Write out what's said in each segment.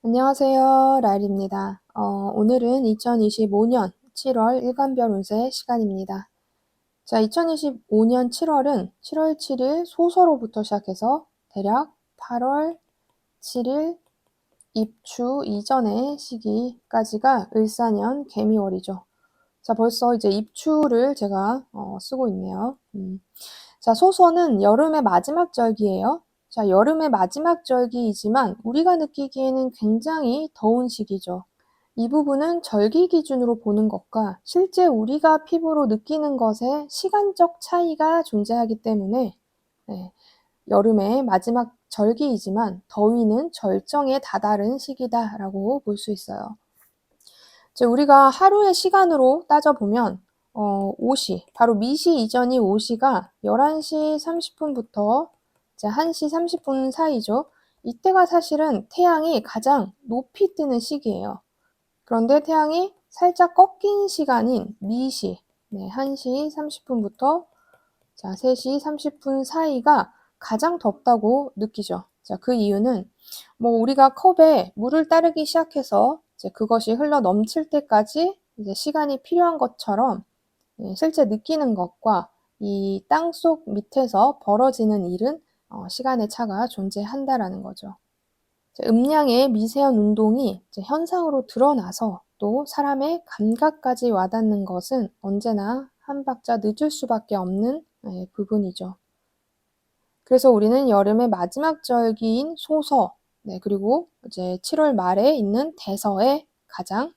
안녕하세요. 라일입니다. 오늘은 2025년 7월 일간별 운세 시간입니다. 자, 2025년 7월은 7월 7일 소서로부터 시작해서 대략 8월 7일 입추 이전의 시기까지가 을사년 개미월이죠. 자, 벌써 이제 입추를 제가 쓰고 있네요. 자, 소서는 여름의 마지막 절기예요. 자, 여름의 마지막 절기이지만 우리가 느끼기에는 굉장히 더운 시기죠. 이 부분은 절기 기준으로 보는 것과 실제 우리가 피부로 느끼는 것에 시간적 차이가 존재하기 때문에 네, 여름의 마지막 절기이지만 더위는 절정에 다다른 시기다라고 볼 수 있어요. 이제 우리가 하루의 시간으로 따져보면 5시, 바로 미시 이전이 5시가 11시 30분부터 이제 1시 30분 사이죠. 이때가 사실은 태양이 가장 높이 뜨는 시기예요. 그런데 태양이 살짝 꺾인 시간인 미시, 1시 30분부터 자, 3시 30분 사이가 가장 덥다고 느끼죠. 자, 그 이유는 우리가 컵에 물을 따르기 시작해서 이제 그것이 흘러 넘칠 때까지 이제 시간이 필요한 것처럼 실제 느끼는 것과 이 땅속 밑에서 벌어지는 일은 시간의 차가 존재한다라는 거죠. 음량의 미세한 운동이 이제 현상으로 드러나서 또 사람의 감각까지 와닿는 것은 언제나 한 박자 늦을 수밖에 없는 부분이죠. 그래서 우리는 여름의 마지막 절기인 소서, 그리고 이제 7월 말에 있는 대서의 가장.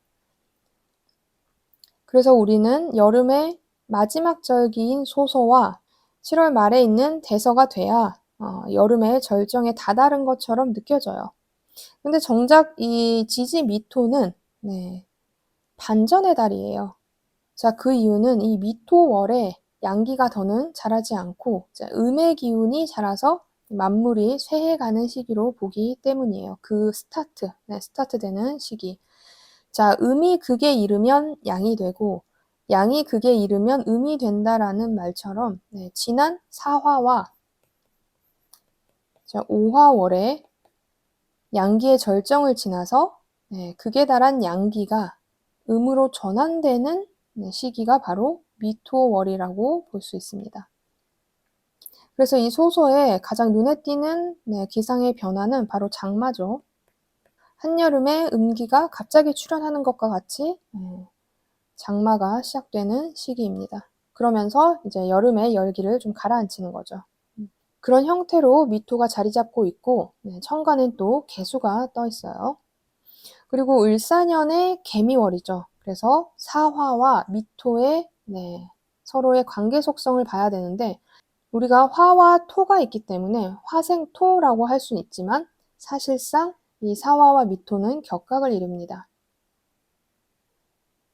그래서 우리는 여름의 마지막 절기인 소서와 7월 말에 있는 대서가 돼야 여름의 절정에 다다른 것처럼 느껴져요. 근데 정작 이 지지 미토는 반전의 달이에요. 자, 그 이유는 이 미토월에 양기가 더는 자라지 않고 음의 기운이 자라서 만물이 쇠해가는 시기로 보기 때문이에요. 그 스타트 되는 시기. 자, 음이 극에 이르면 양이 되고 양이 극에 이르면 음이 된다라는 말처럼 지난 4화와 5화월에 양기의 절정을 지나서 극에 달한 양기가 음으로 전환되는 시기가 바로 미토월이라고 볼 수 있습니다. 그래서 이 소서에 가장 눈에 띄는 기상의 변화는 바로 장마죠. 한여름에 음기가 갑자기 출현하는 것과 같이 장마가 시작되는 시기입니다. 그러면서 이제 여름의 열기를 좀 가라앉히는 거죠. 그런 형태로 미토가 자리 잡고 있고 천간엔 또 개수가 떠 있어요. 그리고 을사년의 개미월이죠. 그래서 사화와 미토의 서로의 관계 속성을 봐야 되는데 우리가 화와 토가 있기 때문에 화생토라고 할 수는 있지만 사실상 이 사화와 미토는 격각을 이룹니다.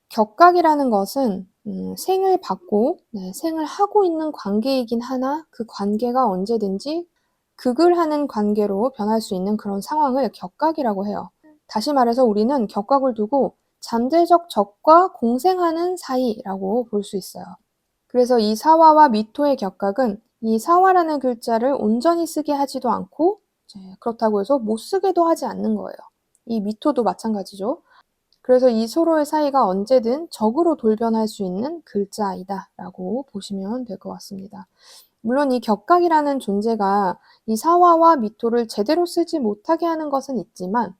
격각이라는 것은 생을 받고 생을 하고 있는 관계이긴 하나 그 관계가 언제든지 극을 하는 관계로 변할 수 있는 그런 상황을 격각이라고 해요. 다시 말해서 우리는 격각을 두고 잠재적 적과 공생하는 사이라고 볼 수 있어요. 그래서 이 사화와 미토의 격각은 이 사화라는 글자를 온전히 쓰게 하지도 않고 그렇다고 해서 못 쓰게도 하지 않는 거예요. 이 미토도 마찬가지죠. 그래서 이 서로의 사이가 언제든 적으로 돌변할 수 있는 글자이다 라고 보시면 될 것 같습니다. 물론 이 격각이라는 존재가 이 사화와 미토를 제대로 쓰지 못하게 하는 것은 있지만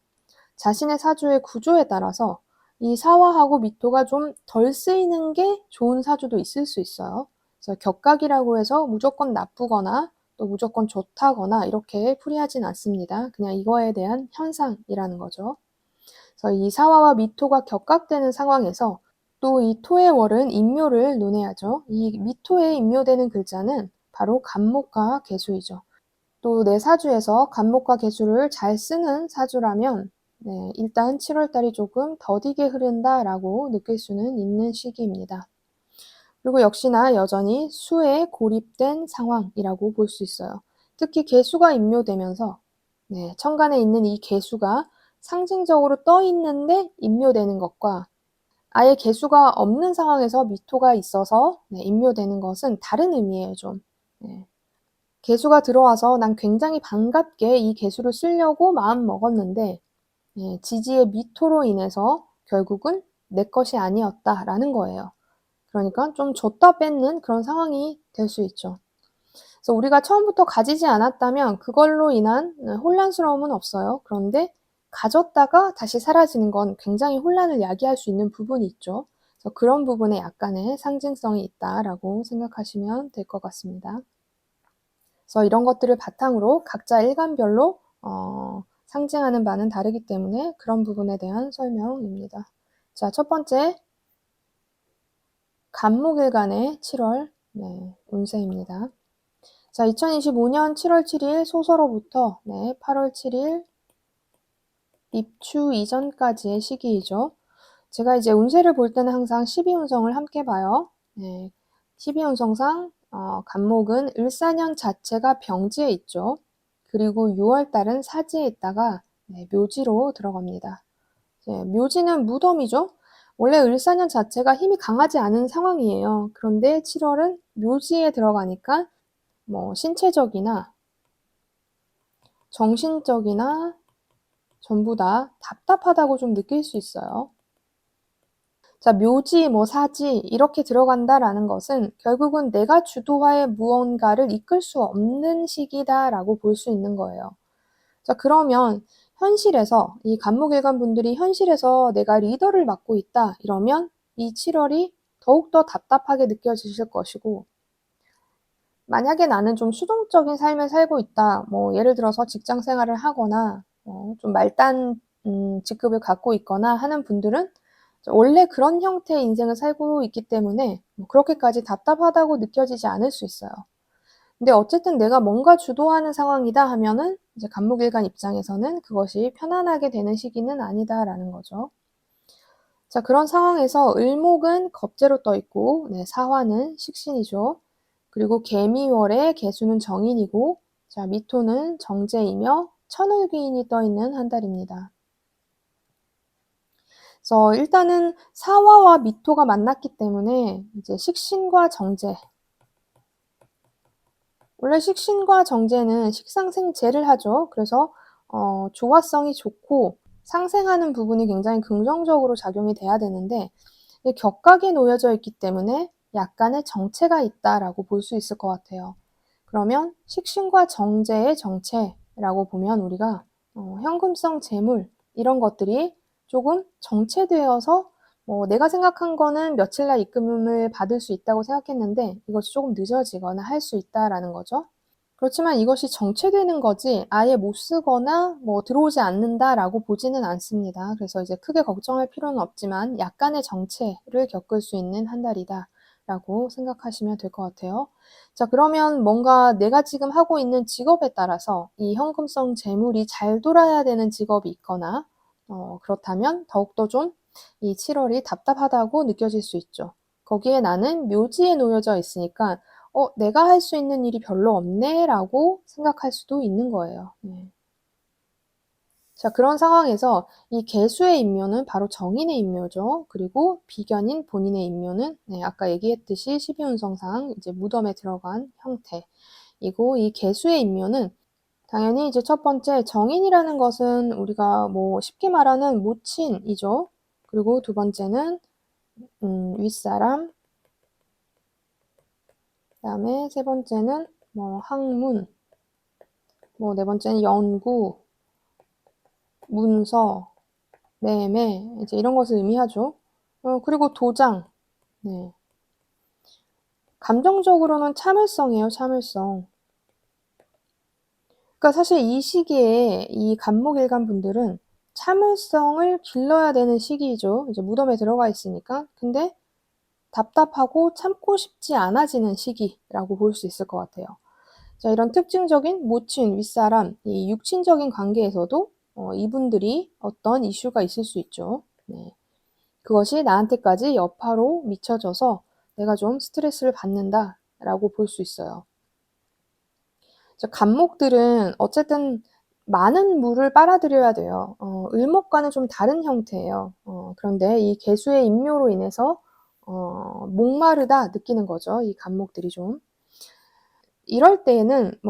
자신의 사주의 구조에 따라서 이 사화하고 미토가 좀 덜 쓰이는 게 좋은 사주도 있을 수 있어요. 그래서 격각이라고 해서 무조건 나쁘거나 또 무조건 좋다거나 이렇게 풀이하진 않습니다. 그냥 이거에 대한 현상이라는 거죠. 그래서 이 사화와 미토가 격각되는 상황에서 또 이 토의 월은 인묘를 논해야죠. 이 미토에 인묘되는 글자는 바로 간목과 개수이죠. 또 내 사주에서 간목과 개수를 잘 쓰는 사주라면 일단 7월달이 조금 더디게 흐른다라고 느낄 수는 있는 시기입니다. 그리고 역시나 여전히 수에 고립된 상황이라고 볼 수 있어요. 특히 개수가 인묘되면서 천간에 있는 이 개수가 상징적으로 떠 있는데 인묘되는 것과 아예 개수가 없는 상황에서 미토가 있어서 인묘되는 것은 다른 의미예요, 좀. 개수가 들어와서 난 굉장히 반갑게 이 개수를 쓰려고 마음 먹었는데 지지의 미토로 인해서 결국은 내 것이 아니었다라는 거예요. 그러니까 좀 줬다 뺏는 그런 상황이 될 수 있죠. 그래서 우리가 처음부터 가지지 않았다면 그걸로 인한 혼란스러움은 없어요. 그런데 가졌다가 다시 사라지는 건 굉장히 혼란을 야기할 수 있는 부분이 있죠. 그래서 그런 부분에 약간의 상징성이 있다라고 생각하시면 될 것 같습니다. 그래서 이런 것들을 바탕으로 각자 일간별로 상징하는 바는 다르기 때문에 그런 부분에 대한 설명입니다. 자, 첫 번째, 간목일간의 7월 운세입니다. 자, 2025년 7월 7일 소서로부터 8월 7일 입추 이전까지의 시기이죠. 제가 이제 운세를 볼 때는 항상 12운성을 함께 봐요. 12운성상 간목은 을사년 자체가 병지에 있죠. 그리고 6월달은 사지에 있다가 묘지로 들어갑니다. 묘지는 무덤이죠. 원래 을사년 자체가 힘이 강하지 않은 상황이에요. 그런데 7월은 묘지에 들어가니까 뭐 신체적이나 정신적이나 전부 다 답답하다고 좀 느낄 수 있어요. 자, 묘지, 뭐 사지 이렇게 들어간다라는 것은 결국은 내가 주도하에 무언가를 이끌 수 없는 시기다라고 볼 수 있는 거예요. 자, 그러면 현실에서 이 간목일간 분들이 현실에서 내가 리더를 맡고 있다 이러면 이 7월이 더욱더 답답하게 느껴지실 것이고, 만약에 나는 좀 수동적인 삶을 살고 있다, 뭐 예를 들어서 직장 생활을 하거나 좀 말단 직급을 갖고 있거나 하는 분들은 원래 그런 형태의 인생을 살고 있기 때문에 뭐 그렇게까지 답답하다고 느껴지지 않을 수 있어요. 근데 어쨌든 내가 뭔가 주도하는 상황이다 하면은 이제 간목일간 입장에서는 그것이 편안하게 되는 시기는 아니다라는 거죠. 자, 그런 상황에서 을목은 겁재로 떠 있고, 사화는 식신이죠. 그리고 개미월에 개수는 정인이고, 자, 미토는 정제이며 천을귀인이 떠 있는 한 달입니다. 그래서 일단은 사화와 미토가 만났기 때문에 이제 식신과 정제. 원래 식신과 정제는 식상생재를 하죠. 그래서 조화성이 좋고 상생하는 부분이 굉장히 긍정적으로 작용이 돼야 되는데 격각에 놓여져 있기 때문에 약간의 정체가 있다라고 볼 수 있을 것 같아요. 그러면 식신과 정제의 정체라고 보면 우리가 현금성 재물 이런 것들이 조금 정체되어서 내가 생각한 거는 며칠 날 입금을 받을 수 있다고 생각했는데 이것이 조금 늦어지거나 할 수 있다라는 거죠. 그렇지만 이것이 정체되는 거지 아예 못 쓰거나 들어오지 않는다라고 보지는 않습니다. 그래서 이제 크게 걱정할 필요는 없지만 약간의 정체를 겪을 수 있는 한 달이다라고 생각하시면 될 것 같아요. 자, 그러면 뭔가 내가 지금 하고 있는 직업에 따라서 이 현금성 재물이 잘 돌아야 되는 직업이 있거나 그렇다면 더욱더 좀 이 7월이 답답하다고 느껴질 수 있죠. 거기에 나는 묘지에 놓여져 있으니까 내가 할 수 있는 일이 별로 없네 라고 생각할 수도 있는 거예요. 자, 그런 상황에서 이 개수의 인묘는 바로 정인의 인묘죠. 그리고 비견인 본인의 인묘는 아까 얘기했듯이 12운성상 이제 무덤에 들어간 형태이고, 이 개수의 인묘는 당연히 이제 첫 번째 정인이라는 것은 우리가 뭐 쉽게 말하는 모친이죠. 그리고 두 번째는 윗사람, 그다음에 세 번째는 학문, 네 번째는 연구, 문서, 매매 이제 이런 것을 의미하죠. 그리고 도장. 네. 감정적으로는 참을성이에요, 참을성. 그러니까 사실 이 시기에 이 간목일간 분들은 참을성을 길러야 되는 시기이죠. 이제 무덤에 들어가 있으니까. 근데 답답하고 참고 싶지 않아지는 시기라고 볼 수 있을 것 같아요. 자, 이런 특징적인 모친, 윗사람, 이 육친적인 관계에서도 이분들이 어떤 이슈가 있을 수 있죠. 그것이 나한테까지 여파로 미쳐져서 내가 좀 스트레스를 받는다라고 볼 수 있어요. 간목들은 어쨌든 많은 물을 빨아들여야 돼요. 을목과는 좀 다른 형태예요. 그런데 이 개수의 인묘로 인해서 목마르다 느끼는 거죠. 이 간목들이 좀. 이럴 때에는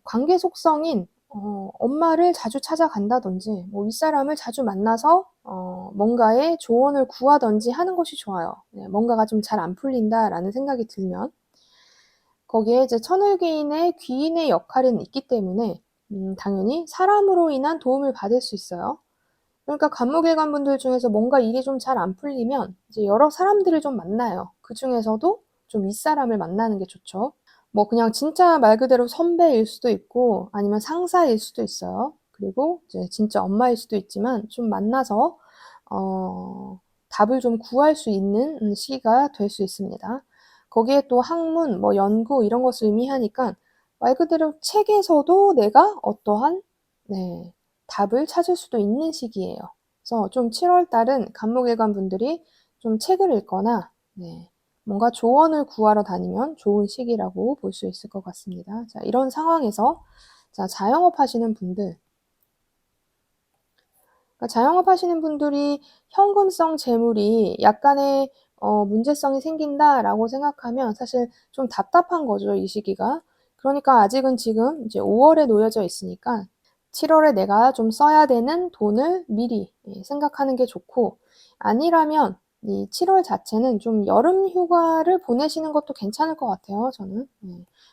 관계 속성인 엄마를 자주 찾아간다든지 뭐 윗사람을 자주 만나서 뭔가의 조언을 구하든지 하는 것이 좋아요. 네, 뭔가가 좀 잘 안 풀린다라는 생각이 들면. 거기에 이제 천을귀인의 귀인의 역할은 있기 때문에 당연히 사람으로 인한 도움을 받을 수 있어요. 그러니까 간목일관분들 중에서 뭔가 일이 좀 잘 안 풀리면 이제 여러 사람들을 좀 만나요. 그중에서도 좀 윗사람을 만나는 게 좋죠. 뭐 그냥 진짜 말 그대로 선배일 수도 있고 아니면 상사일 수도 있어요. 그리고 이제 진짜 엄마일 수도 있지만 좀 만나서 답을 좀 구할 수 있는 시기가 될 수 있습니다. 거기에 또 학문, 뭐 연구 이런 것을 의미하니까 말 그대로 책에서도 내가 어떠한 네, 답을 찾을 수도 있는 시기예요. 그래서 좀 7월 달은 간목일관 분들이 좀 책을 읽거나 네, 뭔가 조언을 구하러 다니면 좋은 시기라고 볼 수 있을 것 같습니다. 자, 이런 상황에서 자, 자영업 하시는 분들, 그러니까 자영업 하시는 분들이 현금성 재물이 약간의 문제성이 생긴다라고 생각하면 사실 좀 답답한 거죠, 이 시기가. 그러니까 아직은 지금 이제 5월에 놓여져 있으니까 7월에 내가 좀 써야 되는 돈을 미리 생각하는 게 좋고, 아니라면 이 7월 자체는 좀 여름 휴가를 보내시는 것도 괜찮을 것 같아요, 저는.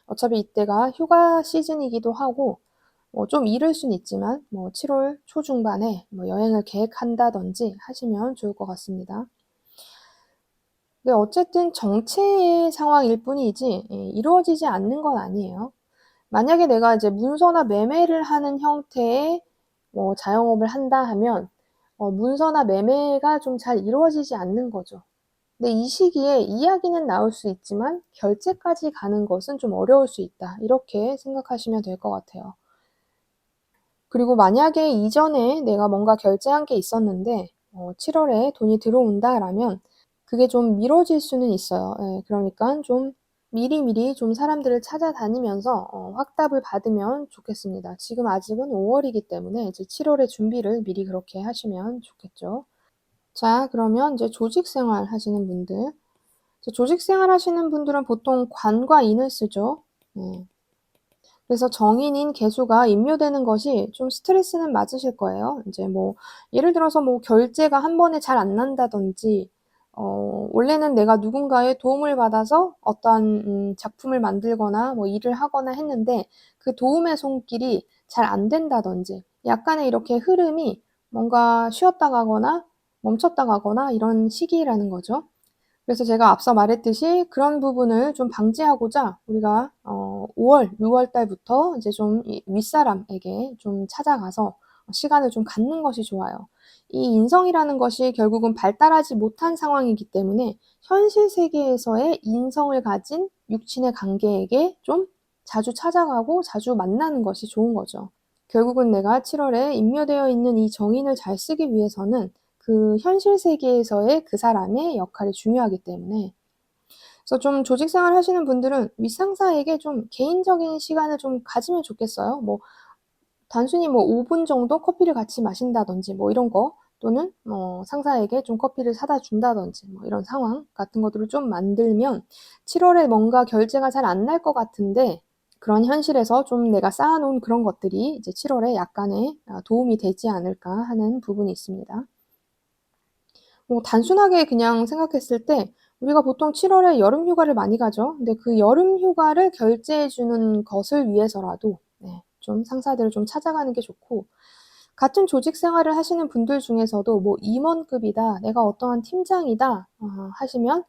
어차피 이때가 휴가 시즌이기도 하고, 좀 이를 수는 있지만 7월 초중반에 여행을 계획한다든지 하시면 좋을 것 같습니다. 근데 어쨌든 정체의 상황일 뿐이지 이루어지지 않는 건 아니에요. 만약에 내가 이제 문서나 매매를 하는 형태의 자영업을 한다 하면 문서나 매매가 좀 잘 이루어지지 않는 거죠. 근데 이 시기에 이야기는 나올 수 있지만 결제까지 가는 것은 좀 어려울 수 있다. 이렇게 생각하시면 될 것 같아요. 그리고 만약에 이전에 내가 뭔가 결제한 게 있었는데 7월에 돈이 들어온다라면 그게 좀 미뤄질 수는 있어요. 예, 그러니까 좀 미리미리 좀 사람들을 찾아다니면서 확답을 받으면 좋겠습니다. 지금 아직은 5월이기 때문에 이제 7월에 준비를 미리 그렇게 하시면 좋겠죠. 자, 그러면 이제 조직 생활 하시는 분들. 조직 생활 하시는 분들은 보통 관과 인을 쓰죠. 네. 그래서 정인인 개수가 임묘되는 것이 좀 스트레스는 맞으실 거예요. 이제 뭐 예를 들어서 뭐 결제가 한 번에 잘 안 난다든지 원래는 내가 누군가의 도움을 받아서 어떠한 작품을 만들거나 뭐 일을 하거나 했는데 그 도움의 손길이 잘 안 된다든지 약간의 이렇게 흐름이 뭔가 쉬었다 가거나 멈췄다 가거나 이런 시기라는 거죠. 그래서 제가 앞서 말했듯이 그런 부분을 좀 방지하고자 우리가 5월, 6월 달부터 이제 좀 이 윗사람에게 좀 찾아가서 시간을 좀 갖는 것이 좋아요. 이 인성이라는 것이 결국은 발달하지 못한 상황이기 때문에 현실 세계에서의 인성을 가진 육친의 관계에게 좀 자주 찾아가고 자주 만나는 것이 좋은 거죠. 결국은 내가 7월에 임묘되어 있는 이 정인을 잘 쓰기 위해서는 그 현실 세계에서의 그 사람의 역할이 중요하기 때문에 그래서 좀 조직 생활 하시는 분들은 윗상사에게 좀 개인적인 시간을 좀 가지면 좋겠어요. 뭐 단순히 뭐 5분 정도 커피를 같이 마신다든지 뭐 이런 거 또는 상사에게 좀 커피를 사다 준다든지 뭐 이런 상황 같은 것들을 좀 만들면 7월에 뭔가 결제가 잘 안 날 것 같은데 그런 현실에서 좀 내가 쌓아 놓은 그런 것들이 이제 7월에 약간의 도움이 되지 않을까 하는 부분이 있습니다. 뭐 단순하게 그냥 생각했을 때 우리가 보통 7월에 여름 휴가를 많이 가죠. 근데 그 여름 휴가를 결제해 주는 것을 위해서라도 좀 상사들을 좀 찾아가는 게 좋고 같은 조직 생활을 하시는 분들 중에서도 뭐 임원급이다, 내가 어떠한 팀장이다 하시면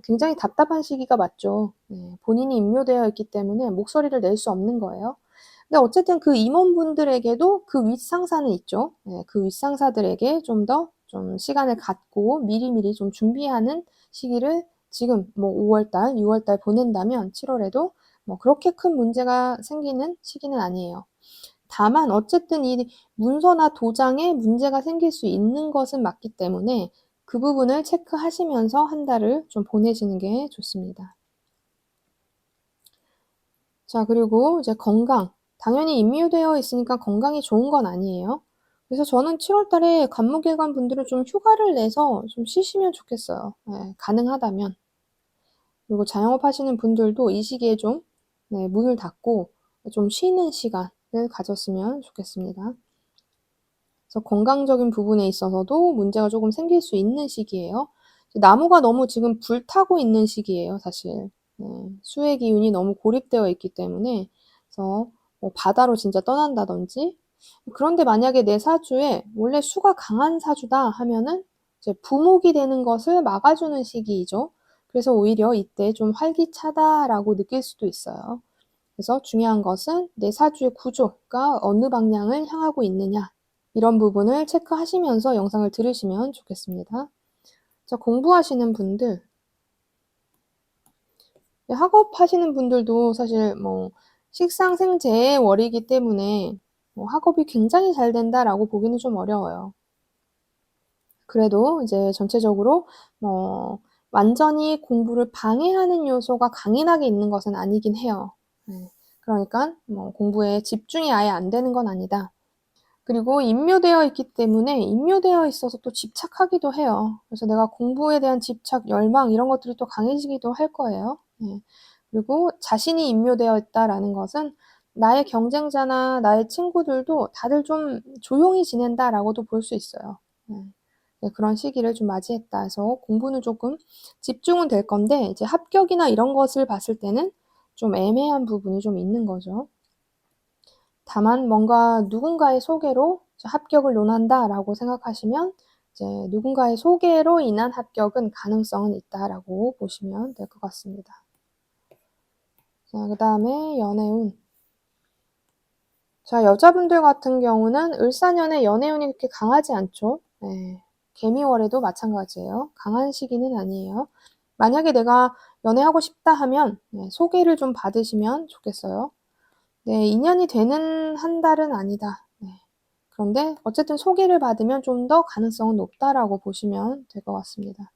굉장히 답답한 시기가 맞죠. 네. 본인이 임묘되어 있기 때문에 목소리를 낼 수 없는 거예요. 근데 어쨌든 그 임원분들에게도 그 윗상사는 있죠. 네. 그 윗상사들에게 좀 더 좀 시간을 갖고 미리미리 좀 준비하는 시기를 지금 뭐 5월 달, 6월 달 보낸다면 7 월에도 뭐 그렇게 큰 문제가 생기는 시기는 아니에요. 다만 어쨌든 이 문서나 도장에 문제가 생길 수 있는 것은 맞기 때문에 그 부분을 체크하시면서 한 달을 좀 보내시는 게 좋습니다. 자, 그리고 이제 건강. 당연히 임묘되어 있으니까 건강이 좋은 건 아니에요. 그래서 저는 7월 달에 간목일관 분들은 좀 휴가를 내서 좀 쉬시면 좋겠어요. 예, 가능하다면. 그리고 자영업 하시는 분들도 이 시기에 좀 문을 닫고 좀 쉬는 시간 가졌으면 좋겠습니다. 그래서 건강적인 부분에 있어서도 문제가 조금 생길 수 있는 시기예요. 나무가 너무 지금 불타고 있는 시기예요, 사실. 네, 수의 기운이 너무 고립되어 있기 때문에 그래서 뭐 바다로 진짜 떠난다든지 그런데 만약에 내 사주에 원래 수가 강한 사주다 하면은 이제 부목이 되는 것을 막아주는 시기이죠. 그래서 오히려 이때 좀 활기차다라고 느낄 수도 있어요. 그래서 중요한 것은 내 사주의 구조가 어느 방향을 향하고 있느냐 이런 부분을 체크하시면서 영상을 들으시면 좋겠습니다. 자, 공부하시는 분들, 학업하시는 분들도 사실 뭐 식상생재의 월이기 때문에 뭐 학업이 굉장히 잘 된다라고 보기는 좀 어려워요. 그래도 이제 전체적으로 뭐 완전히 공부를 방해하는 요소가 강인하게 있는 것은 아니긴 해요. 네. 그러니까 뭐 공부에 집중이 아예 안 되는 건 아니다. 그리고 임묘되어 있기 때문에 임묘되어 있어서 또 집착하기도 해요. 그래서 내가 공부에 대한 집착, 열망 이런 것들이 또 강해지기도 할 거예요. 네. 그리고 자신이 임묘되어 있다라는 것은 나의 경쟁자나 나의 친구들도 다들 좀 조용히 지낸다라고도 볼 수 있어요. 네. 네, 그런 시기를 좀 맞이했다 해서 공부는 조금 집중은 될 건데 이제 합격이나 이런 것을 봤을 때는 좀 애매한 부분이 좀 있는 거죠. 다만 뭔가 누군가의 소개로 합격을 논한다라고 생각하시면 이제 누군가의 소개로 인한 합격은 가능성은 있다라고 보시면 될 것 같습니다. 자, 그다음에 연애운. 자, 여자분들 같은 경우는 을사년에 연애운이 그렇게 강하지 않죠. 네. 개미월에도 마찬가지예요. 강한 시기는 아니에요. 만약에 내가 연애하고 싶다 하면 소개를 좀 받으시면 좋겠어요. 네, 인연이 되는 한 달은 아니다. 네. 그런데 어쨌든 소개를 받으면 좀 더 가능성은 높다라고 보시면 될 것 같습니다.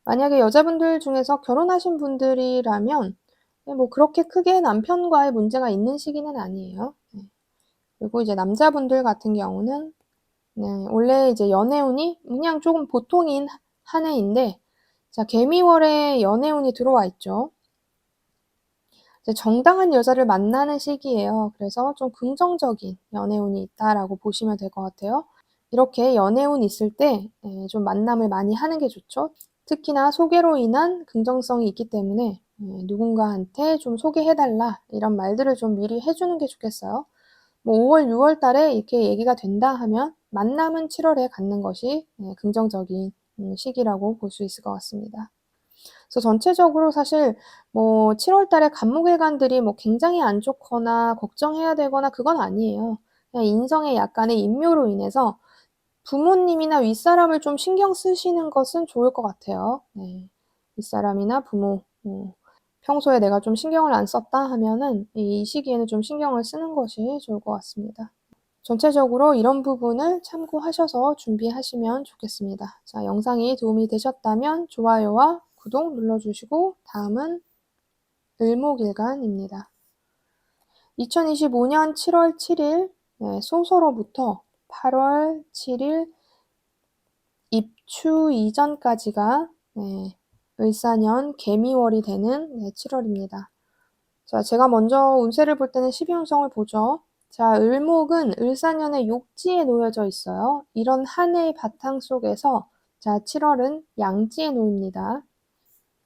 만약에 여자분들 중에서 결혼하신 분들이라면 뭐 그렇게 크게 남편과의 문제가 있는 시기는 아니에요. 네. 그리고 이제 남자분들 같은 경우는 네, 원래 이제 연애운이 그냥 조금 보통인 한 해인데 자, 개미월에 연애운이 들어와 있죠. 이제 정당한 여자를 만나는 시기예요. 그래서 좀 긍정적인 연애운이 있다라고 보시면 될 것 같아요. 이렇게 연애운 있을 때 좀 만남을 많이 하는 게 좋죠. 특히나 소개로 인한 긍정성이 있기 때문에 누군가한테 좀 소개해달라 이런 말들을 좀 미리 해주는 게 좋겠어요. 뭐 5월, 6월 달에 이렇게 얘기가 된다 하면 만남은 7월에 갖는 것이 긍정적인 시기라고 볼 수 있을 것 같습니다. 그래서 전체적으로 사실 뭐 7월 달에 간목일간들이 뭐 굉장히 안 좋거나 걱정해야 되거나 그건 아니에요. 그냥 인성의 약간의 인묘로 인해서 부모님이나 윗사람을 좀 신경 쓰시는 것은 좋을 것 같아요. 네. 윗사람이나 부모, 평소에 내가 좀 신경을 안 썼다 하면은 이 시기에는 좀 신경을 쓰는 것이 좋을 것 같습니다. 전체적으로 이런 부분을 참고하셔서 준비하시면 좋겠습니다. 자, 영상이 도움이 되셨다면 좋아요와 구독 눌러주시고 다음은 을목일간입니다. 2025년 7월 7일 소서로부터 8월 7일 입추 이전까지가 을사년 개미월이 되는 7월입니다. 자, 제가 먼저 운세를 볼 때는 12운성을 보죠. 자, 을목은 을사년의 욕지에 놓여져 있어요. 이런 한 해의 바탕 속에서 자, 7월은 양지에 놓입니다.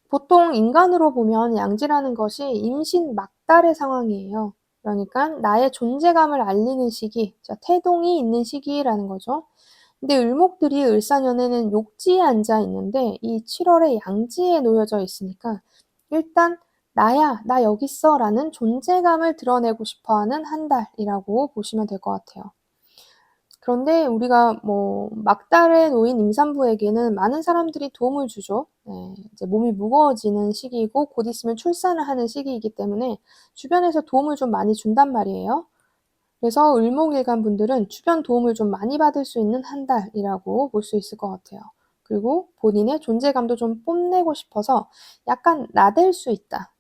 보통 인간으로 보면 양지라는 것이 임신 막달의 상황이에요. 그러니까 나의 존재감을 알리는 시기, 자, 태동이 있는 시기라는 거죠. 근데 을목들이 을사년에는 욕지에 앉아 있는데 이 7월에 양지에 놓여져 있으니까 일단 나야, 나 여기 있어 라는 존재감을 드러내고 싶어 하는 한 달이라고 보시면 될 것 같아요. 그런데 우리가 뭐 막달에 놓인 임산부에게는 많은 사람들이 도움을 주죠. 이제 몸이 무거워지는 시기이고 곧 있으면 출산을 하는 시기이기 때문에 주변에서 도움을 좀 많이 준단 말이에요. 그래서 을목일간 분들은 주변 도움을 좀 많이 받을 수 있는 한 달이라고 볼 수 있을 것 같아요. 그리고 본인의 존재감도 좀 뽐내고 싶어서 약간 나댈 수 있다.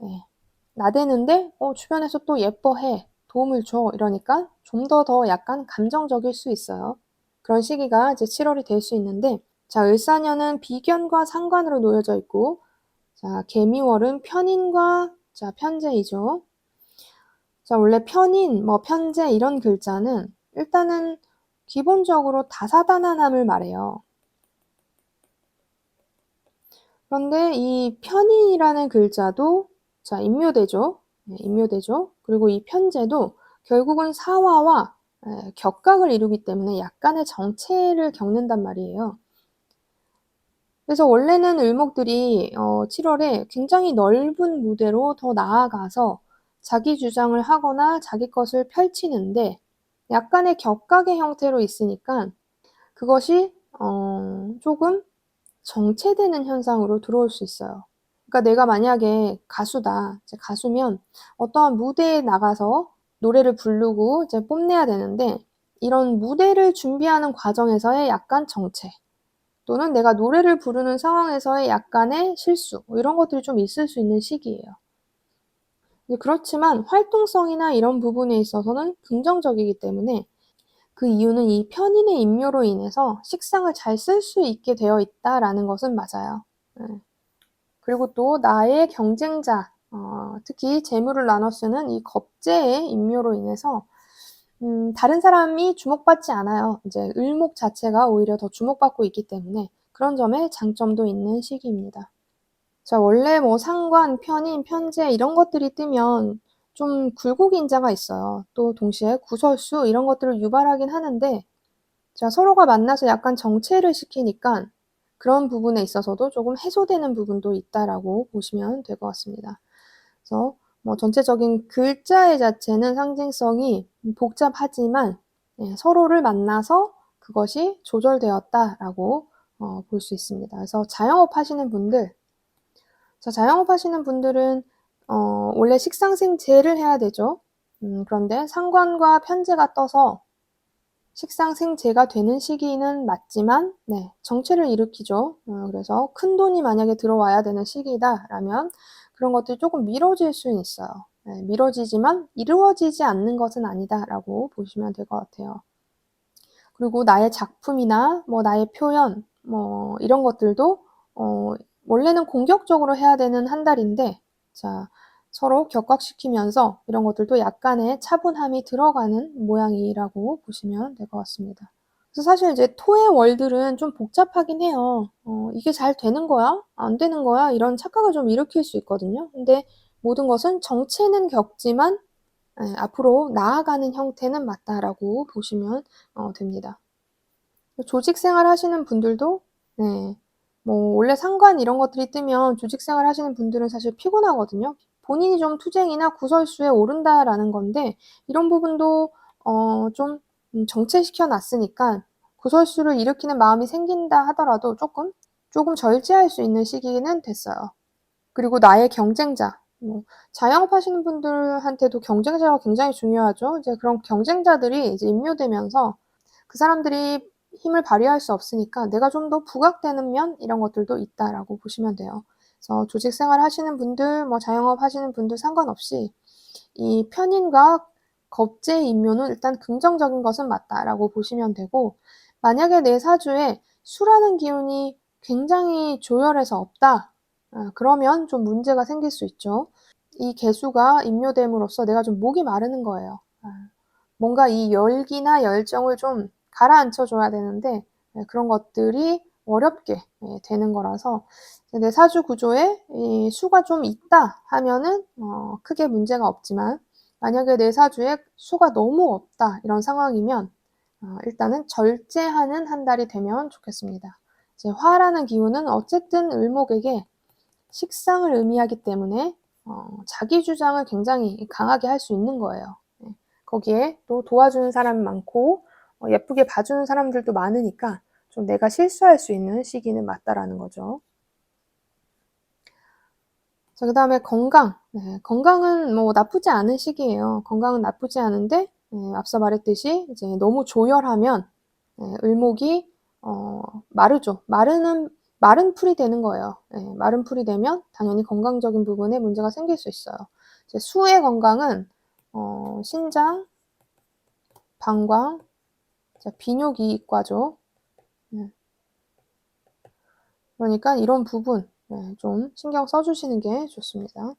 나대는데 주변에서 또 예뻐해, 도움을 줘 이러니까 좀 더 약간 감정적일 수 있어요. 그런 시기가 이제 7월이 될 수 있는데 자, 을사년은 비견과 상관으로 놓여져 있고 자, 개미월은 편인과 자, 편재이죠. 자, 원래 편인, 편재 이런 글자는 일단은 기본적으로 다사다난함을 말해요. 그런데 이 편인이라는 글자도 자, 인묘대죠. 네, 인묘대죠. 그리고 이 편재도 결국은 사화와 격각을 이루기 때문에 약간의 정체를 겪는단 말이에요. 그래서 원래는 을목들이 7월에 굉장히 넓은 무대로 더 나아가서 자기 주장을 하거나 자기 것을 펼치는데 약간의 격각의 형태로 있으니까 그것이 조금 정체되는 현상으로 들어올 수 있어요. 그러니까 내가 만약에 가수다. 이제 가수면 어떠한 무대에 나가서 노래를 부르고 이제 뽐내야 되는데 이런 무대를 준비하는 과정에서의 약간 정체 또는 내가 노래를 부르는 상황에서의 약간의 실수 이런 것들이 좀 있을 수 있는 시기예요. 그렇지만 활동성이나 이런 부분에 있어서는 긍정적이기 때문에 그 이유는 이 편인의 인묘로 인해서 식상을 잘 쓸 수 있게 되어 있다라는 것은 맞아요. 그리고 또 나의 경쟁자, 특히 재물을 나눠 쓰는 이 겁재의 인묘로 인해서 다른 사람이 주목받지 않아요. 이제 을목 자체가 오히려 더 주목받고 있기 때문에 그런 점에 장점도 있는 시기입니다. 자, 원래 상관, 편인, 편재 이런 것들이 뜨면 좀 굴곡인자가 있어요. 또 동시에 구설수 이런 것들을 유발하긴 하는데 자, 서로가 만나서 약간 정체를 시키니까 그런 부분에 있어서도 조금 해소되는 부분도 있다라고 보시면 될 것 같습니다. 그래서 전체적인 글자의 자체는 상징성이 복잡하지만 서로를 만나서 그것이 조절되었다라고 볼 수 있습니다. 그래서 자영업 하시는 분들, 자, 자영업 하시는 분들은 원래 식상생재를 해야 되죠. 그런데 상관과 편재가 떠서 식상생재가 되는 시기는 맞지만 정체를 일으키죠. 그래서 큰돈이 만약에 들어와야 되는 시기다라면 그런 것들이 조금 미뤄질 수는 있어요. 미뤄지지만 이루어지지 않는 것은 아니다라고 보시면 될 것 같아요. 그리고 나의 작품이나 나의 표현 이런 것들도 원래는 공격적으로 해야 되는 한 달인데 자, 서로 격각시키면서 이런 것들도 약간의 차분함이 들어가는 모양이라고 보시면 될 것 같습니다. 그래서 사실 이제 토의 월들은 좀 복잡하긴 해요. 이게 잘 되는 거야? 안 되는 거야? 이런 착각을 좀 일으킬 수 있거든요. 근데 모든 것은 정체는 겪지만 앞으로 나아가는 형태는 맞다라고 보시면 됩니다. 조직 생활 하시는 분들도 네, 원래 상관 이런 것들이 뜨면 조직 생활 하시는 분들은 사실 피곤하거든요. 본인이 좀 투쟁이나 구설수에 오른다라는 건데 이런 부분도 좀 정체시켜 놨으니까 구설수를 일으키는 마음이 생긴다 하더라도 조금 절제할 수 있는 시기는 됐어요. 그리고 나의 경쟁자, 자영업 하시는 분들한테도 경쟁자가 굉장히 중요하죠. 이제 그런 경쟁자들이 이제 임묘되면서 그 사람들이 힘을 발휘할 수 없으니까 내가 좀 더 부각되는 면 이런 것들도 있다라고 보시면 돼요. 그래서 조직 생활 하시는 분들, 자영업 하시는 분들 상관없이 이 편인과 겁재 임묘는 일단 긍정적인 것은 맞다라고 보시면 되고 만약에 내 사주에 수라는 기운이 굉장히 조열해서 없다. 그러면 좀 문제가 생길 수 있죠. 이 개수가 임묘됨으로써 내가 좀 목이 마르는 거예요. 뭔가 이 열기나 열정을 좀 가라앉혀 줘야 되는데 그런 것들이 어렵게 되는 거라서 내 사주 구조에 이 수가 좀 있다 하면은 크게 문제가 없지만 만약에 내 사주에 수가 너무 없다 이런 상황이면 일단은 절제하는 한 달이 되면 좋겠습니다. 이제 화라는 기운은 어쨌든 을목에게 식상을 의미하기 때문에 자기 주장을 굉장히 강하게 할 수 있는 거예요. 거기에 또 도와주는 사람이 많고 예쁘게 봐주는 사람들도 많으니까 좀 내가 실수할 수 있는 시기는 맞다라는 거죠. 자, 그 다음에 건강. 건강은 나쁘지 않은 시기예요. 건강은 나쁘지 않은데 앞서 말했듯이 이제 너무 조열하면 을목이 마르죠. 마른 풀이 되는 거예요. 마른 풀이 되면 당연히 건강적인 부분에 문제가 생길 수 있어요. 이제 수의 건강은 신장, 방광, 비뇨기과죠. 그러니까 이런 부분 좀 신경 써주시는 게 좋습니다.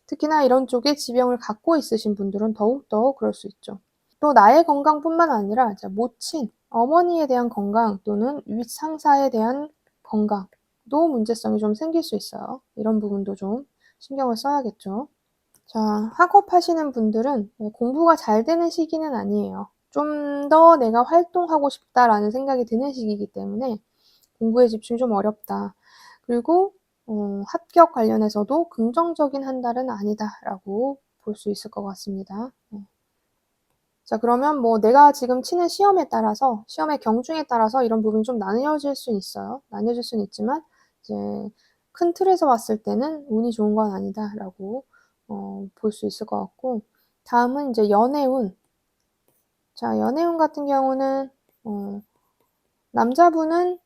특히나 이런 쪽에 지병을 갖고 있으신 분들은 더욱더 그럴 수 있죠. 또 나의 건강뿐만 아니라 모친, 어머니에 대한 건강 또는 윗상사에 대한 건강도 문제성이 좀 생길 수 있어요. 이런 부분도 좀 신경을 써야겠죠. 자, 학업하시는 분들은 공부가 잘 되는 시기는 아니에요. 좀 더 내가 활동하고 싶다라는 생각이 드는 시기이기 때문에 공부에 집중이 좀 어렵다. 그리고 합격 관련해서도 긍정적인 한 달은 아니다라고 볼 수 있을 것 같습니다. 자, 그러면 뭐 내가 지금 치는 시험에 따라서, 시험의 경중에 따라서 이런 부분이 좀 나뉘어질 수는 있어요. 나뉘어질 수는 있지만 이제 큰 틀에서 봤을 때는 운이 좋은 건 아니다라고 볼 수 있을 것 같고, 다음은 이제 연애운. 자, 연애운 같은 경우는 남자분은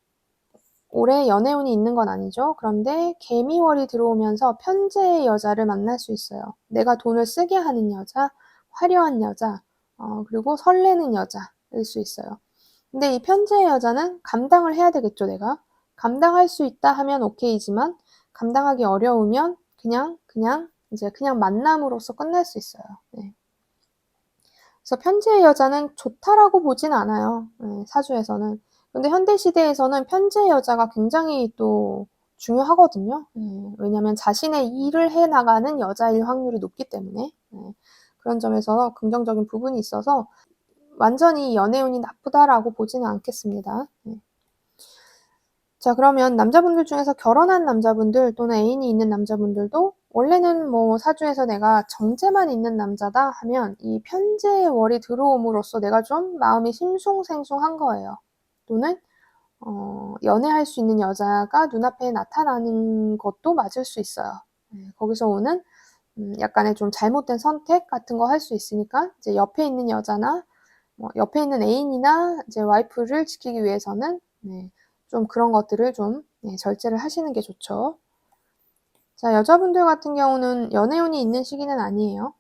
올해 연애운이 있는 건 아니죠. 그런데 개미월이 들어오면서 편재의 여자를 만날 수 있어요. 내가 돈을 쓰게 하는 여자, 화려한 여자, 그리고 설레는 여자일 수 있어요. 근데 이 편재의 여자는 감당을 해야 되겠죠, 내가. 감당할 수 있다 하면 오케이지만 감당하기 어려우면 그냥 만남으로써 끝날 수 있어요. 네. 그래서 편재의 여자는 좋다라고 보진 않아요. 네, 사주에서는. 근데 현대 시대에서는 편재 여자가 굉장히 또 중요하거든요. 왜냐하면 자신의 일을 해 나가는 여자일 확률이 높기 때문에 그런 점에서 긍정적인 부분이 있어서 완전히 연애운이 나쁘다라고 보지는 않겠습니다. 자, 그러면 남자분들 중에서 결혼한 남자분들 또는 애인이 있는 남자분들도 원래는 뭐 사주에서 내가 정제만 있는 남자다 하면 이 편재의 월이 들어옴으로써 내가 좀 마음이 싱숭생숭한 거예요. 또는 연애할 수 있는 여자가 눈앞에 나타나는 것도 맞을 수 있어요. 거기서 오는 약간의 좀 잘못된 선택 같은 거 할 수 있으니까 이제 옆에 있는 여자나 옆에 있는 애인이나 이제 와이프를 지키기 위해서는 좀 그런 것들을 좀 절제를 하시는 게 좋죠. 자, 여자분들 같은 경우는 연애운이 있는 시기는 아니에요.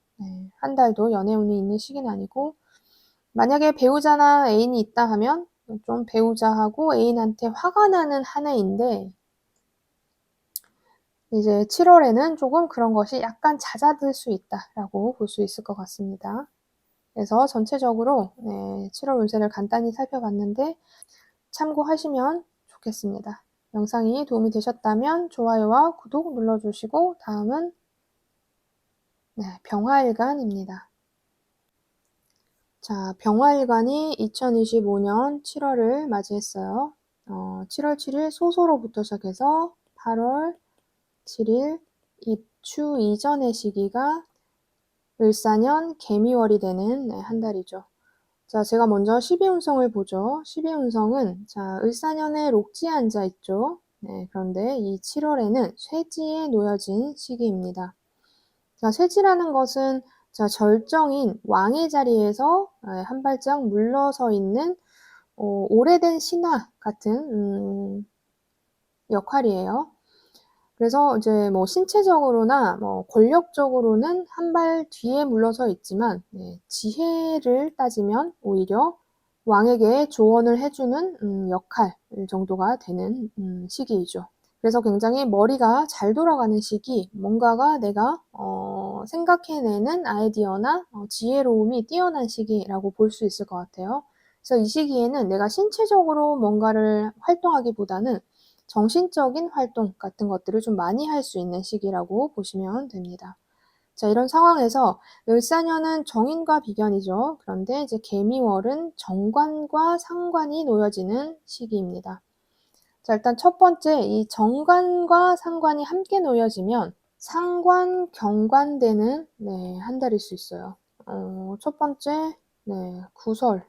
한 달도 연애운이 있는 시기는 아니고, 만약에 배우자나 애인이 있다 하면 좀 배우자하고 애인한테 화가 나는 한 해인데, 이제 7월에는 조금 그런 것이 약간 잦아들 수 있다라고 볼 수 있을 것 같습니다. 그래서 전체적으로 7월 운세를 간단히 살펴봤는데 참고하시면 좋겠습니다. 영상이 도움이 되셨다면 좋아요와 구독 눌러주시고 다음은 병화일간입니다. 자, 병화일간이 2025년 7월을 맞이했어요. 7월 7일 소소로부터 시작해서 8월 7일 입추 이전의 시기가 을사년 개미월이 되는 한 달이죠. 자, 제가 먼저 12운성을 보죠. 12운성은 자, 을사년에 록지에 앉아 있죠. 그런데 이 7월에는 쇠지에 놓여진 시기입니다. 자, 쇠지라는 것은 자, 절정인 왕의 자리에서 한 발짝 물러서 있는 오래된 신하 같은 역할이에요. 그래서 이제 뭐 신체적으로나 뭐 권력적으로는 한 발 뒤에 물러서 있지만 지혜를 따지면 오히려 왕에게 조언을 해주는 역할 정도가 되는 시기이죠. 그래서 굉장히 머리가 잘 돌아가는 시기, 뭔가가 내가 생각해내는 아이디어나 지혜로움이 뛰어난 시기라고 볼 수 있을 것 같아요. 그래서 이 시기에는 내가 신체적으로 뭔가를 활동하기보다는 정신적인 활동 같은 것들을 좀 많이 할 수 있는 시기라고 보시면 됩니다. 자, 이런 상황에서 을사년은 정인과 비견이죠. 그런데 이제 개미월은 정관과 상관이 놓여지는 시기입니다. 자, 일단 첫 번째 이 정관과 상관이 함께 놓여지면 상관, 경관되는 한 달일 수 있어요. 첫 번째 구설,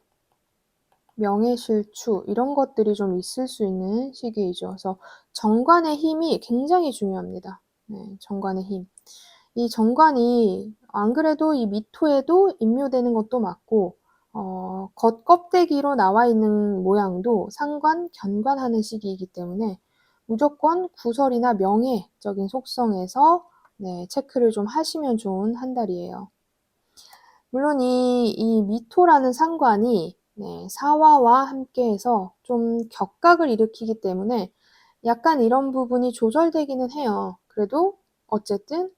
명예실추 이런 것들이 좀 있을 수 있는 시기이죠. 그래서 정관의 힘이 굉장히 중요합니다. 정관의 힘. 이 정관이 안 그래도 이 미토에도 인묘되는 것도 맞고 겉껍데기로 나와 있는 모양도 상관, 견관하는 시기이기 때문에 무조건 구설이나 명예적인 속성에서 체크를 좀 하시면 좋은 한 달이에요. 물론 이 미토라는 상관이 사화와 함께해서 좀 격각을 일으키기 때문에 약간 이런 부분이 조절되기는 해요. 그래도 어쨌든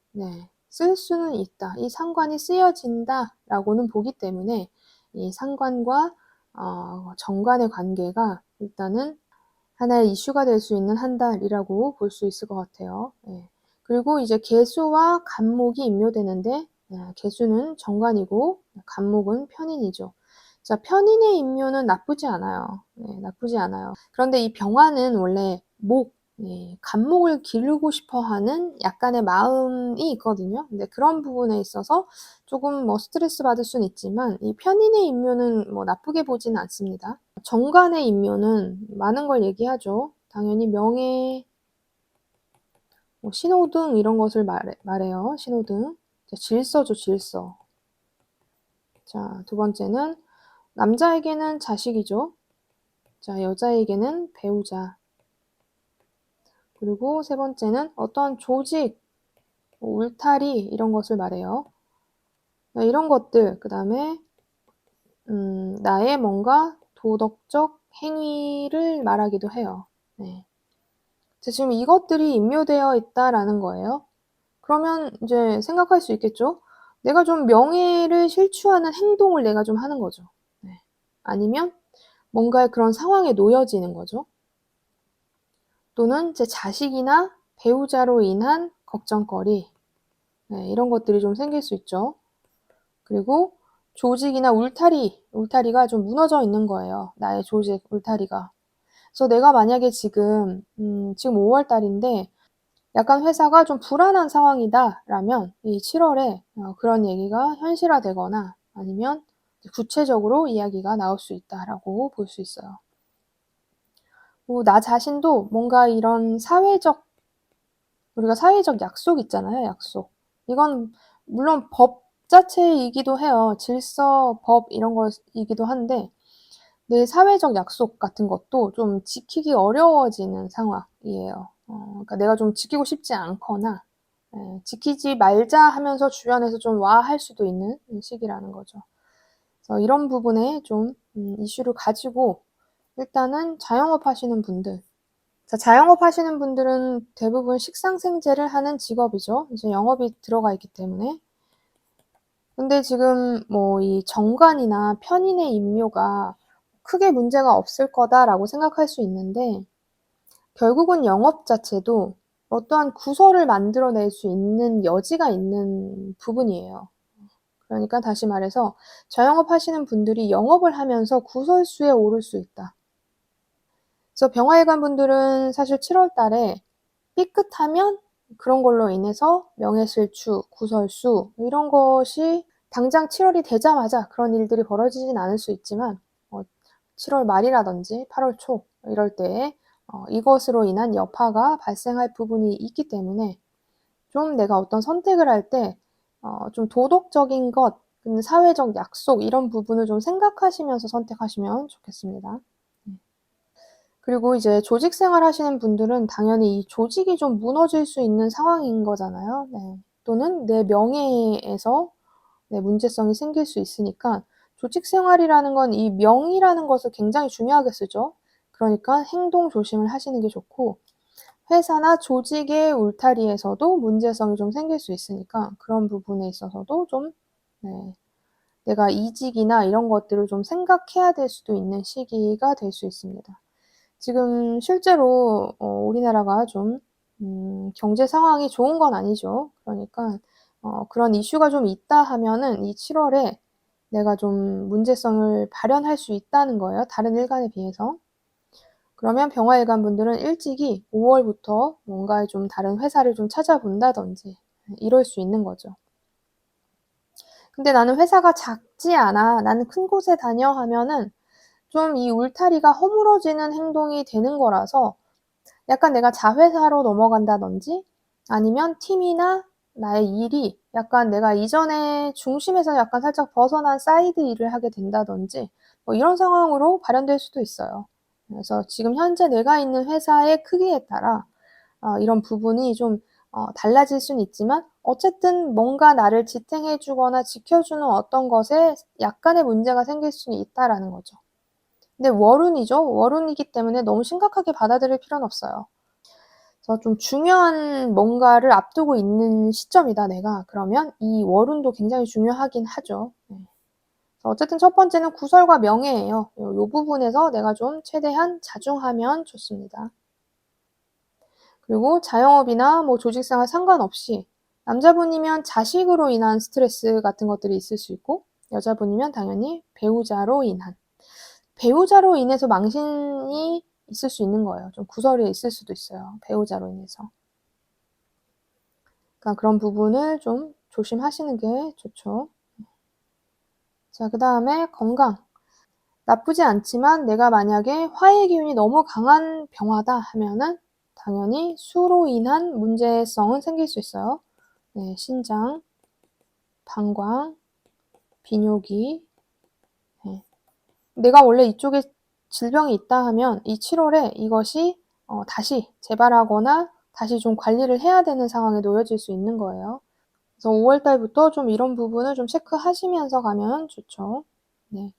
쓸 수는 있다. 이 상관이 쓰여진다라고는 보기 때문에 이 상관과 정관의 관계가 일단은 하나의 이슈가 될 수 있는 한 달이라고 볼 수 있을 것 같아요. 예. 그리고 이제 계수와 간목이 임묘되는데 계수는 정관이고 간목은 편인이죠. 자, 편인의 임묘는 나쁘지 않아요. 네, 나쁘지 않아요. 그런데 이 병화는 원래 목, 간목을 기르고 싶어 하는 약간의 마음이 있거든요. 근데 그런 부분에 있어서 조금 뭐 스트레스 받을 수는 있지만 이 편인의 임묘는 뭐 나쁘게 보지는 않습니다. 정관의 임묘는 많은 걸 얘기하죠. 당연히 명예, 뭐 신호등 이런 것을 말해요. 신호등. 자, 질서죠, 질서. 자, 두 번째는 남자에게는 자식이죠. 자, 여자에게는 배우자. 그리고 세 번째는 어떠한 조직, 뭐 울타리 이런 것을 말해요. 이런 것들, 그 다음에 나의 뭔가 도덕적 행위를 말하기도 해요. 네. 지금 이것들이 임묘되어 있다라는 거예요. 그러면 이제 생각할 수 있겠죠? 내가 좀 명예를 실추하는 행동을 내가 좀 하는 거죠. 네. 아니면 뭔가의 그런 상황에 놓여지는 거죠. 또는 제 자식이나 배우자로 인한 걱정거리, 네, 이런 것들이 좀 생길 수 있죠. 그리고 조직이나 울타리가 좀 무너져 있는 거예요. 나의 조직, 울타리가. 그래서 내가 만약에 지금 5월 달인데 약간 회사가 좀 불안한 상황이다라면 이 7월에 그런 얘기가 현실화되거나 아니면 구체적으로 이야기가 나올 수 있다라고 볼 수 있어요. 뭐 나 자신도 뭔가 이런 우리가 사회적 약속 있잖아요, 약속. 이건 물론 법 자체이기도 해요. 질서, 법 이런 것이기도 한데 내 사회적 약속 같은 것도 좀 지키기 어려워지는 상황이에요. 그러니까 내가 좀 지키고 싶지 않거나 지키지 말자 하면서 주변에서 좀 와 할 수도 있는 시기라는 거죠. 그래서 이런 부분에 좀 이슈를 가지고 일단은 자영업 하시는 분들, 자, 자영업 하시는 분들은 대부분 식상생재를 하는 직업이죠. 이제 영업이 들어가 있기 때문에. 근데 지금 뭐 이 정관이나 편인의 임묘가 크게 문제가 없을 거다라고 생각할 수 있는데 결국은 영업 자체도 어떠한 구설을 만들어낼 수 있는 여지가 있는 부분이에요. 그러니까 다시 말해서 자영업 하시는 분들이 영업을 하면서 구설수에 오를 수 있다. 그래서 병화일관 분들은 사실 7월 달에 삐끗하면 그런 걸로 인해서 명예실추, 구설수 이런 것이 당장 7월이 되자마자 그런 일들이 벌어지진 않을 수 있지만 7월 말이라든지 8월 초 이럴 때에 이것으로 인한 여파가 발생할 부분이 있기 때문에 좀 내가 어떤 선택을 할 때 좀 도덕적인 것, 사회적 약속 이런 부분을 좀 생각하시면서 선택하시면 좋겠습니다. 그리고 이제 조직 생활 하시는 분들은 당연히 이 조직이 좀 무너질 수 있는 상황인 거잖아요. 네. 또는 내 명예에서 문제성이 생길 수 있으니까 조직 생활이라는 건 이 명이라는 것을 굉장히 중요하게 쓰죠. 그러니까 행동 조심을 하시는 게 좋고 회사나 조직의 울타리에서도 문제성이 좀 생길 수 있으니까 그런 부분에 있어서도 좀 내가 이직이나 이런 것들을 좀 생각해야 될 수도 있는 시기가 될 수 있습니다. 지금 실제로 우리나라가 좀 경제 상황이 좋은 건 아니죠. 그러니까 그런 이슈가 좀 있다 하면은 이 7월에 내가 좀 문제성을 발현할 수 있다는 거예요, 다른 일간에 비해서. 그러면 병화일간 분들은 일찍이 5월부터 뭔가 좀 다른 회사를 좀 찾아본다든지 이럴 수 있는 거죠. 근데 나는 회사가 작지 않아, 나는 큰 곳에 다녀 하면은 좀 이 울타리가 허물어지는 행동이 되는 거라서 약간 내가 자회사로 넘어간다든지 아니면 팀이나 나의 일이 약간 내가 이전에 중심에서 약간 살짝 벗어난 사이드 일을 하게 된다든지 뭐 이런 상황으로 발현될 수도 있어요. 그래서 지금 현재 내가 있는 회사의 크기에 따라 이런 부분이 좀 달라질 수는 있지만 어쨌든 뭔가 나를 지탱해 주거나 지켜주는 어떤 것에 약간의 문제가 생길 수는 있다라는 거죠. 근데 월운이죠. 월운이기 때문에 너무 심각하게 받아들일 필요는 없어요. 그래서 좀 중요한 뭔가를 앞두고 있는 시점이다, 내가. 그러면 이 월운도 굉장히 중요하긴 하죠. 네. 어쨌든 첫 번째는 구설과 명예예요. 요 부분에서 내가 좀 최대한 자중하면 좋습니다. 그리고 자영업이나 뭐 조직생활 상관없이 남자분이면 자식으로 인한 스트레스 같은 것들이 있을 수 있고 여자분이면 당연히 배우자로 인해서 망신이 있을 수 있는 거예요. 좀 구설이 있을 수도 있어요. 배우자로 인해서. 그러니까 그런 부분을 좀 조심하시는 게 좋죠. 자, 그 다음에 건강. 나쁘지 않지만 내가 만약에 화의 기운이 너무 강한 병화다 하면은 당연히 수로 인한 문제성은 생길 수 있어요. 네, 신장, 방광, 비뇨기. 네. 내가 원래 이쪽에 질병이 있다 하면 이 7월에 이것이 다시 재발하거나 다시 좀 관리를 해야 되는 상황에 놓여질 수 있는 거예요. 그래서 5월 달부터 좀 이런 부분을 좀 체크하시면서 가면 좋죠. 네.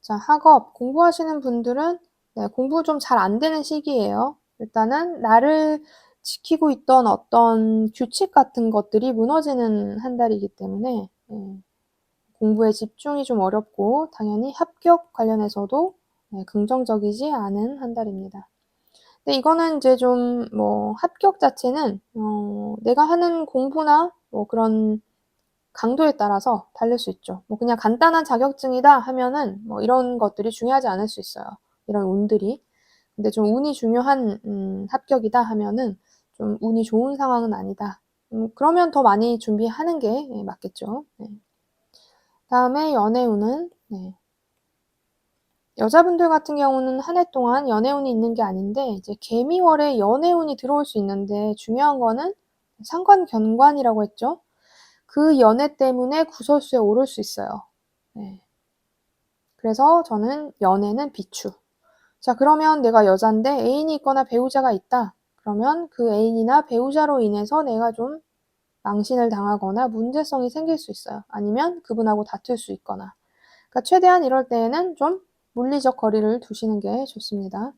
자, 학업, 공부하시는 분들은 네, 공부 좀 잘 안 되는 시기예요. 일단은 나를 지키고 있던 어떤 규칙 같은 것들이 무너지는 한 달이기 때문에 공부에 집중이 좀 어렵고 당연히 합격 관련해서도 긍정적이지 않은 한 달입니다. 근데 이거는 이제 좀 뭐 합격 자체는 내가 하는 공부나 뭐 그런 강도에 따라서 다를 수 있죠. 뭐 그냥 간단한 자격증이다 하면은 뭐 이런 것들이 중요하지 않을 수 있어요. 이런 운들이. 근데 좀 운이 중요한 합격이다 하면은 좀 운이 좋은 상황은 아니다. 그러면 더 많이 준비하는 게 맞겠죠. 네. 다음에 연애운은 여자분들 같은 경우는 한 해 동안 연애운이 있는 게 아닌데 이제 개미월에 연애운이 들어올 수 있는데 중요한 거는 상관견관이라고 했죠. 그 연애 때문에 구설수에 오를 수 있어요. 네. 그래서 저는 연애는 비추. 자, 그러면 내가 여잔데 애인이 있거나 배우자가 있다. 그러면 그 애인이나 배우자로 인해서 내가 좀 망신을 당하거나 문제성이 생길 수 있어요. 아니면 그분하고 다툴 수 있거나. 그러니까 최대한 이럴 때에는 좀 물리적 거리를 두시는 게 좋습니다.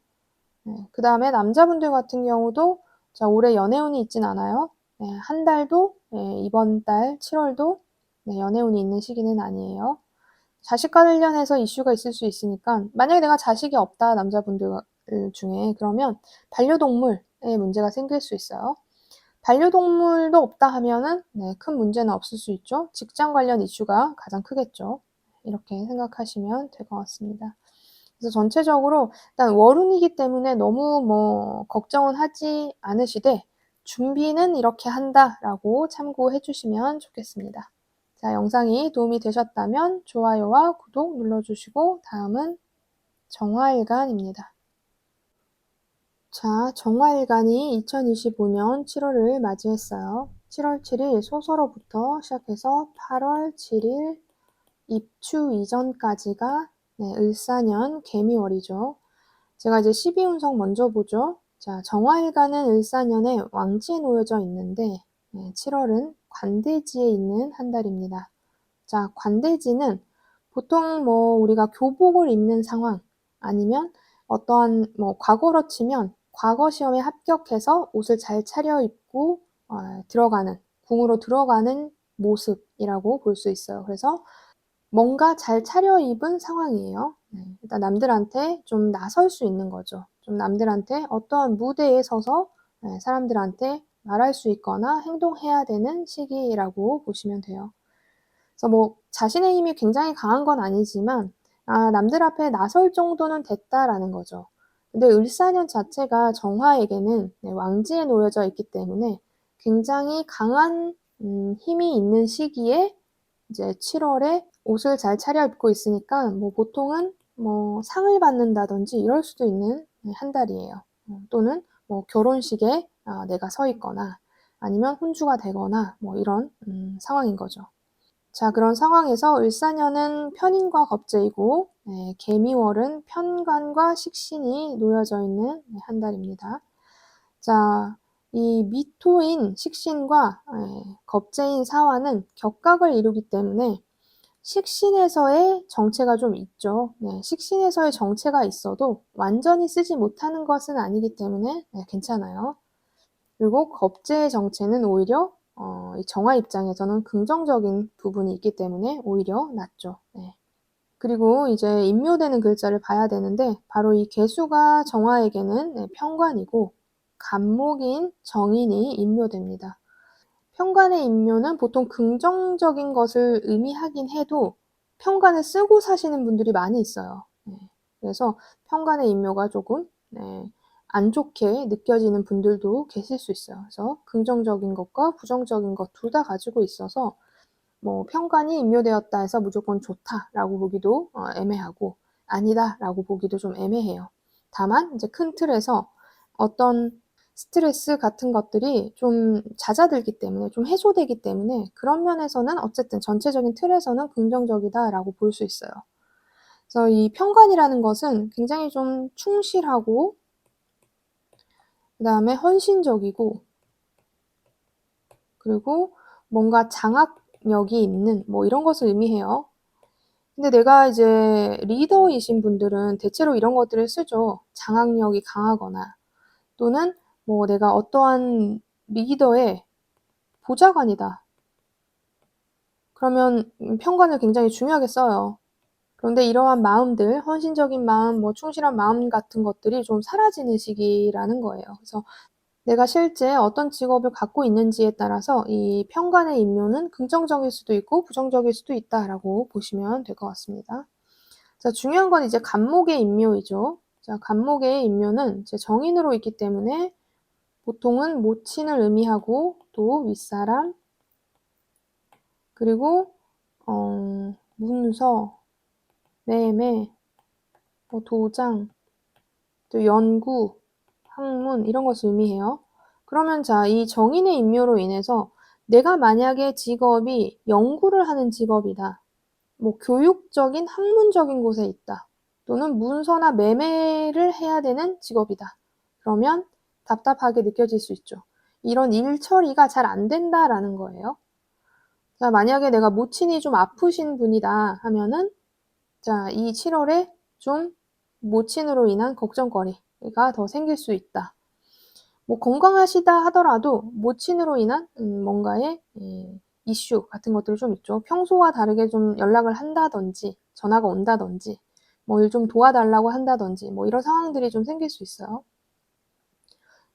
네. 그 다음에 남자분들 같은 경우도 자, 올해 연애운이 있진 않아요. 네, 한 달도 이번 달 7월도 연애운이 있는 시기는 아니에요. 자식과 관련해서 이슈가 있을 수 있으니까 만약에 내가 자식이 없다 남자분들 중에 그러면 반려동물에 문제가 생길 수 있어요. 반려동물도 없다 하면은 큰 문제는 없을 수 있죠. 직장 관련 이슈가 가장 크겠죠. 이렇게 생각하시면 될 것 같습니다. 그래서 전체적으로 일단 월운이기 때문에 너무 뭐 걱정은 하지 않으시되 준비는 이렇게 한다라고 참고해 주시면 좋겠습니다. 자, 영상이 도움이 되셨다면 좋아요와 구독 눌러주시고 다음은 정화일간입니다. 자, 정화일간이 2025년 7월을 맞이했어요. 7월 7일 소서로부터 시작해서 8월 7일 입추 이전까지가 을사년 개미월이죠. 제가 이제 12운석 먼저 보죠. 자, 정화일간은 을사년에 왕지에 놓여져 있는데 7월은 관대지에 있는 한 달입니다. 자, 관대지는 보통 뭐 우리가 교복을 입는 상황 아니면 어떠한 뭐 과거로 치면 과거 시험에 합격해서 옷을 잘 차려입고 들어가는 궁으로 들어가는 모습이라고 볼 수 있어요. 그래서 뭔가 잘 차려입은 상황이에요. 일단 남들한테 좀 나설 수 있는 거죠. 좀 남들한테 어떠한 무대에 서서 사람들한테 말할 수 있거나 행동해야 되는 시기라고 보시면 돼요. 그래서 뭐 자신의 힘이 굉장히 강한 건 아니지만 남들 앞에 나설 정도는 됐다라는 거죠. 근데 을사년 자체가 정화에게는 왕지에 놓여져 있기 때문에 굉장히 강한 힘이 있는 시기에 이제 7월에 옷을 잘 차려입고 있으니까 뭐 보통은 뭐 상을 받는다든지 이럴 수도 있는 한 달이에요. 또는 뭐 결혼식에 내가 서 있거나 아니면 혼주가 되거나 뭐 이런 상황인 거죠. 자, 그런 상황에서 을사년은 편인과 겁재이고 개미월은 편관과 식신이 놓여져 있는 한 달입니다. 자, 이 미토인 식신과 겁재인 사화는 격각을 이루기 때문에 식신에서의 정체가 좀 있죠. 네, 식신에서의 정체가 있어도 완전히 쓰지 못하는 것은 아니기 때문에 네, 괜찮아요. 그리고 겁재의 정체는 오히려 이 정화 입장에서는 긍정적인 부분이 있기 때문에 오히려 낫죠. 네. 그리고 이제 인묘되는 글자를 봐야 되는데 바로 이 개수가 정화에게는 네, 편관이고 간목인 정인이 인묘됩니다. 편관의 인묘는 보통 긍정적인 것을 의미하긴 해도 편관을 쓰고 사시는 분들이 많이 있어요. 네. 그래서 편관의 인묘가 조금 네, 안 좋게 느껴지는 분들도 계실 수 있어요. 그래서 긍정적인 것과 부정적인 것 둘 다 가지고 있어서 뭐 편관이 인묘되었다 해서 무조건 좋다라고 보기도 애매하고 아니다라고 보기도 좀 애매해요. 다만 이제 큰 틀에서 어떤 스트레스 같은 것들이 좀 잦아들기 때문에 좀 해소되기 때문에 그런 면에서는 어쨌든 전체적인 틀에서는 긍정적이다라고 볼 수 있어요. 그래서 이 편관이라는 것은 굉장히 좀 충실하고 그다음에 헌신적이고 그리고 뭔가 장악력이 있는 뭐 이런 것을 의미해요. 근데 내가 이제 리더이신 분들은 대체로 이런 것들을 쓰죠. 장악력이 강하거나 또는 뭐 내가 어떠한 리더의 보좌관이다. 그러면 편관을 굉장히 중요하게 써요. 그런데 이러한 마음들, 헌신적인 마음, 뭐 충실한 마음 같은 것들이 좀 사라지는 시기라는 거예요. 그래서 내가 실제 어떤 직업을 갖고 있는지에 따라서 이 편관의 임묘는 긍정적일 수도 있고 부정적일 수도 있다라고 보시면 될 것 같습니다. 자, 중요한 건 이제 간목의 임묘이죠. 자, 간목의 임묘는 이제 정인으로 있기 때문에 보통은 모친을 의미하고 또 윗사람 그리고 문서, 매매, 뭐 도장, 또 연구, 학문 이런 것을 의미해요. 그러면 자, 이 정인의 임묘로 인해서 내가 만약에 직업이 연구를 하는 직업이다. 뭐 교육적인 학문적인 곳에 있다. 또는 문서나 매매를 해야 되는 직업이다. 그러면 답답하게 느껴질 수 있죠. 이런 일 처리가 잘 안 된다라는 거예요. 자, 만약에 내가 모친이 좀 아프신 분이다 하면은 자, 이 7월에 좀 모친으로 인한 걱정거리가 더 생길 수 있다. 뭐 건강하시다 하더라도 모친으로 인한 뭔가의 이슈 같은 것들이 좀 있죠. 평소와 다르게 좀 연락을 한다든지 전화가 온다든지 뭐 일 좀 도와달라고 한다든지 뭐 이런 상황들이 좀 생길 수 있어요.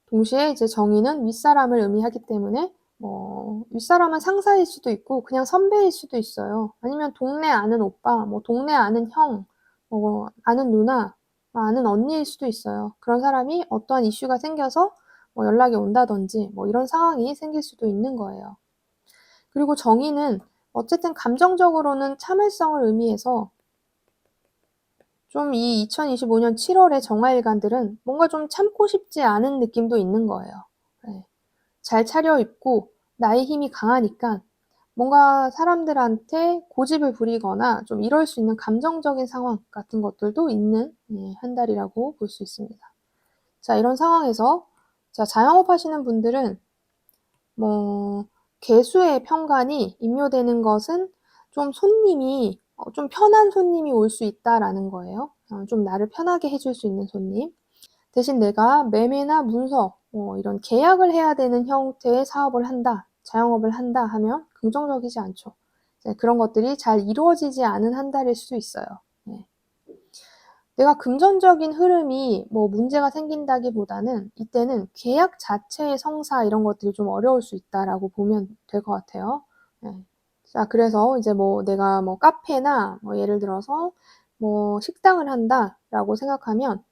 동시에 이제 정의는 윗사람을 의미하기 때문에 뭐 윗사람은 상사일 수도 있고 그냥 선배일 수도 있어요. 아니면 동네 아는 오빠, 뭐 동네 아는 형, 뭐 아는 누나, 아는 언니일 수도 있어요. 그런 사람이 어떠한 이슈가 생겨서 뭐 연락이 온다든지 뭐 이런 상황이 생길 수도 있는 거예요. 그리고 정의는 어쨌든 감정적으로는 참을성을 의미해서 좀 이 2025년 7월의 정화일간들은 뭔가 좀 참고 싶지 않은 느낌도 있는 거예요. 네. 잘 차려입고 나의 힘이 강하니까 뭔가 사람들한테 고집을 부리거나 좀 이럴 수 있는 감정적인 상황 같은 것들도 있는 한 달이라고 볼 수 있습니다. 자, 이런 상황에서 자, 자영업 하시는 분들은 뭐 개수의 편관이 임묘되는 것은 좀 손님이 좀 편한 손님이 올 수 있다라는 거예요. 좀 나를 편하게 해줄 수 있는 손님. 대신 내가 매매나 문서 뭐 이런 계약을 해야 되는 형태의 사업을 한다, 자영업을 한다 하면 긍정적이지 않죠. 그런 것들이 잘 이루어지지 않은 한 달일 수 있어요. 네. 내가 금전적인 흐름이 뭐 문제가 생긴다기보다는 이때는 계약 자체의 성사 이런 것들이 좀 어려울 수 있다라고 보면 될 것 같아요. 네. 자, 그래서 이제 뭐 내가 뭐 카페나 뭐 예를 들어서 뭐 식당을 한다라고 생각하면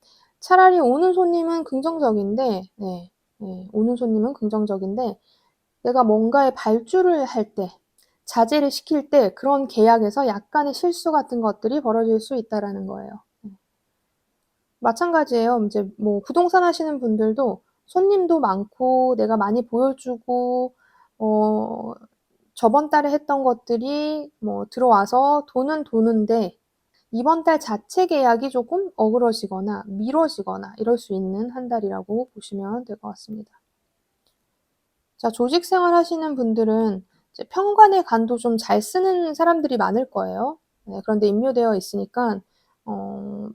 차라리 오는 손님은 긍정적인데, 네, 네, 오는 손님은 긍정적인데 내가 뭔가에 발주를 할 때, 자재를 시킬 때 그런 계약에서 약간의 실수 같은 것들이 벌어질 수 있다라는 거예요. 마찬가지예요. 이제 뭐 부동산 하시는 분들도 손님도 많고 내가 많이 보여주고 저번 달에 했던 것들이 뭐 들어와서 돈은 도는데 이번 달 자체 계약이 조금 어그러지거나 미뤄지거나 이럴 수 있는 한 달이라고 보시면 될 것 같습니다. 자, 조직 생활 하시는 분들은 이제 평관의 간도 좀 잘 쓰는 사람들이 많을 거예요. 네, 그런데 임묘되어 있으니까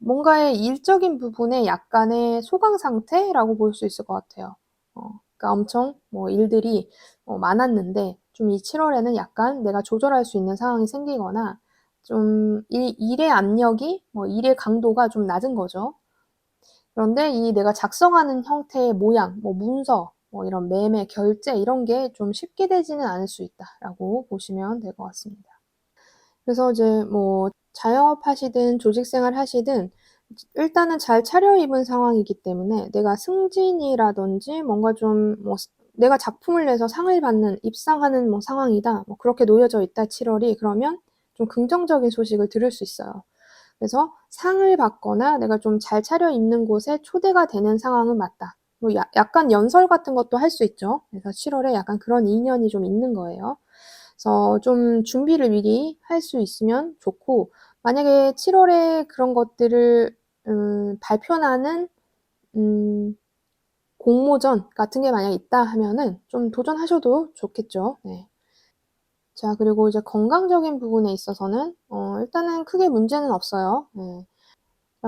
뭔가의 일적인 부분에 약간의 소강 상태라고 볼 수 있을 것 같아요. 그러니까 엄청 뭐 일들이 많았는데 좀 이 7월에는 약간 내가 조절할 수 있는 상황이 생기거나 좀 일의 압력이 일의 강도가 좀 낮은 거죠. 그런데 이 내가 작성하는 형태의 모양, 문서, 이런 매매, 결제 이런 게 좀 쉽게 되지는 않을 수 있다라고 보시면 될 것 같습니다. 그래서 이제 자영업하시든 조직생활 하시든 일단은 잘 차려입은 상황이기 때문에 내가 승진이라든지 뭔가 좀 내가 작품을 내서 상을 받는 입상하는 상황이다. 그렇게 놓여져 있다 7월이. 그러면 좀 긍정적인 소식을 들을 수 있어요. 그래서 상을 받거나 내가 좀 잘 차려입는 곳에 초대가 되는 상황은 맞다. 약간 연설 같은 것도 할 수 있죠. 그래서 7월에 약간 그런 인연이 좀 있는 거예요. 그래서 좀 준비를 미리 할 수 있으면 좋고, 만약에 7월에 그런 것들을 발표나는 공모전 같은 게 만약에 있다 하면은 좀 도전하셔도 좋겠죠. 네. 자, 그리고 이제 건강적인 부분에 있어서는 일단은 크게 문제는 없어요. 네.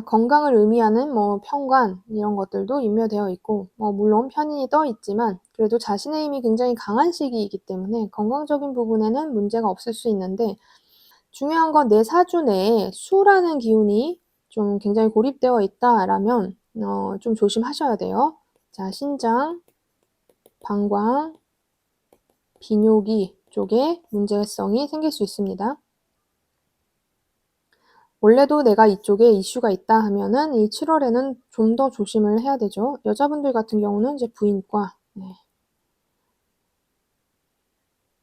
건강을 의미하는 평관 이런 것들도 임묘되어 있고, 물론 편인이 떠 있지만 그래도 자신의 힘이 굉장히 강한 시기이기 때문에 건강적인 부분에는 문제가 없을 수 있는데, 중요한 건 내 사주 내에 수라는 기운이 좀 굉장히 고립되어 있다라면 좀 조심하셔야 돼요. 자, 신장, 방광, 비뇨기 쪽에 문제성이 생길 수 있습니다. 원래도 내가 이쪽에 이슈가 있다 하면은 이 7월에는 좀 더 조심을 해야 되죠. 여자분들 같은 경우는 이제 부인과, 네.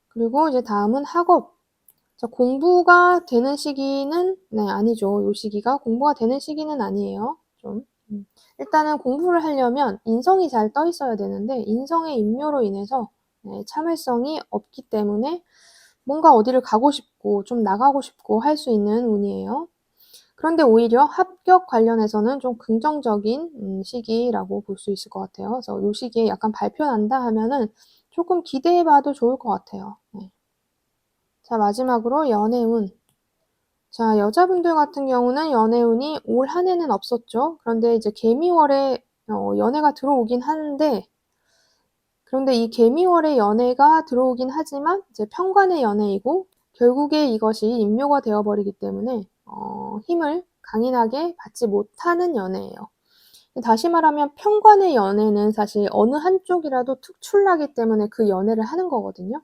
그리고 이제 다음은 학업. 자, 공부가 되는 시기는 아니죠. 요 시기가 공부가 되는 시기는 아니에요. 좀. 일단은 공부를 하려면 인성이 잘 떠 있어야 되는데 인성의 인묘로 인해서 참을성이 없기 때문에 뭔가 어디를 가고 싶고 좀 나가고 싶고 할 수 있는 운이에요. 그런데 오히려 합격 관련해서는 좀 긍정적인 시기라고 볼 수 있을 것 같아요. 그래서 요 시기에 약간 발표 난다 하면은 조금 기대해 봐도 좋을 것 같아요. 네. 자, 마지막으로 연애운. 자, 여자분들 같은 경우는 연애운이 올 한 해는 없었죠. 그런데 이제 개미월에 연애가 들어오긴 하는데, 그런데 이 개미월에 연애가 들어오긴 하지만 이제 편관의 연애이고 결국에 이것이 임묘가 되어 버리기 때문에 힘을 강인하게 받지 못하는 연애예요. 다시 말하면 편관의 연애는 사실 어느 한쪽이라도 특출나기 때문에 그 연애를 하는 거거든요.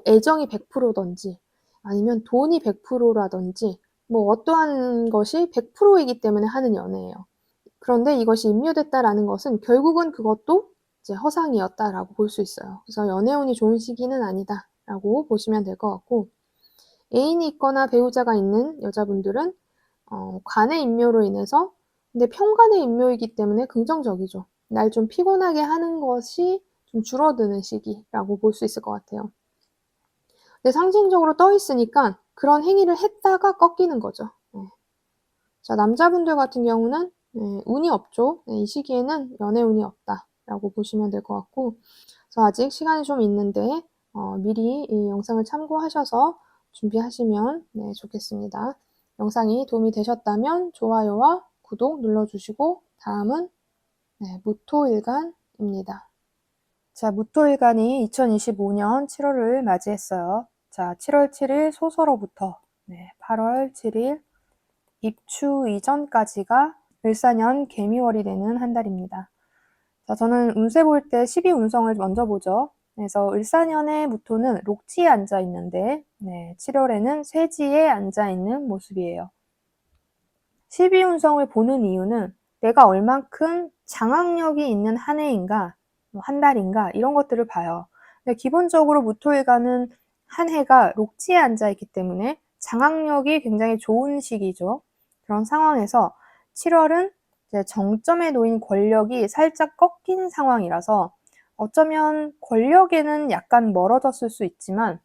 애정이 100%든지 아니면 돈이 100%라든지 어떠한 것이 100%이기 때문에 하는 연애예요. 그런데 이것이 임묘됐다라는 것은 결국은 그것도 이제 허상이었다라고 볼 수 있어요. 그래서 연애운이 좋은 시기는 아니다라고 보시면 될 것 같고, 애인이 있거나 배우자가 있는 여자분들은 관의 임묘로 인해서, 근데 편관의 임묘이기 때문에 긍정적이죠. 날 좀 피곤하게 하는 것이 좀 줄어드는 시기라고 볼 수 있을 것 같아요. 근데 상징적으로 떠 있으니까 그런 행위를 했다가 꺾이는 거죠. 네. 자, 남자분들 같은 경우는 운이 없죠. 이 시기에는 연애운이 없다라고 보시면 될 것 같고, 그래서 아직 시간이 좀 있는데 미리 이 영상을 참고하셔서 준비하시면 좋겠습니다. 영상이 도움이 되셨다면 좋아요와 구독 눌러주시고, 다음은 무토일간입니다. 자, 무토일간이 2025년 7월을 맞이했어요. 자, 7월 7일 소서로부터 8월 7일 입추 이전까지가 을사년 개미월이 되는 한 달입니다. 자, 저는 운세 볼 때 12운성을 먼저 보죠. 그래서 을사년의 무토는 록지에 앉아 있는데 7월에는 쇠지에 앉아 있는 모습이에요. 12운성을 보는 이유는 내가 얼만큼 장악력이 있는 한 해인가, 한 달인가 이런 것들을 봐요. 근데 기본적으로 무토일간은 한 해가 록지에 앉아 있기 때문에 장악력이 굉장히 좋은 시기죠. 그런 상황에서 7월은 이제 정점에 놓인 권력이 살짝 꺾인 상황이라서 어쩌면 권력에는 약간 멀어졌을 수 있지만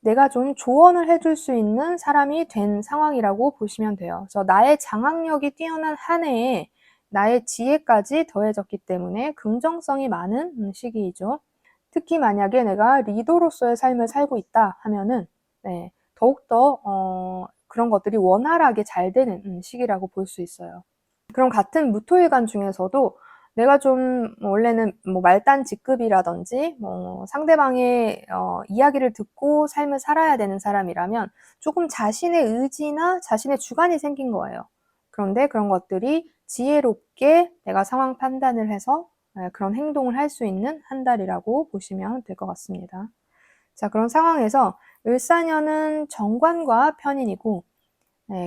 내가 좀 조언을 해줄 수 있는 사람이 된 상황이라고 보시면 돼요. 그래서 나의 장악력이 뛰어난 한 해에 나의 지혜까지 더해졌기 때문에 긍정성이 많은 시기이죠. 특히 만약에 내가 리더로서의 삶을 살고 있다 하면은 네, 더욱더 그런 것들이 원활하게 잘 되는 시기라고 볼 수 있어요. 그럼 같은 무토일간 중에서도 내가 좀 원래는 뭐 말단 직급이라든지 뭐 상대방의 이야기를 듣고 삶을 살아야 되는 사람이라면 조금 자신의 의지나 자신의 주관이 생긴 거예요. 그런데 그런 것들이 지혜롭게 내가 상황 판단을 해서 그런 행동을 할 수 있는 한 달이라고 보시면 될 것 같습니다. 자, 그런 상황에서 을사년은 정관과 편인이고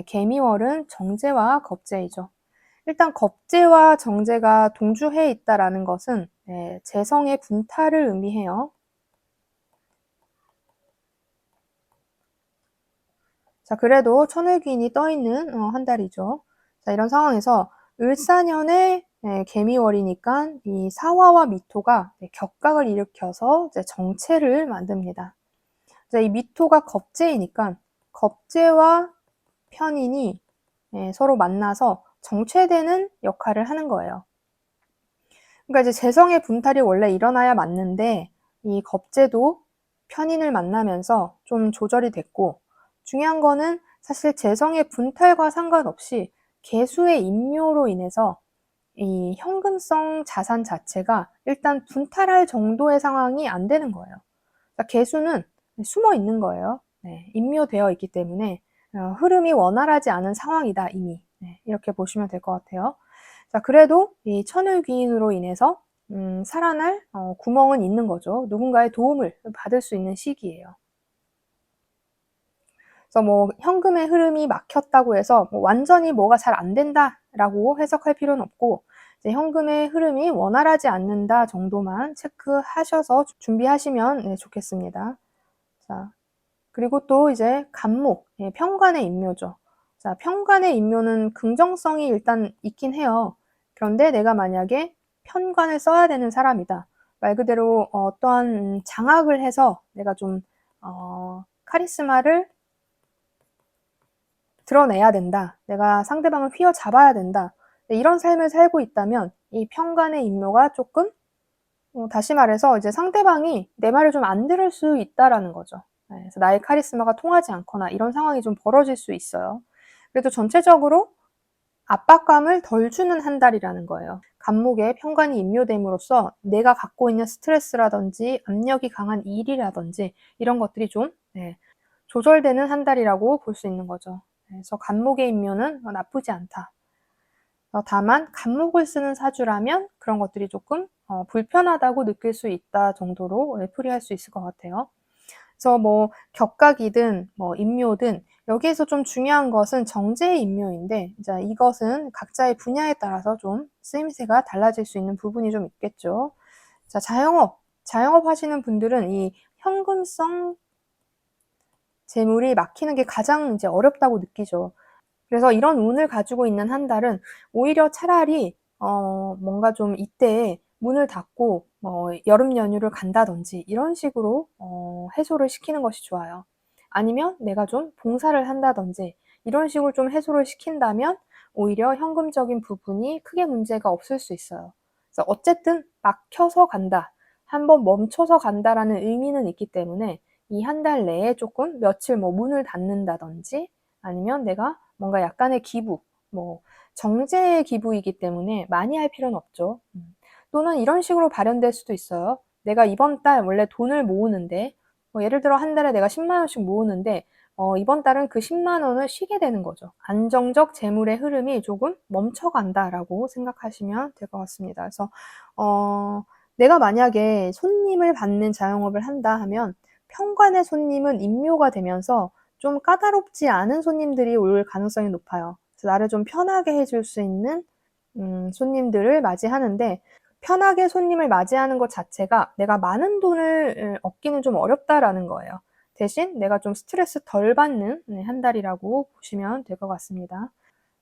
개미월은 정제와 겁제이죠. 일단 겁제와 정제가 동주해 있다라는 것은 재성의 분탈을 의미해요. 자, 그래도 천을귀인이 떠있는 한 달이죠. 자, 이런 상황에서 을사년의 개미월이니까 이 사화와 미토가 격각을 일으켜서 이제 정체를 만듭니다. 자, 이 미토가 겁제이니까 겁제와 편인이 서로 만나서 정체되는 역할을 하는 거예요. 그러니까 이제 재성의 분탈이 원래 일어나야 맞는데 이 겁재도 편인을 만나면서 좀 조절이 됐고, 중요한 거는 사실 재성의 분탈과 상관없이 개수의 임묘로 인해서 이 현금성 자산 자체가 일단 분탈할 정도의 상황이 안 되는 거예요. 그러니까 개수는 숨어 있는 거예요. 네, 임묘되어 있기 때문에 흐름이 원활하지 않은 상황이다 이미. 네, 이렇게 보시면 될 것 같아요. 자, 그래도 이 천을귀인으로 인해서 살아날 구멍은 있는 거죠. 누군가의 도움을 받을 수 있는 시기예요. 그래서 뭐 현금의 흐름이 막혔다고 해서 뭐 완전히 뭐가 잘 안 된다라고 해석할 필요는 없고, 이제 현금의 흐름이 원활하지 않는다 정도만 체크하셔서 준비하시면 좋겠습니다. 자, 그리고 또 이제 간목, 편관의 임묘죠. 자, 편관의 임묘는 긍정성이 일단 있긴 해요. 그런데 내가 만약에 편관을 써야 되는 사람이다. 말 그대로 어떠한 장악을 해서 내가 좀 카리스마를 드러내야 된다. 내가 상대방을 휘어잡아야 된다. 이런 삶을 살고 있다면 이 편관의 임묘가 조금 다시 말해서 이제 상대방이 내 말을 좀 안 들을 수 있다라는 거죠. 그래서 나의 카리스마가 통하지 않거나 이런 상황이 좀 벌어질 수 있어요. 그래도 전체적으로 압박감을 덜 주는 한 달이라는 거예요. 간목에 편관이 임묘됨으로써 내가 갖고 있는 스트레스라든지 압력이 강한 일이라든지 이런 것들이 좀 조절되는 한 달이라고 볼 수 있는 거죠. 그래서 간목의 임묘는 나쁘지 않다. 다만 간목을 쓰는 사주라면 그런 것들이 조금 불편하다고 느낄 수 있다 정도로 풀이할 수 있을 것 같아요. 그래서 뭐 격각이든 뭐 임묘든 여기에서 좀 중요한 것은 정제의 임묘인데, 이제 이것은 각자의 분야에 따라서 좀 쓰임새가 달라질 수 있는 부분이 좀 있겠죠. 자, 자영업 하시는 분들은 이 현금성 재물이 막히는 게 가장 이제 어렵다고 느끼죠. 그래서 이런 운을 가지고 있는 한 달은 오히려 차라리 뭔가 좀 이때에 문을 닫고 여름 연휴를 간다든지 이런 식으로 해소를 시키는 것이 좋아요. 아니면 내가 좀 봉사를 한다든지 이런 식으로 좀 해소를 시킨다면 오히려 현금적인 부분이 크게 문제가 없을 수 있어요. 그래서 어쨌든 막혀서 간다, 한번 멈춰서 간다라는 의미는 있기 때문에 이 한 달 내에 조금 며칠 뭐 문을 닫는다든지 아니면 내가 뭔가 약간의 기부, 뭐 정제의 기부이기 때문에 많이 할 필요는 없죠. 또는 이런 식으로 발현될 수도 있어요. 내가 이번 달 원래 돈을 모으는데 뭐 예를 들어 한 달에 내가 10만 원씩 모으는데 이번 달은 그 10만 원을 쉬게 되는 거죠. 안정적 재물의 흐름이 조금 멈춰간다라고 생각하시면 될 것 같습니다. 그래서 내가 만약에 손님을 받는 자영업을 한다 하면 편관의 손님은 임묘가 되면서 좀 까다롭지 않은 손님들이 올 가능성이 높아요. 그래서 나를 좀 편하게 해줄 수 있는 손님들을 맞이하는데, 편하게 손님을 맞이하는 것 자체가 내가 많은 돈을 얻기는 좀 어렵다라는 거예요. 대신 내가 좀 스트레스 덜 받는 한 달이라고 보시면 될 것 같습니다.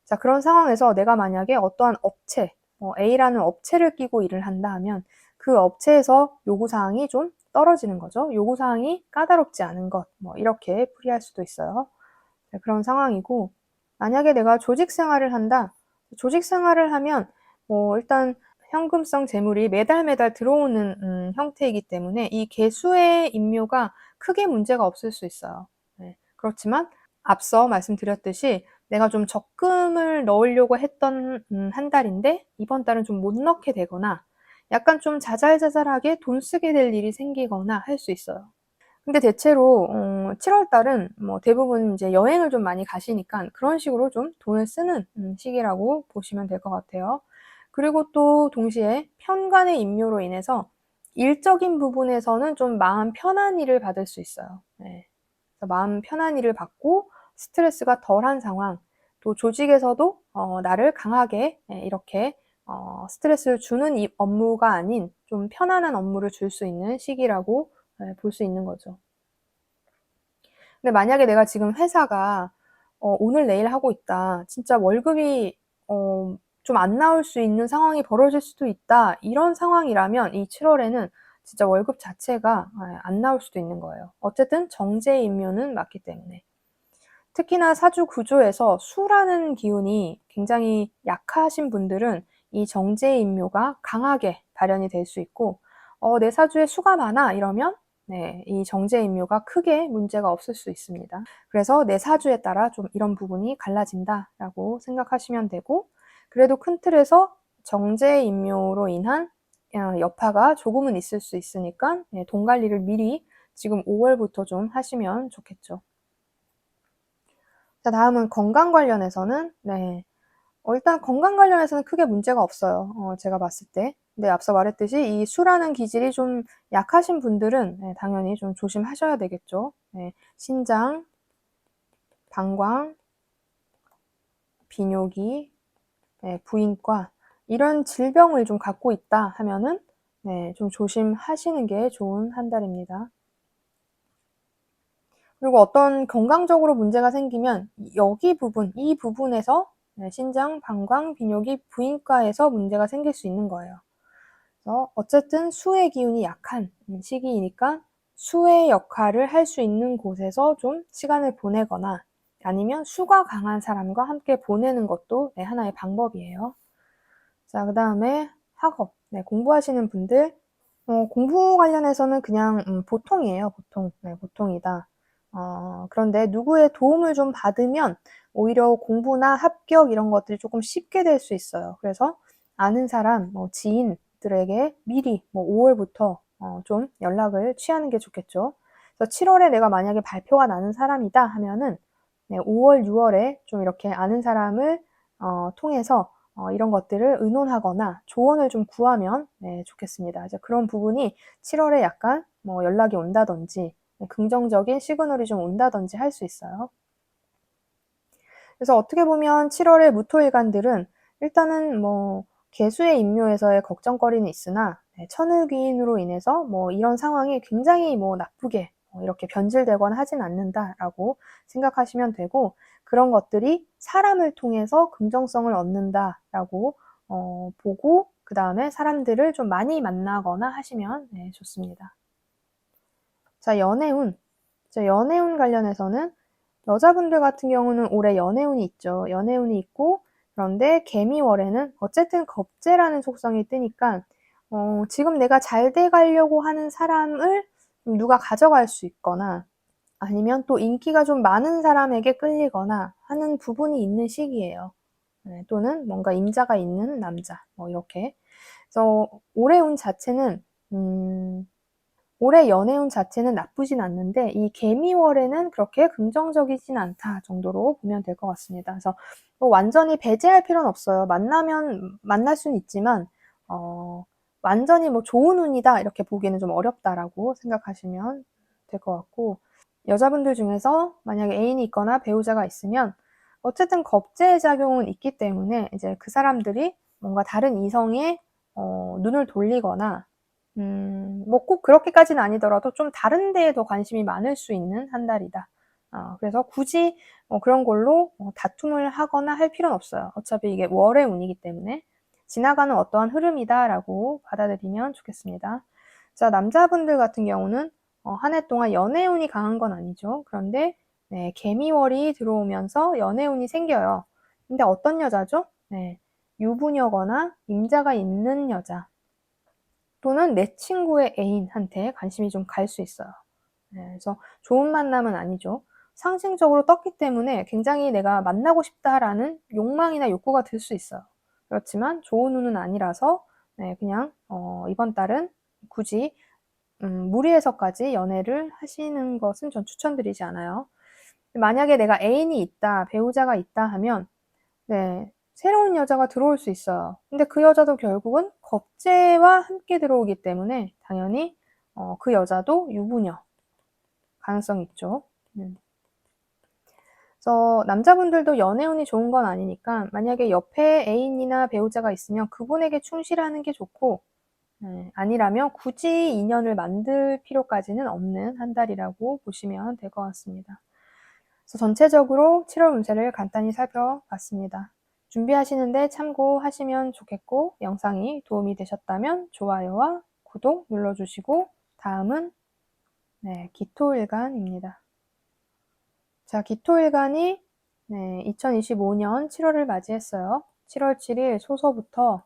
자, 그런 상황에서 내가 만약에 어떠한 업체, A라는 업체를 끼고 일을 한다 하면 그 업체에서 요구사항이 좀 떨어지는 거죠. 요구사항이 까다롭지 않은 것, 뭐 이렇게 풀이할 수도 있어요. 네, 그런 상황이고, 만약에 내가 조직 생활을 한다. 조직 생활을 하면 일단 현금성 재물이 매달 들어오는 형태이기 때문에 이 개수의 임묘가 크게 문제가 없을 수 있어요. 네. 그렇지만 앞서 말씀드렸듯이 내가 좀 적금을 넣으려고 했던 한 달인데 이번 달은 좀 못 넣게 되거나 약간 좀 자잘자잘하게 돈 쓰게 될 일이 생기거나 할 수 있어요. 근데 대체로 7월 달은 뭐 대부분 이제 여행을 좀 많이 가시니까 그런 식으로 좀 돈을 쓰는 시기라고 보시면 될 것 같아요. 그리고 또 동시에 편관의 임묘로 인해서 일적인 부분에서는 좀 마음 편한 일을 받을 수 있어요. 네. 그래서 마음 편한 일을 받고 스트레스가 덜한 상황, 또 조직에서도 나를 강하게 이렇게 스트레스를 주는 이 업무가 아닌 좀 편안한 업무를 줄 수 있는 시기라고 볼 수 있는 거죠. 근데 만약에 내가 지금 회사가 오늘 내일 하고 있다. 진짜 월급이 좀 안 나올 수 있는 상황이 벌어질 수도 있다. 이런 상황이라면 이 7월에는 진짜 월급 자체가 안 나올 수도 있는 거예요. 어쨌든 정제임묘는 맞기 때문에. 특히나 사주 구조에서 수라는 기운이 굉장히 약하신 분들은 이 정제임묘가 강하게 발현이 될 수 있고 내 사주에 수가 많아 이러면 네, 이 정제임묘가 크게 문제가 없을 수 있습니다. 그래서 내 사주에 따라 좀 이런 부분이 갈라진다라고 생각하시면 되고 그래도 큰 틀에서 정제임묘로 인한 여파가 조금은 있을 수 있으니까 네, 돈 관리를 미리 지금 5월부터 좀 하시면 좋겠죠. 자, 다음은 건강 관련해서는 네. 일단 건강 관련해서는 크게 문제가 없어요. 제가 봤을 때. 근데 앞서 말했듯이 이 수라는 기질이 좀 약하신 분들은 네, 당연히 좀 조심하셔야 되겠죠. 네, 신장, 방광, 비뇨기, 네, 부인과 이런 질병을 좀 갖고 있다 하면은 네, 좀 조심하시는 게 좋은 한 달입니다. 그리고 어떤 건강적으로 문제가 생기면 여기 부분, 이 부분에서 신장, 방광, 비뇨기, 부인과에서 문제가 생길 수 있는 거예요. 그래서 어쨌든 수의 기운이 약한 시기이니까 수의 역할을 할 수 있는 곳에서 좀 시간을 보내거나 아니면 수가 강한 사람과 함께 보내는 것도 하나의 방법이에요. 자, 그 다음에 학업. 네, 공부하시는 분들 공부 관련해서는 그냥 보통이에요. 보통. 네, 보통이다. 그런데 누구의 도움을 좀 받으면 오히려 공부나 합격 이런 것들이 조금 쉽게 될 수 있어요. 그래서 아는 사람, 지인들에게 미리 5월부터 좀 연락을 취하는 게 좋겠죠. 그래서 7월에 내가 만약에 발표가 나는 사람이다 하면은 네, 5월, 6월에 좀 이렇게 아는 사람을 통해서 이런 것들을 의논하거나 조언을 좀 구하면 네, 좋겠습니다. 이제 그런 부분이 7월에 약간 연락이 온다든지 긍정적인 시그널이 좀 온다든지 할 수 있어요. 그래서 어떻게 보면 7월의 무토일간들은 일단은 개수의 임묘에서의 걱정거리는 있으나 천을귀인으로 인해서 이런 상황이 굉장히 나쁘게 이렇게 변질되거나 하진 않는다라고 생각하시면 되고 그런 것들이 사람을 통해서 긍정성을 얻는다라고 보고 그 다음에 사람들을 좀 많이 만나거나 하시면 좋습니다. 자, 연애운. 자, 연애운 관련해서는 여자분들 같은 경우는 올해 연애운이 있죠. 연애운이 있고 그런데 개미월에는 어쨌든 겁재라는 속성이 뜨니까 지금 내가 잘 돼가려고 하는 사람을 누가 가져갈 수 있거나 아니면 또 인기가 좀 많은 사람에게 끌리거나 하는 부분이 있는 시기예요. 네, 또는 뭔가 임자가 있는 남자 이렇게. 그래서 올해 운 자체는 올해 연애운 자체는 나쁘진 않는데 이 개미월에는 그렇게 긍정적이진 않다 정도로 보면 될 것 같습니다. 그래서 완전히 배제할 필요는 없어요. 만나면 만날 수는 있지만 완전히 좋은 운이다 이렇게 보기에는 좀 어렵다라고 생각하시면 될 것 같고 여자분들 중에서 만약에 애인이 있거나 배우자가 있으면 어쨌든 겁재의 작용은 있기 때문에 이제 그 사람들이 뭔가 다른 이성에 눈을 돌리거나 꼭 그렇게까지는 아니더라도 좀 다른 데에 더 관심이 많을 수 있는 한 달이다. 그래서 굳이 그런 걸로 다툼을 하거나 할 필요는 없어요. 어차피 이게 월의 운이기 때문에 지나가는 어떠한 흐름이다라고 받아들이면 좋겠습니다. 자, 남자분들 같은 경우는 한 해 동안 연애운이 강한 건 아니죠. 그런데 네, 개미월이 들어오면서 연애운이 생겨요. 근데 어떤 여자죠? 네, 유부녀거나 임자가 있는 여자 또는 내 친구의 애인한테 관심이 좀 갈 수 있어요. 그래서 좋은 만남은 아니죠. 상징적으로 떴기 때문에 굉장히 내가 만나고 싶다라는 욕망이나 욕구가 들 수 있어요. 그렇지만 좋은 운은 아니라서 그냥 이번 달은 굳이 무리해서까지 연애를 하시는 것은 전 추천드리지 않아요. 만약에 내가 애인이 있다, 배우자가 있다 하면 새로운 여자가 들어올 수 있어요. 근데 그 여자도 결국은 겁재와 함께 들어오기 때문에 당연히 그 여자도 유부녀 가능성이 있죠. 그래서 남자분들도 연애운이 좋은 건 아니니까 만약에 옆에 애인이나 배우자가 있으면 그분에게 충실하는 게 좋고 아니라면 굳이 인연을 만들 필요까지는 없는 한 달이라고 보시면 될 것 같습니다. 그래서 전체적으로 7월 운세를 간단히 살펴봤습니다. 준비하시는데 참고하시면 좋겠고 영상이 도움이 되셨다면 좋아요와 구독 눌러주시고 다음은 기토일간입니다. 자, 기토일간이 2025년 7월을 맞이했어요. 7월 7일 소서부터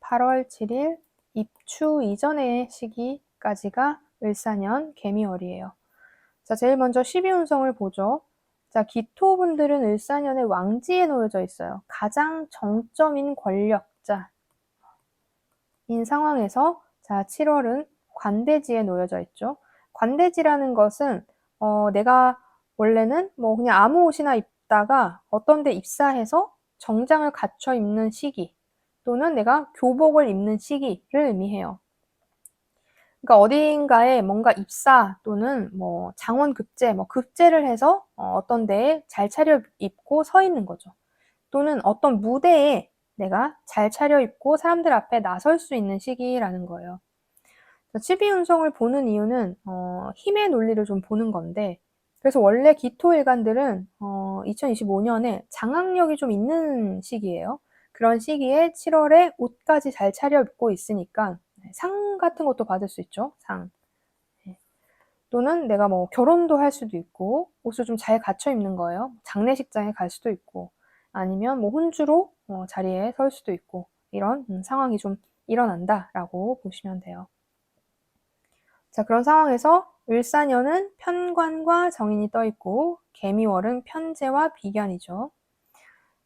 8월 7일 입추 이전의 시기까지가 을사년 개미월이에요. 자, 제일 먼저 12운성을 보죠. 자, 기토분들은 을사년의 왕지에 놓여져 있어요. 가장 정점인 권력자인 상황에서 자, 7월은 관대지에 놓여져 있죠. 관대지라는 것은 내가 원래는 뭐 그냥 아무 옷이나 입다가 어떤 데 입사해서 정장을 갖춰 입는 시기 또는 내가 교복을 입는 시기를 의미해요. 그러니까 어딘가에 뭔가 입사 또는 뭐 장원급제, 뭐 급제를 해서 어떤 데에 잘 차려입고 서 있는 거죠. 또는 어떤 무대에 내가 잘 차려입고 사람들 앞에 나설 수 있는 시기라는 거예요. 12운성을 보는 이유는 힘의 논리를 좀 보는 건데 그래서 원래 기토일간들은 2025년에 장악력이 좀 있는 시기예요. 그런 시기에 7월에 옷까지 잘 차려입고 있으니까 상 같은 것도 받을 수 있죠. 상. 또는 내가 뭐 결혼도 할 수도 있고 옷을 좀 잘 갖춰 입는 거예요. 장례식장에 갈 수도 있고 아니면 뭐 혼주로 자리에 설 수도 있고 이런 상황이 좀 일어난다라고 보시면 돼요. 자, 그런 상황에서 을사년은 편관과 정인이 떠 있고 개미월은 편재와 비견이죠.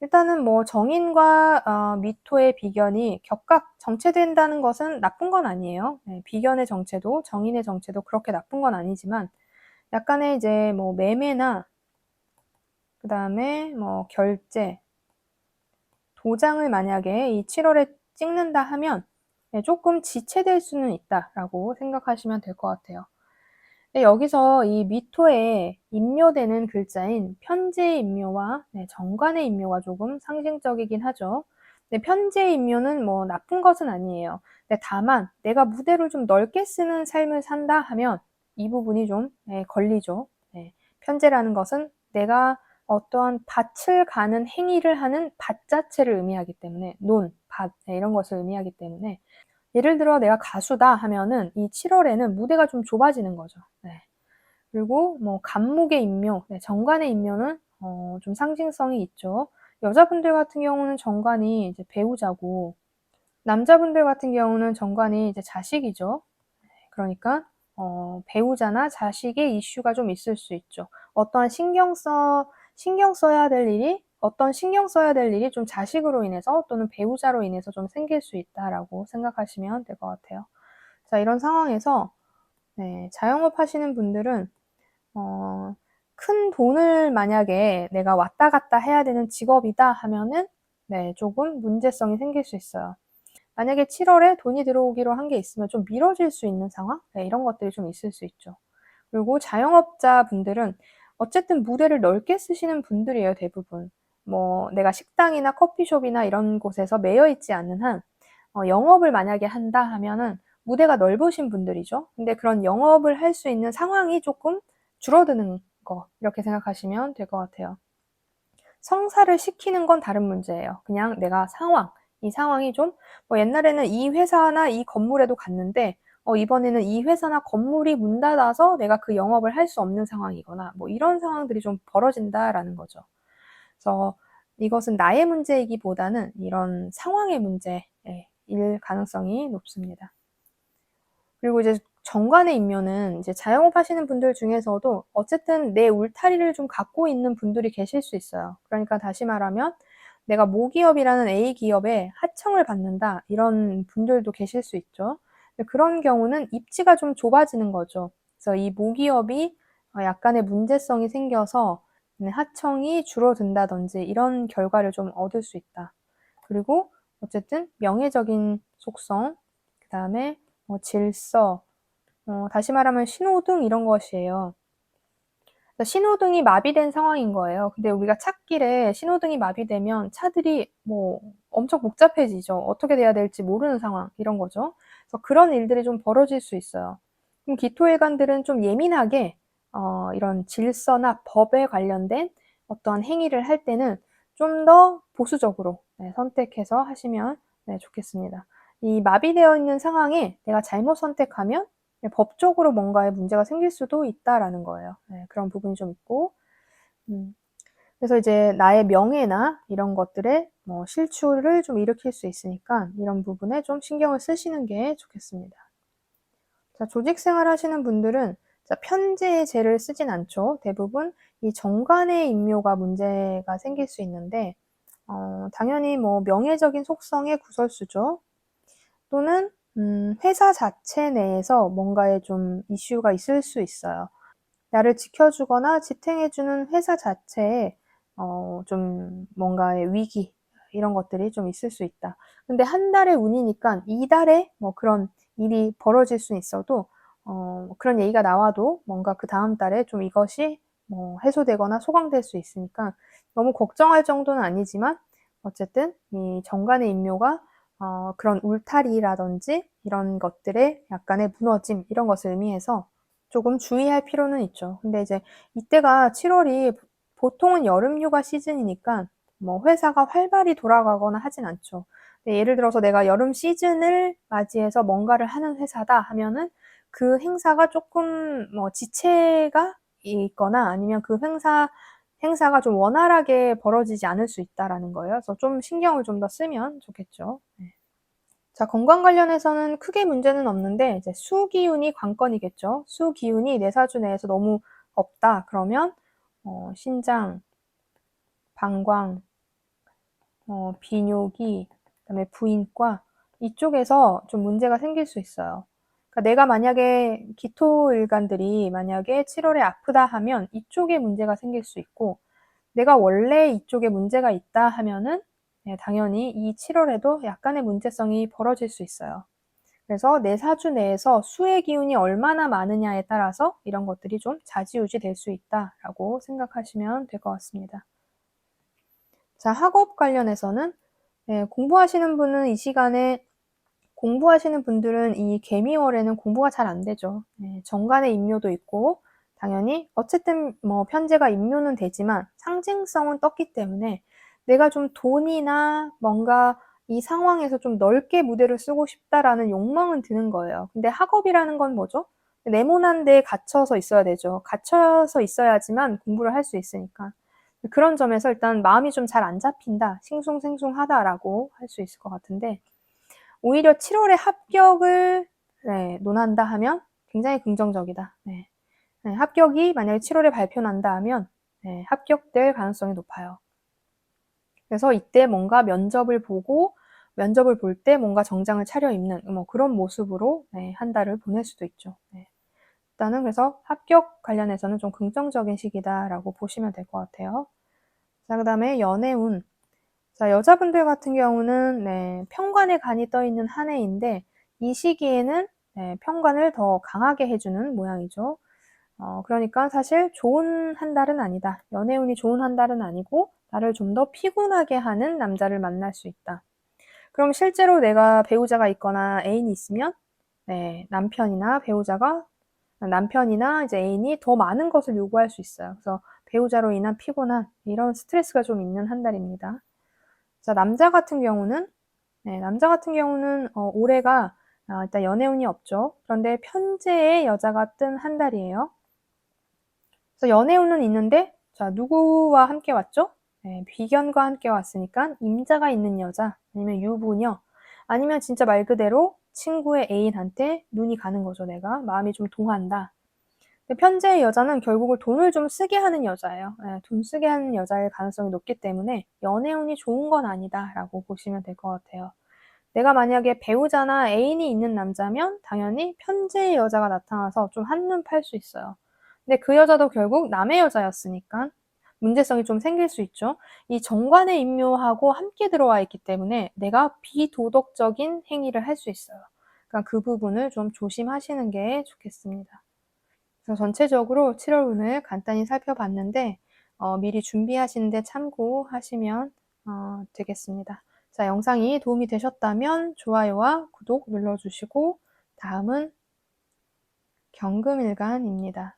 일단은 뭐 정인과 미토의 비견이 격각 정체된다는 것은 나쁜 건 아니에요. 비견의 정체도 정인의 정체도 그렇게 나쁜 건 아니지만 약간의 이제 뭐 매매나 그 다음에 뭐 결제, 도장을 만약에 이 7월에 찍는다 하면 조금 지체될 수는 있다라고 생각하시면 될 것 같아요. 여기서 이 미토에 임묘되는 글자인 편재의 임묘와 정관의 임묘가 조금 상징적이긴 하죠. 편재의 임묘는 뭐 나쁜 것은 아니에요. 다만 내가 무대를 좀 넓게 쓰는 삶을 산다 하면 이 부분이 좀 걸리죠. 편재라는 것은 내가 어떠한 밭을 가는 행위를 하는 밭 자체를 의미하기 때문에 밭 이런 것을 의미하기 때문에 예를 들어 내가 가수다 하면은 이 7월에는 무대가 좀 좁아지는 거죠. 그리고 뭐 간목의 임묘, 정관의 임묘는 좀 상징성이 있죠. 여자분들 같은 경우는 정관이 이제 배우자고 남자분들 같은 경우는 정관이 이제 자식이죠. 그러니까 배우자나 자식의 이슈가 좀 있을 수 있죠. 어떠한 신경 써야 될 일이 좀 자식으로 인해서 또는 배우자로 인해서 좀 생길 수 있다라고 생각하시면 될 것 같아요. 자, 이런 상황에서 자영업 하시는 분들은 큰 돈을 만약에 내가 왔다 갔다 해야 되는 직업이다 하면은 조금 문제성이 생길 수 있어요. 만약에 7월에 돈이 들어오기로 한 게 있으면 좀 미뤄질 수 있는 상황? 이런 것들이 좀 있을 수 있죠. 그리고 자영업자분들은 어쨌든 무대를 넓게 쓰시는 분들이에요, 대부분. 뭐 내가 식당이나 커피숍이나 이런 곳에서 매여 있지 않는 한 영업을 만약에 한다 하면은 무대가 넓으신 분들이죠. 근데 그런 영업을 할 수 있는 상황이 조금 줄어드는 거 이렇게 생각하시면 될 것 같아요. 성사를 시키는 건 다른 문제예요. 그냥 내가 이 상황이 좀 뭐 옛날에는 이 회사나 이 건물에도 갔는데 이번에는 이 회사나 건물이 문 닫아서 내가 그 영업을 할 수 없는 상황이거나 뭐 이런 상황들이 좀 벌어진다라는 거죠. 그래서 이것은 나의 문제이기보다는 이런 상황의 문제일 가능성이 높습니다. 그리고 이제 정관의 인묘는 이제 자영업 하시는 분들 중에서도 어쨌든 내 울타리를 좀 갖고 있는 분들이 계실 수 있어요. 그러니까 다시 말하면 내가 모기업이라는 A 기업에 하청을 받는다 이런 분들도 계실 수 있죠. 그런 경우는 입지가 좀 좁아지는 거죠. 그래서 이 모기업이 약간의 문제성이 생겨서 하청이 줄어든다든지 이런 결과를 좀 얻을 수 있다. 그리고 어쨌든 명예적인 속성, 그 다음에 질서, 다시 말하면 신호등 이런 것이에요. 신호등이 마비된 상황인 거예요. 근데 우리가 찾길에 신호등이 마비되면 차들이 뭐 엄청 복잡해지죠. 어떻게 돼야 될지 모르는 상황, 이런 거죠. 그래서 그런 일들이 좀 벌어질 수 있어요. 그럼 기토일관들은 좀 예민하게 이런 질서나 법에 관련된 어떠한 행위를 할 때는 좀 더 보수적으로 선택해서 하시면 좋겠습니다. 이 마비되어 있는 상황에 내가 잘못 선택하면 법적으로 뭔가에 문제가 생길 수도 있다라는 거예요. 그런 부분이 좀 있고, 그래서 이제 나의 명예나 이런 것들의 실추를 좀 일으킬 수 있으니까 이런 부분에 좀 신경을 쓰시는 게 좋겠습니다. 자, 조직 생활 하시는 분들은 편제의 제를 쓰진 않죠. 대부분 이 정관의 임묘가 문제가 생길 수 있는데, 당연히 뭐 명예적인 속성의 구설수죠. 또는 회사 자체 내에서 뭔가에 좀 이슈가 있을 수 있어요. 나를 지켜주거나 지탱해주는 회사 자체에 좀 뭔가의 위기 이런 것들이 좀 있을 수 있다. 근데 한 달의 운이니까 이 달에 뭐 그런 일이 벌어질 수 있어도 그런 얘기가 나와도 뭔가 그 다음 달에 좀 이것이 뭐 해소되거나 소강될 수 있으니까 너무 걱정할 정도는 아니지만 어쨌든 이 정관의 인묘가 그런 울타리라든지 이런 것들의 약간의 무너짐 이런 것을 의미해서 조금 주의할 필요는 있죠. 근데 이제 이때가 7월이 보통은 여름휴가 시즌이니까 뭐 회사가 활발히 돌아가거나 하진 않죠. 예를 들어서 내가 여름 시즌을 맞이해서 뭔가를 하는 회사다 하면은 그 행사가 조금 뭐 지체가 있거나 아니면 그 행사가 좀 원활하게 벌어지지 않을 수 있다라는 거예요. 그래서 좀 신경을 좀 더 쓰면 좋겠죠. 자, 건강 관련해서는 크게 문제는 없는데 이제 수기운이 관건이겠죠. 수기운이 내 사주 내에서 너무 없다. 그러면 신장, 방광, 비뇨기, 그다음에 부인과 이쪽에서 좀 문제가 생길 수 있어요. 그러니까 내가 만약에 기토일간들이 만약에 7월에 아프다 하면 이쪽에 문제가 생길 수 있고 내가 원래 이쪽에 문제가 있다 하면은 당연히 이 7월에도 약간의 문제성이 벌어질 수 있어요. 그래서 내 사주 내에서 수의 기운이 얼마나 많으냐에 따라서 이런 것들이 좀 좌지우지 될 수 있다라고 생각하시면 될 것 같습니다. 자, 학업 관련해서는 공부하시는 분은 이 시간에 공부하시는 분들은 이 개미월에는 공부가 잘 안 되죠. 정관의 인묘도 있고 당연히 어쨌든 뭐 편제가 인묘는 되지만 상징성은 떴기 때문에 내가 좀 돈이나 뭔가 이 상황에서 좀 넓게 무대를 쓰고 싶다라는 욕망은 드는 거예요. 근데 학업이라는 건 뭐죠? 네모난 데에 갇혀서 있어야 되죠. 갇혀서 있어야지만 공부를 할 수 있으니까. 그런 점에서 일단 마음이 좀 잘 안 잡힌다, 싱숭생숭하다라고 할 수 있을 것 같은데 오히려 7월에 합격을 논한다 하면 굉장히 긍정적이다. 합격이 만약에 7월에 발표난다 하면 합격될 가능성이 높아요. 그래서 이때 뭔가 면접을 볼 때 뭔가 정장을 차려입는 뭐 그런 모습으로 한 달을 보낼 수도 있죠. 일단은 그래서 합격 관련해서는 좀 긍정적인 시기다라고 보시면 될 것 같아요. 자, 그 다음에 연애운. 자, 여자분들 같은 경우는 편관의 간이 떠 있는 한 해인데 이 시기에는 편관을 더 강하게 해주는 모양이죠. 그러니까 사실 좋은 한 달은 아니다. 연애운이 좋은 한 달은 아니고 나를 좀 더 피곤하게 하는 남자를 만날 수 있다. 그럼 실제로 내가 배우자가 있거나 애인이 있으면 남편이나 이제 애인이 더 많은 것을 요구할 수 있어요. 그래서 배우자로 인한 피곤한 이런 스트레스가 좀 있는 한 달입니다. 자, 남자 같은 경우는 올해가 일단 연애운이 없죠. 그런데 편제의 여자가 뜬 한 달이에요. 그래서 연애운은 있는데 자, 누구와 함께 왔죠? 비견과 함께 왔으니까 임자가 있는 여자, 아니면 유부녀, 아니면 진짜 말 그대로 친구의 애인한테 눈이 가는 거죠. 내가 마음이 좀 동한다. 편재의 여자는 결국은 돈을 좀 쓰게 하는 여자예요. 돈 쓰게 하는 여자일 가능성이 높기 때문에 연애운이 좋은 건 아니다라고 보시면 될 것 같아요. 내가 만약에 배우자나 애인이 있는 남자면 당연히 편재의 여자가 나타나서 좀 한눈 팔 수 있어요. 근데 그 여자도 결국 남의 여자였으니까 문제성이 좀 생길 수 있죠. 이 정관의 임묘하고 함께 들어와 있기 때문에 내가 비도덕적인 행위를 할 수 있어요. 그러니까 그 부분을 좀 조심하시는 게 좋겠습니다. 그래서 전체적으로 7월 운을 간단히 살펴봤는데 미리 준비하시는 데 참고하시면 되겠습니다. 자, 영상이 도움이 되셨다면 좋아요와 구독 눌러주시고 다음은 경금일간입니다.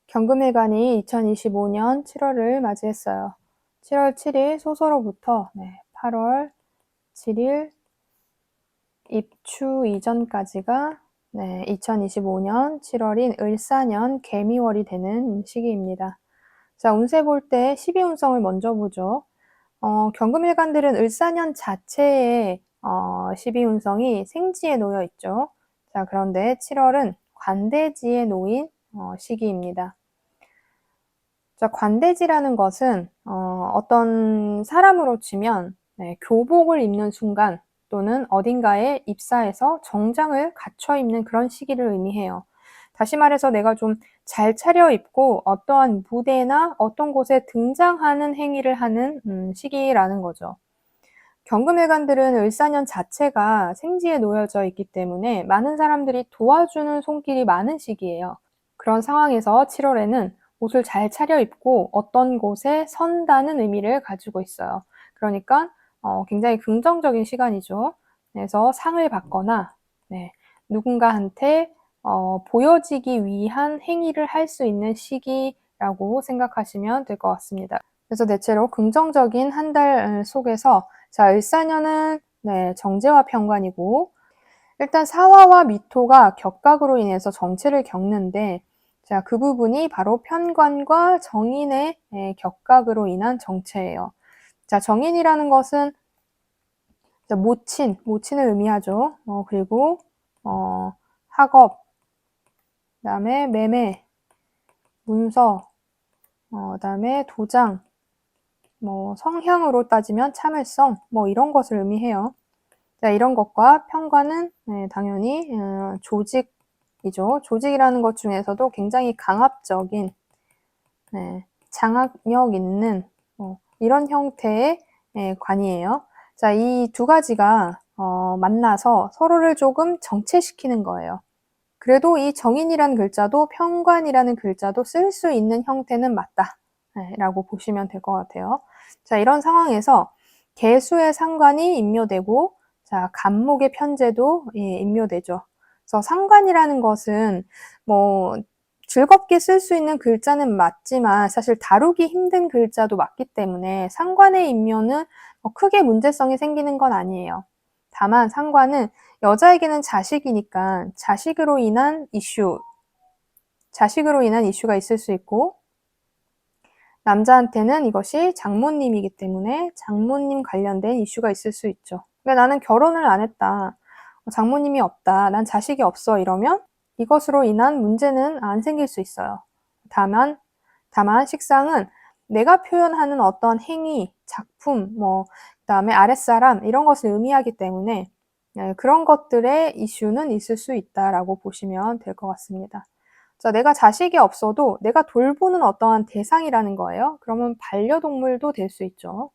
경금일간이 2025년 7월을 맞이했어요. 7월 7일 소서로부터 8월 7일 입추 이전까지가 2025년 7월인 을사년 개미월이 되는 시기입니다. 자, 운세 볼 때 12운성을 먼저 보죠. 경금일간들은 을사년 자체에 12운성이 생지에 놓여 있죠. 자, 그런데 7월은 관대지에 놓인 시기입니다. 자, 관대지라는 것은 어떤 사람으로 치면 교복을 입는 순간 또는 어딘가에 입사해서 정장을 갖춰 입는 그런 시기를 의미해요. 다시 말해서 내가 좀 잘 차려입고 어떠한 무대나 어떤 곳에 등장하는 행위를 하는 시기라는 거죠. 경금일간들은 을사년 자체가 생지에 놓여져 있기 때문에 많은 사람들이 도와주는 손길이 많은 시기예요. 그런 상황에서 7월에는 옷을 잘 차려입고 어떤 곳에 선다는 의미를 가지고 있어요. 그러니까 굉장히 긍정적인 시간이죠. 그래서 상을 받거나 누군가한테 보여지기 위한 행위를 할 수 있는 시기라고 생각하시면 될 것 같습니다. 그래서 대체로 긍정적인 한 달 속에서 자, 을사년은 정제와 편관이고 일단 사화와 미토가 격각으로 인해서 정체를 겪는데 자, 그 부분이 바로 편관과 정인의 격각으로 인한 정체예요. 자, 정인이라는 것은 모친을 의미하죠. 그리고 학업, 그다음에 매매, 문서, 그다음에 도장, 성향으로 따지면 참을성, 이런 것을 의미해요. 자, 이런 것과 편관은 당연히 조직이죠. 조직이라는 것 중에서도 굉장히 강압적인, 장악력 있는 이런 형태의 관이에요. 자, 이 두 가지가 만나서 서로를 조금 정체시키는 거예요. 그래도 이 정인이라는 글자도 편관이라는 글자도 쓸 수 있는 형태는 맞다 라고 보시면 될 것 같아요. 자, 이런 상황에서 개수의 상관이 임묘되고 자, 간목의 편제도 임묘되죠. 그래서 상관이라는 것은 즐겁게 쓸 수 있는 글자는 맞지만 사실 다루기 힘든 글자도 맞기 때문에 상관의 임묘는 크게 문제성이 생기는 건 아니에요. 다만 상관은 여자에게는 자식이니까 자식으로 인한 이슈가 있을 수 있고 남자한테는 이것이 장모님이기 때문에 장모님 관련된 이슈가 있을 수 있죠. 근데 나는 결혼을 안 했다. 장모님이 없다. 난 자식이 없어. 이러면 이것으로 인한 문제는 안 생길 수 있어요. 다만 식상은 내가 표현하는 어떤 행위, 작품, 그다음에 아랫사람 이런 것을 의미하기 때문에 그런 것들의 이슈는 있을 수 있다라고 보시면 될 것 같습니다. 자, 내가 자식이 없어도 내가 돌보는 어떠한 대상이라는 거예요. 그러면 반려동물도 될 수 있죠.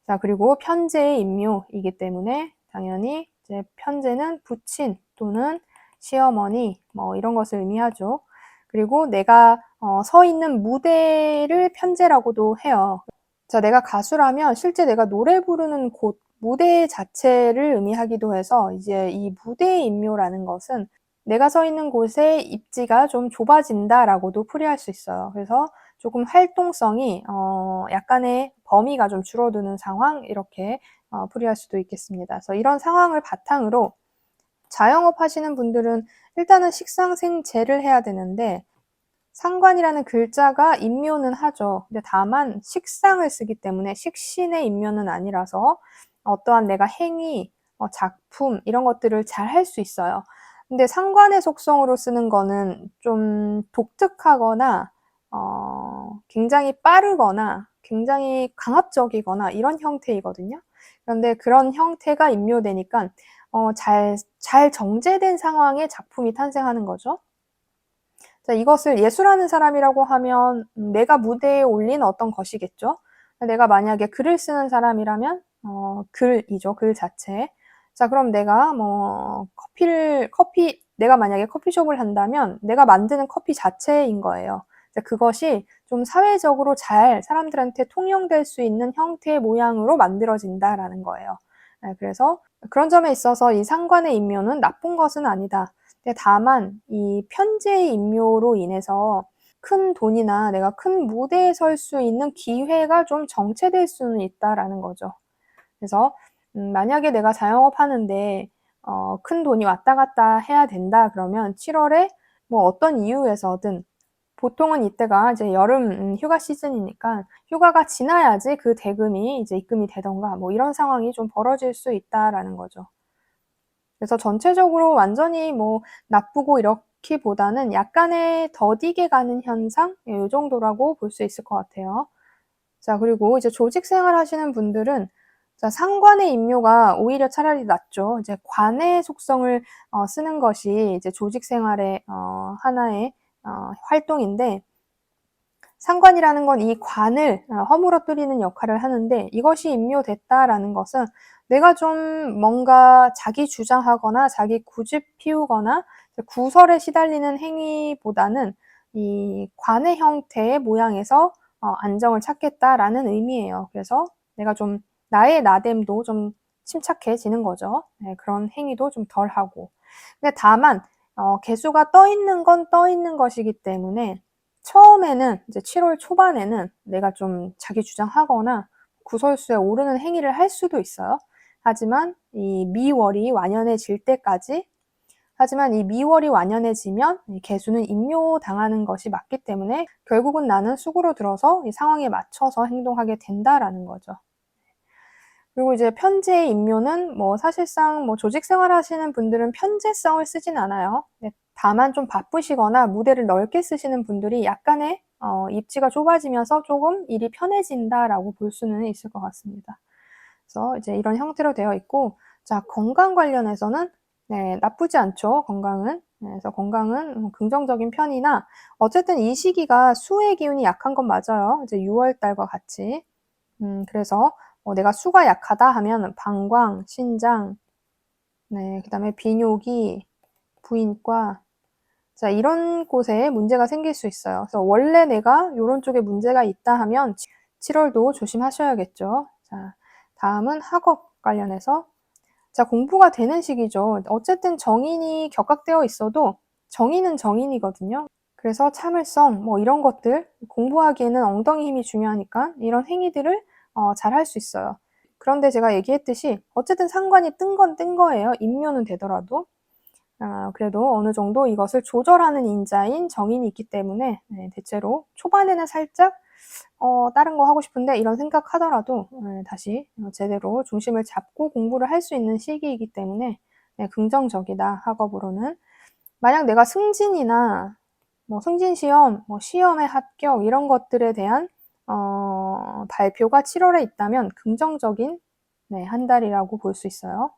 자, 그리고 편제의 임묘이기 때문에 당연히 이제 편제는 부친 또는 시어머니 이런 것을 의미하죠. 그리고 내가 서 있는 무대를 편제라고도 해요. 자, 내가 가수라면 실제 내가 노래 부르는 곳, 무대 자체를 의미하기도 해서 이제 이 무대의 임묘라는 것은 내가 서 있는 곳의 입지가 좀 좁아진다라고도 풀이할 수 있어요. 그래서 조금 활동성이 약간의 범위가 좀 줄어드는 상황 이렇게 풀이할 수도 있겠습니다. 그래서 이런 상황을 바탕으로 자영업 하시는 분들은 일단은 식상생재를 해야 되는데 상관이라는 글자가 인묘는 하죠. 근데 다만 식상을 쓰기 때문에 식신의 인묘는 아니라서 어떠한 내가 행위, 작품 이런 것들을 잘 할 수 있어요. 근데 상관의 속성으로 쓰는 거는 좀 독특하거나 굉장히 빠르거나 굉장히 강압적이거나 이런 형태이거든요. 그런데 그런 형태가 인묘되니까 잘 정제된 상황에 작품이 탄생하는 거죠. 자, 이것을 예술하는 사람이라고 하면 내가 무대에 올린 어떤 것이겠죠. 내가 만약에 글을 쓰는 사람이라면 글이죠. 글 자체. 자, 그럼 내가 뭐 내가 만약에 커피숍을 한다면 내가 만드는 커피 자체인 거예요. 자, 그것이 좀 사회적으로 잘 사람들한테 통용될 수 있는 형태의 모양으로 만들어진다라는 거예요. 네, 그래서 그런 점에 있어서 이 상관의 인묘는 나쁜 것은 아니다. 근데 다만 이 편제의 인묘로 인해서 큰 돈이나 내가 큰 무대에 설 수 있는 기회가 좀 정체될 수는 있다라는 거죠. 그래서 만약에 내가 자영업 하는데 큰 돈이 왔다 갔다 해야 된다 그러면 7월에 뭐 어떤 이유에서든 보통은 이때가 이제 여름 휴가 시즌이니까 휴가가 지나야지 그 대금이 이제 입금이 되던가 뭐 이런 상황이 좀 벌어질 수 있다라는 거죠. 그래서 전체적으로 완전히 뭐 나쁘고 이렇기보다는 약간의 더디게 가는 현상? 예, 요 정도라고 볼 수 있을 것 같아요. 자, 그리고 이제 조직 생활 하시는 분들은 자, 상관의 임묘가 오히려 차라리 낫죠. 이제 관의 속성을 쓰는 것이 이제 조직 생활의 하나의 활동인데 상관이라는 건 이 관을 허물어뜨리는 역할을 하는데 이것이 임묘됐다라는 것은 내가 좀 뭔가 자기 주장하거나 자기 고집 피우거나 구설에 시달리는 행위보다는 이 관의 형태의 모양에서 안정을 찾겠다라는 의미예요. 그래서 내가 좀 나의 나됨도 좀 침착해지는 거죠. 네, 그런 행위도 좀 덜하고. 근데 다만 개수가 떠 있는 건 떠 있는 것이기 때문에 처음에는 이제 7월 초반에는 내가 좀 자기 주장하거나 구설수에 오르는 행위를 할 수도 있어요. 하지만 이 미월이 완연해질 때까지 하지만 이 미월이 완연해지면 이 개수는 임묘당하는 것이 맞기 때문에 결국은 나는 숙으로 들어서 이 상황에 맞춰서 행동하게 된다라는 거죠. 그리고 이제 편제의 임묘는 뭐 사실상 뭐 조직 생활하시는 분들은 편제성을 쓰진 않아요. 다만 좀 바쁘시거나 무대를 넓게 쓰시는 분들이 약간의 입지가 좁아지면서 조금 일이 편해진다라고 볼 수는 있을 것 같습니다. 그래서 이제 이런 형태로 되어 있고, 자, 건강 관련해서는 네, 나쁘지 않죠, 건강은. 네, 그래서 건강은 긍정적인 편이나 어쨌든 이 시기가 수의 기운이 약한 건 맞아요. 이제 6월 달과 같이. 그래서 내가 수가 약하다 하면 방광, 신장, 네, 그다음에 비뇨기, 부인과 자, 이런 곳에 문제가 생길 수 있어요. 그래서 원래 내가 이런 쪽에 문제가 있다 하면 7월도 조심하셔야겠죠. 자, 다음은 학업 관련해서 자, 공부가 되는 시기죠. 어쨌든 정인이 격각되어 있어도 정인은 정인이거든요. 그래서 참을성, 뭐 이런 것들, 공부하기에는 엉덩이 힘이 중요하니까 이런 행위들을 잘 할 수 있어요. 그런데 제가 얘기했듯이 어쨌든 상관이 뜬 건 뜬 거예요. 임묘는 되더라도. 그래도 어느 정도 이것을 조절하는 인자인 정인이 있기 때문에 네, 대체로 초반에는 살짝 다른 거 하고 싶은데 이런 생각하더라도 다시 제대로 중심을 잡고 공부를 할 수 있는 시기이기 때문에 네, 긍정적이다, 학업으로는. 만약 내가 승진이나 뭐 승진 시험, 뭐 시험의 합격 이런 것들에 대한 발표가 7월에 있다면 긍정적인 네, 한 달이라고 볼 수 있어요.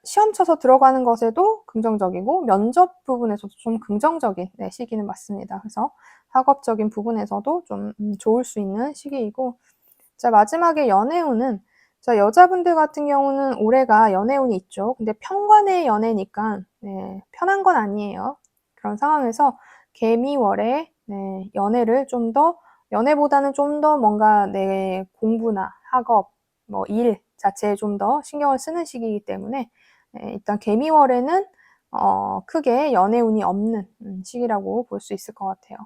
시험 쳐서 들어가는 것에도 긍정적이고 면접 부분에서도 좀 긍정적인 네, 시기는 맞습니다. 그래서 학업적인 부분에서도 좀 좋을 수 있는 시기이고 자, 마지막에 연애운은 자, 여자분들 같은 경우는 올해가 연애운이 있죠. 근데 편관의 연애니까 네, 편한 건 아니에요. 그런 상황에서 개미월에 네, 연애를 좀 더 연애보다는 좀 더 뭔가 내 공부나 학업, 뭐 일 자체에 좀 더 신경을 쓰는 시기이기 때문에 네, 일단 개미월에는 크게 연애운이 없는 시기라고 볼 수 있을 것 같아요.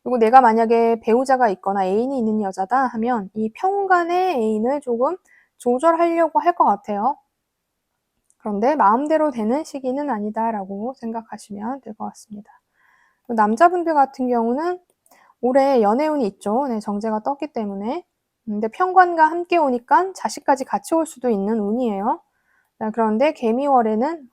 그리고 내가 만약에 배우자가 있거나 애인이 있는 여자다 하면 이 편관의 애인을 조금 조절하려고 할 것 같아요. 그런데 마음대로 되는 시기는 아니다라고 생각하시면 될 것 같습니다. 남자분들 같은 경우는 올해 연애운이 있죠. 네, 정제가 떴기 때문에. 근데 편관과 함께 오니까 자식까지 같이 올 수도 있는 운이에요. 그런데 개미월에는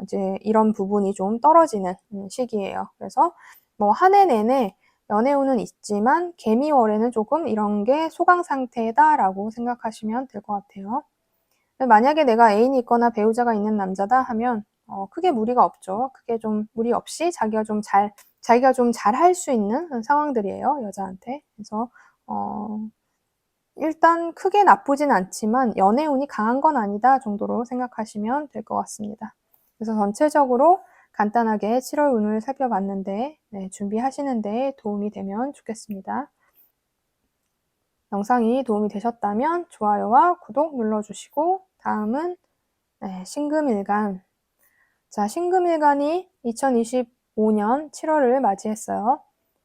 이제 이런 부분이 좀 떨어지는 시기예요. 그래서 뭐 한 해 내내 연애운은 있지만 개미월에는 조금 이런 게 소강 상태다라고 생각하시면 될 것 같아요. 만약에 내가 애인이 있거나 배우자가 있는 남자다 하면 크게 무리가 없죠. 크게 좀 무리 없이 자기가 좀 잘 할 수 있는 상황들이에요, 여자한테. 그래서 일단 크게 나쁘진 않지만 연애운이 강한 건 아니다 정도로 생각하시면 될 것 같습니다. 그래서 전체적으로 간단하게 7월 운을 살펴봤는데 준비하시는 데 도움이 되면 좋겠습니다. 영상이 도움이 되셨다면 좋아요와 구독 눌러주시고 다음은 신금일간. 자, 신금일간이 2025년 7월을 맞이했어요.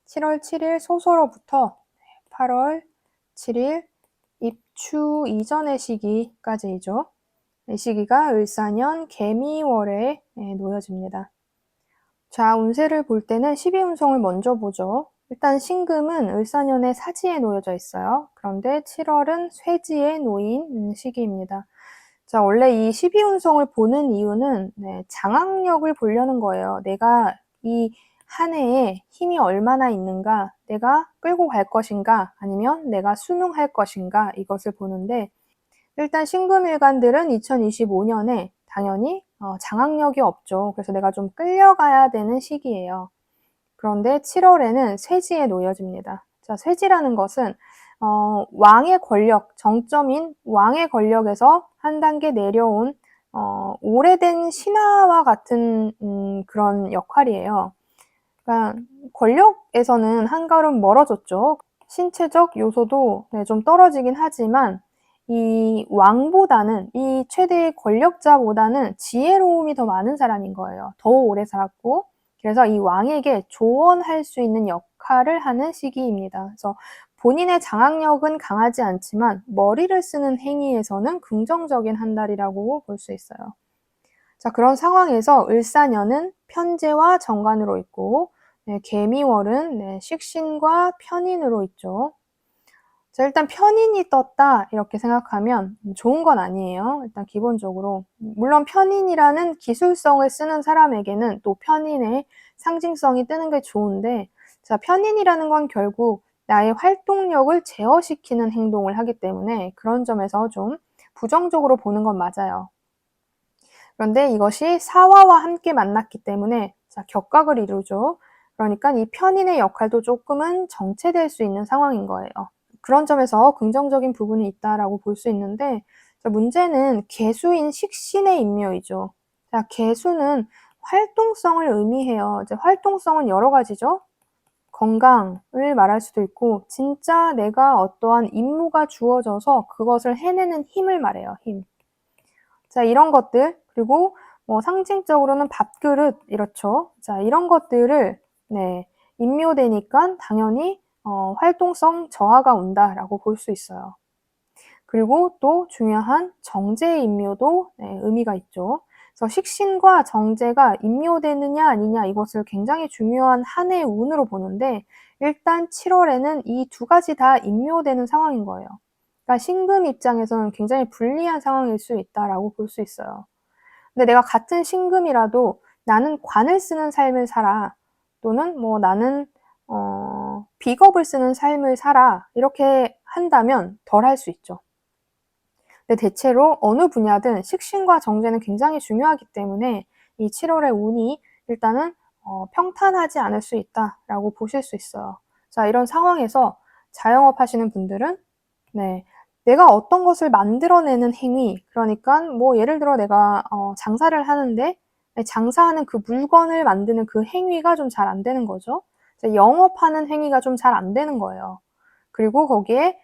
7월 7일 소서로부터 8월 7일 입추 이전의 시기까지이죠. 이 시기가 을사년 개미월에 놓여집니다. 자, 운세를 볼 때는 12운성을 먼저 보죠. 일단 신금은 을사년의 사지에 놓여져 있어요. 그런데 7월은 쇠지에 놓인 시기입니다. 자, 원래 이 12운성을 보는 이유는 장악력을 보려는 거예요. 내가 이 한 해에 힘이 얼마나 있는가, 내가 끌고 갈 것인가, 아니면 내가 순응할 것인가, 이것을 보는데 일단 신금일간들은 2025년에 당연히 장악력이 없죠. 그래서 내가 좀 끌려가야 되는 시기예요. 그런데 7월에는 쇠지에 놓여집니다. 자, 쇠지라는 것은 왕의 권력, 정점인 왕의 권력에서 한 단계 내려온 오래된 신하와 같은 그런 역할이에요. 그러니까 권력에서는 한 걸음 멀어졌죠. 신체적 요소도 좀 떨어지긴 하지만 이 왕보다는 이 최대의 권력자보다는 지혜로움이 더 많은 사람인 거예요. 더 오래 살았고 그래서 이 왕에게 조언할 수 있는 역할을 하는 시기입니다. 그래서 본인의 장악력은 강하지 않지만 머리를 쓰는 행위에서는 긍정적인 한 달이라고 볼 수 있어요. 자, 그런 상황에서 을사년은 편재와 정관으로 있고 개미월은 식신과 편인으로 있죠. 자, 일단 편인이 떴다 이렇게 생각하면 좋은 건 아니에요. 일단 기본적으로 물론 편인이라는 기술성을 쓰는 사람에게는 또 편인의 상징성이 뜨는 게 좋은데 자, 편인이라는 건 결국 나의 활동력을 제어시키는 행동을 하기 때문에 그런 점에서 좀 부정적으로 보는 건 맞아요. 그런데 이것이 사화와 함께 만났기 때문에 자, 격각을 이루죠. 그러니까 이 편인의 역할도 조금은 정체될 수 있는 상황인 거예요. 그런 점에서 긍정적인 부분이 있다라고 볼 수 있는데 문제는 개수인 식신의 인묘이죠. 자, 개수는 활동성을 의미해요. 이제 활동성은 여러 가지죠. 건강을 말할 수도 있고 진짜 내가 어떠한 임무가 주어져서 그것을 해내는 힘을 말해요. 힘. 자, 이런 것들 그리고 뭐 상징적으로는 밥그릇 이렇죠. 자, 이런 것들을 인묘되니까 당연히 활동성 저하가 온다라고 볼 수 있어요. 그리고 또 중요한 정제의 인묘도 의미가 있죠. 그래서 식신과 정제가 인묘되느냐 아니냐 이것을 굉장히 중요한 한 해의 운으로 보는데 일단 7월에는 이 두 가지 다 인묘되는 상황인 거예요. 그러니까 신금 입장에서는 굉장히 불리한 상황일 수 있다라고 볼 수 있어요. 근데 내가 같은 신금이라도 나는 관을 쓰는 삶을 살아 또는 뭐 나는 비겁을 쓰는 삶을 살아 이렇게 한다면 덜 할 수 있죠. 근데 대체로 어느 분야든 식신과 정제는 굉장히 중요하기 때문에 이 7월의 운이 일단은 평탄하지 않을 수 있다라고 보실 수 있어요. 자, 이런 상황에서 자영업 하시는 분들은 내가 어떤 것을 만들어내는 행위, 그러니까 뭐 예를 들어 내가 장사를 하는데 장사하는 그 물건을 만드는 그 행위가 좀 잘 안 되는 거죠. 영업하는 행위가 좀 잘 안 되는 거예요. 그리고 거기에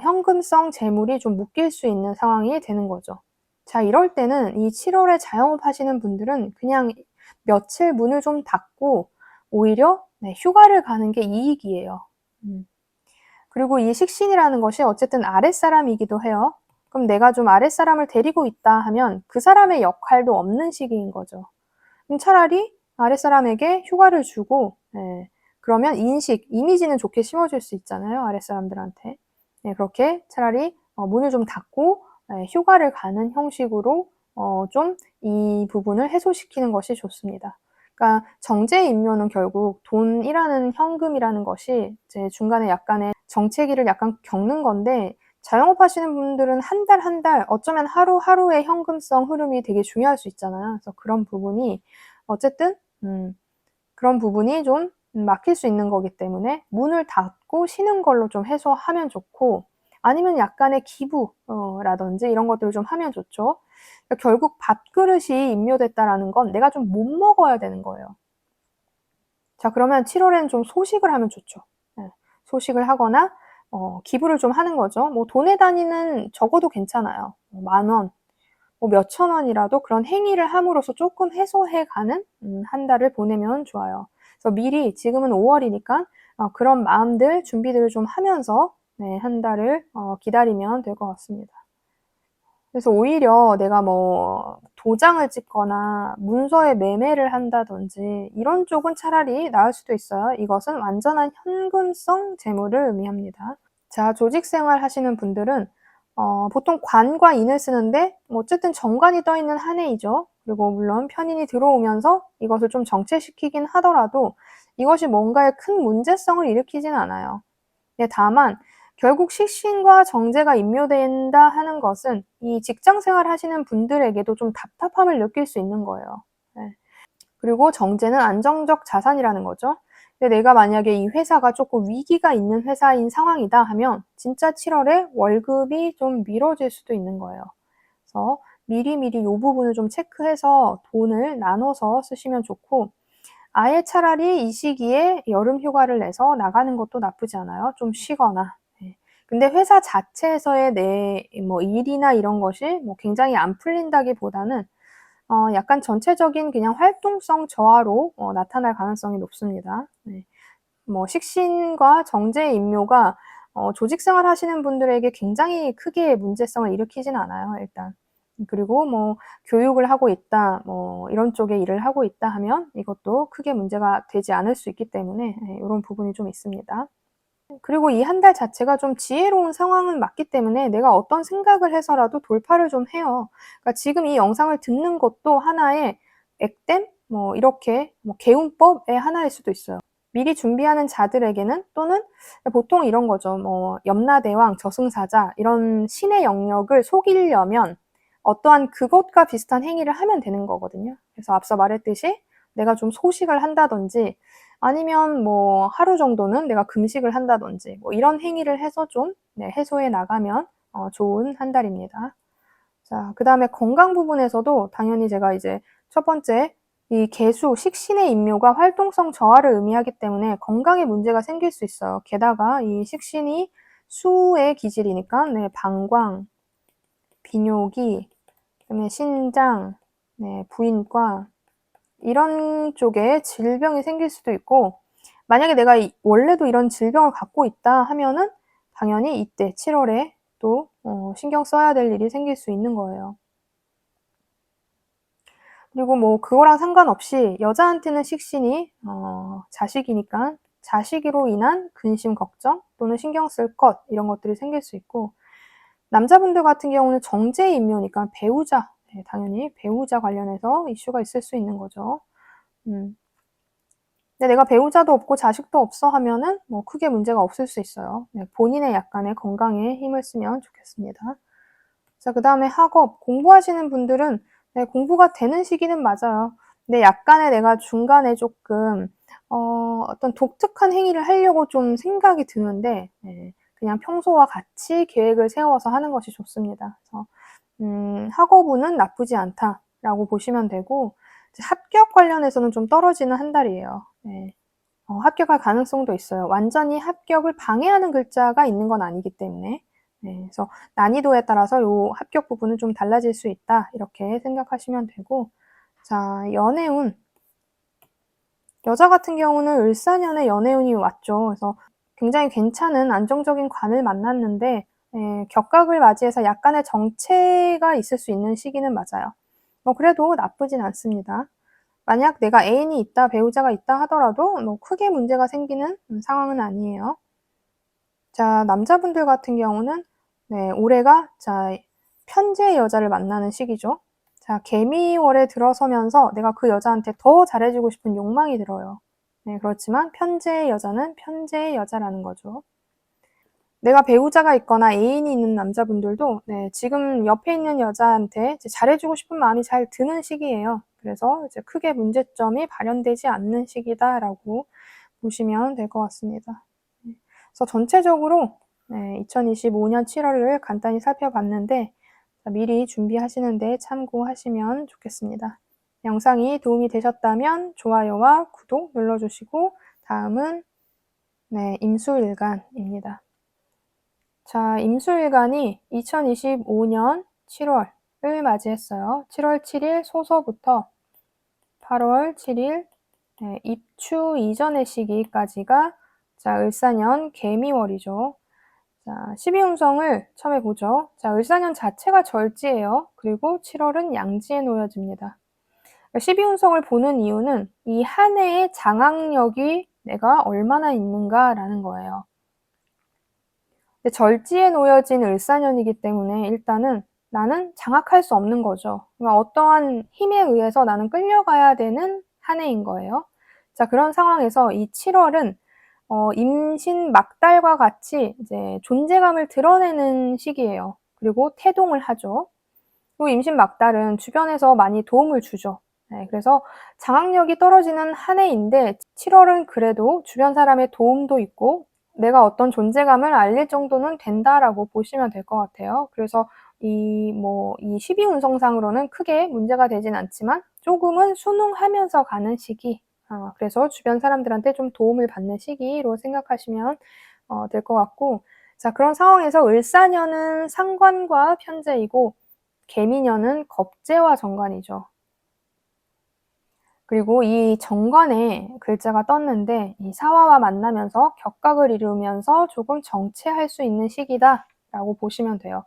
현금성 재물이 좀 묶일 수 있는 상황이 되는 거죠. 자, 이럴 때는 이 7월에 자영업 하시는 분들은 그냥 며칠 문을 좀 닫고 오히려 휴가를 가는 게 이익이에요. 그리고 이 식신이라는 것이 어쨌든 아랫사람이기도 해요. 그럼 내가 좀 아랫사람을 데리고 있다 하면 그 사람의 역할도 없는 시기인 거죠. 그럼 차라리 아랫사람에게 휴가를 주고 예. 그러면 이미지는 좋게 심어줄 수 있잖아요, 아랫사람들한테. 네, 그렇게 차라리 문을 좀 닫고 휴가를 가는 형식으로 좀 이 부분을 해소시키는 것이 좋습니다. 그러니까 정제임료는 결국 돈이라는 현금이라는 것이 이제 중간에 약간의 정체기를 약간 겪는 건데 자영업 하시는 분들은 한 달 한 달 어쩌면 하루하루의 현금성 흐름이 되게 중요할 수 있잖아요. 그래서 그런 부분이 어쨌든 그런 부분이 좀 막힐 수 있는 거기 때문에 문을 닫고 쉬는 걸로 좀 해소하면 좋고 아니면 약간의 기부 라든지 이런 것들을 좀 하면 좋죠. 그러니까 결국 밥그릇이 임묘됐다라는 건 내가 좀 못 먹어야 되는 거예요. 자, 그러면 7월에는 좀 소식을 하면 좋죠. 예. 소식을 하거나 기부를 좀 하는 거죠. 뭐 돈의 단위는 적어도 괜찮아요. 뭐 10,000원, 뭐 몇천 원이라도 그런 행위를 함으로써 조금 해소해가는 한 달을 보내면 좋아요. 그래서 미리 지금은 5월이니까 그런 마음들, 준비들을 좀 하면서 네, 한 달을 기다리면 될 것 같습니다. 그래서 오히려 내가 뭐 도장을 찍거나 문서에 매매를 한다든지 이런 쪽은 차라리 나을 수도 있어요. 이것은 완전한 현금성 재물을 의미합니다. 자, 조직생활 하시는 분들은 보통 관과 인을 쓰는데 뭐 어쨌든 정관이 떠 있는 한 해이죠. 그리고 물론 편인이 들어오면서 이것을 좀 정체시키긴 하더라도 이것이 뭔가의 큰 문제성을 일으키진 않아요. 네, 다만 결국 식신과 정제가 임묘된다 하는 것은 이 직장생활 하시는 분들에게도 좀 답답함을 느낄 수 있는 거예요. 네. 그리고 정제는 안정적 자산이라는 거죠. 근데 내가 만약에 이 회사가 조금 위기가 있는 회사인 상황이다 하면 진짜 7월에 월급이 좀 미뤄질 수도 있는 거예요. 그래서 미리미리 이 부분을 좀 체크해서 돈을 나눠서 쓰시면 좋고 아예 차라리 이 시기에 여름 휴가를 내서 나가는 것도 나쁘지 않아요. 좀 쉬거나. 네. 근데 회사 자체에서의 내 뭐 일이나 이런 것이 뭐 굉장히 안 풀린다기보다는 약간 전체적인 그냥 활동성 저하로 나타날 가능성이 높습니다. 네. 뭐 식신과 정제의 임묘가 조직 생활 하시는 분들에게 굉장히 크게 문제성을 일으키진 않아요, 일단. 그리고 뭐 교육을 하고 있다, 뭐 이런 쪽에 일을 하고 있다 하면 이것도 크게 문제가 되지 않을 수 있기 때문에 예, 요런 부분이 좀 있습니다. 그리고 이 한 달 자체가 좀 지혜로운 상황은 맞기 때문에 내가 어떤 생각을 해서라도 돌파를 좀 해요. 그러니까 지금 이 영상을 듣는 것도 하나의 액땜? 뭐 이렇게 뭐 개운법의 하나일 수도 있어요. 미리 준비하는 자들에게는 또는 보통 이런 거죠. 뭐 염라대왕, 저승사자 이런 신의 영역을 속이려면 어떠한 그것과 비슷한 행위를 하면 되는 거거든요. 그래서 앞서 말했듯이 내가 좀 소식을 한다든지 아니면 뭐 하루 정도는 내가 금식을 한다든지 뭐 이런 행위를 해서 좀 네, 해소해 나가면 좋은 한 달입니다. 자, 그 다음에 건강 부분에서도 당연히 제가 이제 첫 번째 이 개수, 식신의 임묘가 활동성 저하를 의미하기 때문에 건강에 문제가 생길 수 있어요. 게다가 이 식신이 수의 기질이니까 네, 방광, 비뇨기, 그다음에 신장, 네, 부인과 이런 쪽에 질병이 생길 수도 있고 만약에 내가 원래도 이런 질병을 갖고 있다 하면은 당연히 이때 7월에 또 신경 써야 될 일이 생길 수 있는 거예요. 그리고 뭐 그거랑 상관없이 여자한테는 식신이 자식이니까 자식으로 인한 근심 걱정 또는 신경 쓸 것 이런 것들이 생길 수 있고 남자분들 같은 경우는 정제임묘니까 배우자 네, 당연히 배우자 관련해서 이슈가 있을 수 있는 거죠. 근데 내가 배우자도 없고 자식도 없어 하면은 뭐 크게 문제가 없을 수 있어요. 네, 본인의 약간의 건강에 힘을 쓰면 좋겠습니다. 자, 그 다음에 학업, 공부하시는 분들은 네, 공부가 되는 시기는 맞아요. 근데 약간의 내가 중간에 조금 어떤 독특한 행위를 하려고 좀 생각이 드는데 네, 그냥 평소와 같이 계획을 세워서 하는 것이 좋습니다. 그래서 학업운은 나쁘지 않다라고 보시면 되고 합격 관련해서는 좀 떨어지는 한 달이에요. 네. 합격할 가능성도 있어요. 완전히 합격을 방해하는 글자가 있는 건 아니기 때문에 네, 그래서 난이도에 따라서 요 합격 부분은 좀 달라질 수 있다 이렇게 생각하시면 되고 자, 연애운 여자 같은 경우는 을사년에 연애운이 왔죠. 그래서 굉장히 괜찮은 안정적인 관을 만났는데 격각을 맞이해서 약간의 정체가 있을 수 있는 시기는 맞아요. 그래도 나쁘진 않습니다. 만약 내가 애인이 있다, 배우자가 있다 하더라도 뭐 크게 문제가 생기는 상황은 아니에요. 자, 남자분들 같은 경우는 네, 올해가 편재의 여자를 만나는 시기죠. 자, 개미월에 들어서면서 내가 그 여자한테 더 잘해주고 싶은 욕망이 들어요. 네, 그렇지만 편재의 여자는 편재의 여자라는 거죠. 내가 배우자가 있거나 애인이 있는 남자분들도 네, 지금 옆에 있는 여자한테 잘해주고 싶은 마음이 잘 드는 시기예요. 그래서 이제 크게 문제점이 발현되지 않는 시기다라고 보시면 될 것 같습니다. 그래서 전체적으로 2025년 7월을 간단히 살펴봤는데 미리 준비하시는데 참고하시면 좋겠습니다. 영상이 도움이 되셨다면 좋아요와 구독 눌러주시고 다음은 임수일간입니다. 자, 임수일간이 2025년 7월을 맞이했어요. 7월 7일 소서부터 8월 7일 입추 이전의 시기까지가 자, 을사년 개미월이죠. 자, 12운성을 처음에 보죠. 자, 을사년 자체가 절지예요. 그리고 7월은 양지에 놓여집니다. 12운성을 보는 이유는 이 한 해의 장악력이 내가 얼마나 있는가라는 거예요. 절지에 놓여진 을사년이기 때문에 일단은 나는 장악할 수 없는 거죠. 그러니까 어떠한 힘에 의해서 나는 끌려가야 되는 한 해인 거예요. 자, 그런 상황에서 이 7월은 임신 막달과 같이 이제 존재감을 드러내는 시기예요. 그리고 태동을 하죠. 그리고 임신 막달은 주변에서 많이 도움을 주죠. 네, 그래서 장악력이 떨어지는 한 해인데 7월은 그래도 주변 사람의 도움도 있고 내가 어떤 존재감을 알릴 정도는 된다라고 보시면 될 것 같아요. 그래서 이 12운성상으로는 크게 문제가 되진 않지만 조금은 순응하면서 가는 시기. 그래서 주변 사람들한테 좀 도움을 받는 시기로 생각하시면 될 것 같고, 자, 그런 상황에서 을사년은 상관과 편재이고 개미년은 겁재와 정관이죠. 그리고 이 정관에 글자가 떴는데 이 사화와 만나면서 격각을 이루면서 조금 정체할 수 있는 시기다라고 보시면 돼요.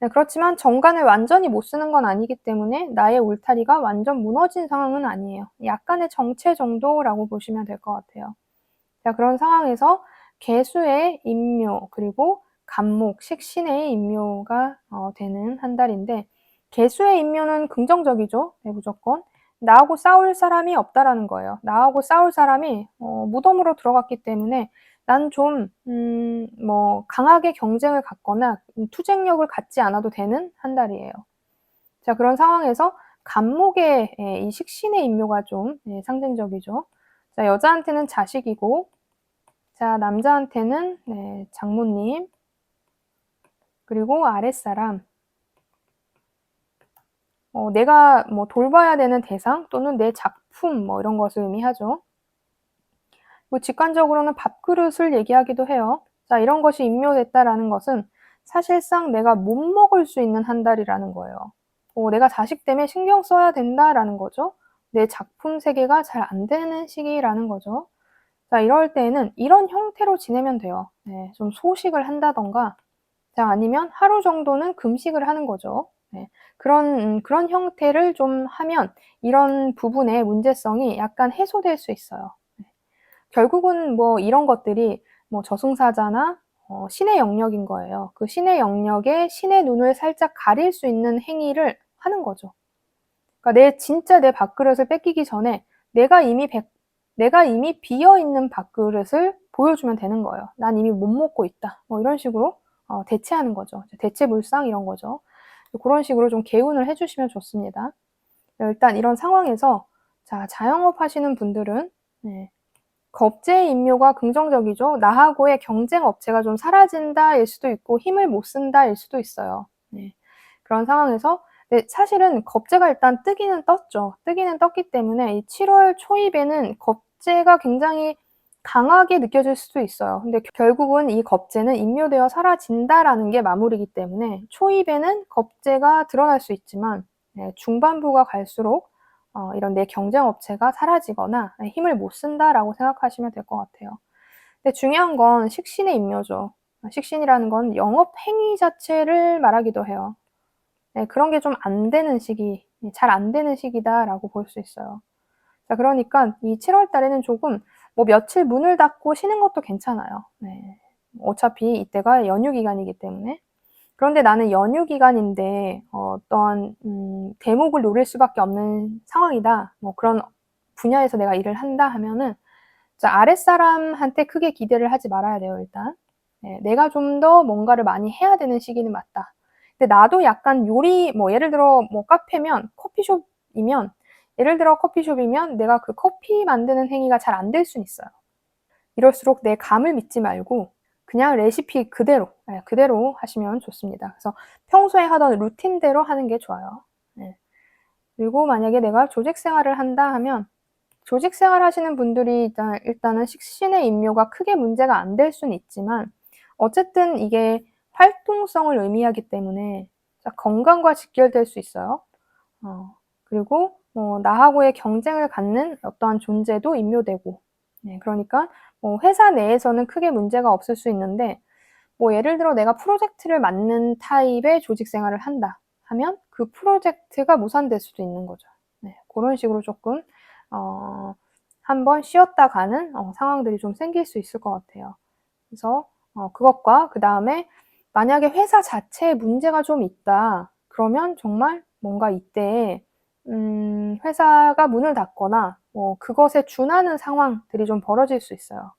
네, 그렇지만 정관을 완전히 못 쓰는 건 아니기 때문에 나의 울타리가 완전 무너진 상황은 아니에요. 약간의 정체 정도라고 보시면 될 것 같아요. 자, 그런 상황에서 개수의 임묘 그리고 간목, 식신의 임묘가 되는 한 달인데 개수의 임묘는 긍정적이죠. 네, 무조건. 나하고 싸울 사람이 없다라는 거예요. 나하고 싸울 사람이 무덤으로 들어갔기 때문에 난 좀 강하게 경쟁을 갖거나 투쟁력을 갖지 않아도 되는 한 달이에요. 자, 그런 상황에서 간목의 이 식신의 임묘가 좀 상징적이죠. 자, 여자한테는 자식이고 자, 남자한테는 장모님 그리고 아랫사람 내가 돌봐야 되는 대상 또는 내 작품 이런 것을 의미하죠. 그리고 직관적으로는 밥그릇을 얘기하기도 해요. 자, 이런 것이 임묘됐다라는 것은 사실상 내가 못 먹을 수 있는 한 달이라는 거예요. 내가 자식 때문에 신경 써야 된다라는 거죠. 내 작품 세계가 잘 안 되는 시기라는 거죠. 자, 이럴 때에는 이런 형태로 지내면 돼요. 네, 좀 소식을 한다던가 자, 아니면 하루 정도는 금식을 하는 거죠. 네. 그런 형태를 좀 하면 이런 부분의 문제성이 약간 해소될 수 있어요. 네. 결국은 이런 것들이 저승사자나 신의 영역인 거예요. 그 신의 영역에 신의 눈을 살짝 가릴 수 있는 행위를 하는 거죠. 그러니까 진짜 내 밥그릇을 뺏기기 전에 내가 이미 비어 있는 밥그릇을 보여주면 되는 거예요. 난 이미 못 먹고 있다. 이런 식으로 대체하는 거죠. 대체불상 이런 거죠. 그런 식으로 좀 개운을 해주시면 좋습니다. 일단 이런 상황에서 자영업 하시는 분들은 겁재의 임묘가 긍정적이죠. 나하고의 경쟁 업체가 좀 사라진다일 수도 있고 힘을 못 쓴다일 수도 있어요. 네. 그런 상황에서 사실은 겁재가 일단 뜨기는 떴죠. 뜨기는 떴기 때문에 이 7월 초입에는 겁재가 굉장히 강하게 느껴질 수도 있어요. 근데 결국은 이 겁재는 임묘되어 사라진다라는 게 마무리이기 때문에 초입에는 겁재가 드러날 수 있지만 중반부가 갈수록 이런 내 경쟁 업체가 사라지거나 힘을 못 쓴다라고 생각하시면 될 것 같아요. 근데 중요한 건 식신의 임묘죠. 식신이라는 건 영업 행위 자체를 말하기도 해요. 그런 게 좀 안 되는 시기, 잘 안 되는 시기다라고 볼 수 있어요. 자, 그러니까 이 7월 달에는 조금 뭐 며칠 문을 닫고 쉬는 것도 괜찮아요. 네. 어차피 이때가 연휴 기간이기 때문에. 그런데 나는 연휴 기간인데 어떤 대목을 노릴 수밖에 없는 상황이다. 뭐 그런 분야에서 내가 일을 한다 하면은 자, 아랫사람한테 크게 기대를 하지 말아야 돼요, 일단. 네, 내가 좀 더 뭔가를 많이 해야 되는 시기는 맞다. 근데 나도 약간 요리, 뭐 예를 들어 뭐 카페면 커피숍이면 예를 들어 커피숍이면 내가 그 커피 만드는 행위가 잘 안 될 수는 있어요. 이럴수록 내 감을 믿지 말고 그냥 레시피 그대로, 네, 그대로 하시면 좋습니다. 그래서 평소에 하던 루틴대로 하는 게 좋아요. 네. 그리고 만약에 내가 조직 생활을 한다 하면 조직 생활 하시는 분들이 일단은 식신의 임묘가 크게 문제가 안 될 수는 있지만 어쨌든 이게 활동성을 의미하기 때문에 건강과 직결될 수 있어요. 그리고 나하고의 경쟁을 갖는 어떠한 존재도 임묘되고, 네, 그러니까 회사 내에서는 크게 문제가 없을 수 있는데 뭐 예를 들어 내가 프로젝트를 맡는 타입의 조직 생활을 한다 하면 그 프로젝트가 무산될 수도 있는 거죠. 네, 그런 식으로 조금 한번 쉬었다 가는 상황들이 좀 생길 수 있을 것 같아요. 그래서 그것과 그 다음에 만약에 회사 자체에 문제가 좀 있다 그러면 정말 뭔가 이때 회사가 문을 닫거나 그것에 준하는 상황들이 좀 벌어질 수 있어요.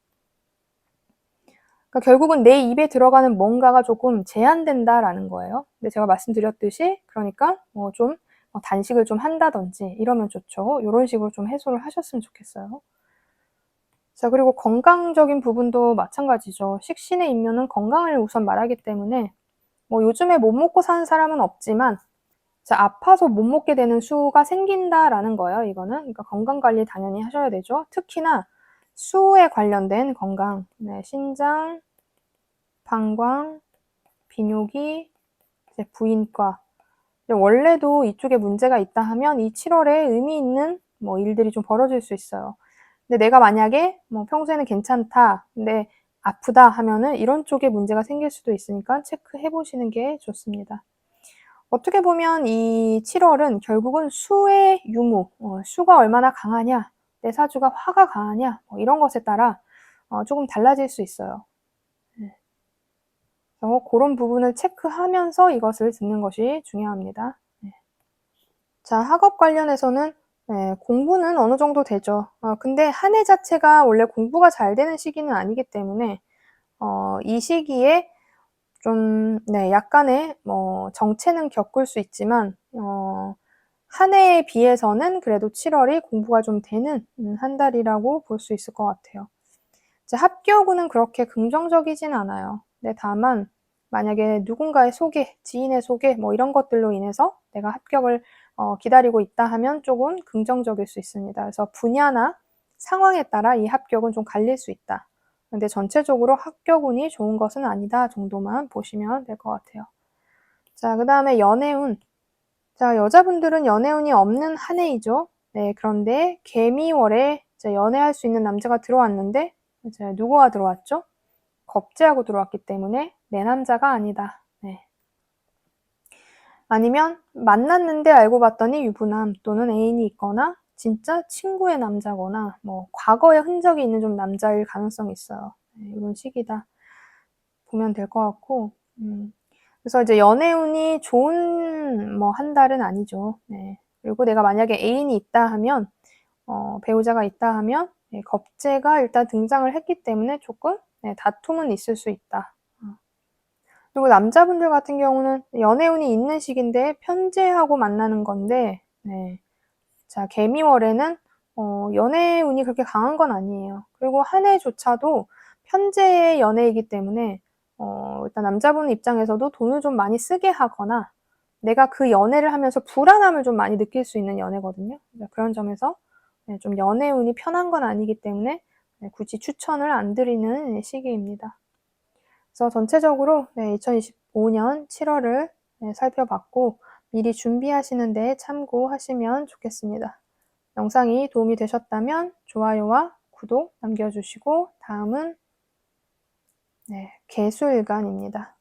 그러니까 결국은 내 입에 들어가는 뭔가가 조금 제한된다라는 거예요. 근데 제가 말씀드렸듯이 그러니까 좀 단식을 좀 한다든지 이러면 좋죠. 이런 식으로 좀 해소를 하셨으면 좋겠어요. 자, 그리고 건강적인 부분도 마찬가지죠. 식신의 임묘는 건강을 우선 말하기 때문에 뭐 요즘에 못 먹고 사는 사람은 없지만 자, 아파서 못 먹게 되는 수가 생긴다라는 거예요. 이거는 그러니까 건강 관리 당연히 하셔야 되죠. 특히나 수에 관련된 건강, 네, 신장, 방광, 비뇨기, 이제 부인과. 원래도 이쪽에 문제가 있다 하면 이 7월에 의미 있는 일들이 좀 벌어질 수 있어요. 근데 내가 만약에 평소에는 괜찮다, 근데 아프다 하면은 이런 쪽에 문제가 생길 수도 있으니까 체크해 보시는 게 좋습니다. 어떻게 보면 이 7월은 결국은 수의 유무, 수가 얼마나 강하냐, 내 사주가 화가 강하냐, 이런 것에 따라 조금 달라질 수 있어요. 네. 그런 부분을 체크하면서 이것을 듣는 것이 중요합니다. 네. 자, 학업 관련해서는 네, 공부는 어느 정도 되죠. 근데 한 해 자체가 원래 공부가 잘 되는 시기는 아니기 때문에 이 시기에 좀 네, 약간의 정체는 겪을 수 있지만 한 해에 비해서는 그래도 7월이 공부가 좀 되는 한 달이라고 볼 수 있을 것 같아요. 이제 합격운은 그렇게 긍정적이진 않아요. 근데 다만 만약에 누군가의 소개, 지인의 소개 이런 것들로 인해서 내가 합격을 기다리고 있다 하면 조금 긍정적일 수 있습니다. 그래서 분야나 상황에 따라 이 합격은 좀 갈릴 수 있다. 근데 전체적으로 합격운이 좋은 것은 아니다 정도만 보시면 될 것 같아요. 자, 그 다음에 연애운. 자, 여자분들은 연애운이 없는 한 해이죠. 네, 그런데 개미월에 이제 연애할 수 있는 남자가 들어왔는데 이제 누구가 들어왔죠? 겁재하고 들어왔기 때문에 내 남자가 아니다. 네. 아니면 만났는데 알고 봤더니 유부남 또는 애인이 있거나 진짜 친구의 남자거나 과거의 흔적이 있는 좀 남자일 가능성이 있어요. 네, 이런 시기다 보면 될 것 같고 그래서 이제 연애운이 좋은 한 달은 아니죠. 네. 그리고 내가 만약에 애인이 있다 하면 배우자가 있다 하면 네, 겁재가 일단 등장을 했기 때문에 조금 네, 다툼은 있을 수 있다. 그리고 남자분들 같은 경우는 연애운이 있는 시기인데 편제하고 만나는 건데 네. 자, 개미월에는 연애운이 그렇게 강한 건 아니에요. 그리고 한 해조차도 편제의 연애이기 때문에 일단 남자분 입장에서도 돈을 좀 많이 쓰게 하거나 내가 그 연애를 하면서 불안함을 좀 많이 느낄 수 있는 연애거든요. 그런 점에서 네, 좀 연애운이 편한 건 아니기 때문에 네, 굳이 추천을 안 드리는 시기입니다. 그래서 전체적으로 네, 2025년 7월을 네, 살펴봤고 미리 준비하시는 데 참고하시면 좋겠습니다. 영상이 도움이 되셨다면 좋아요와 구독 남겨주시고 다음은 네, 개수일간입니다.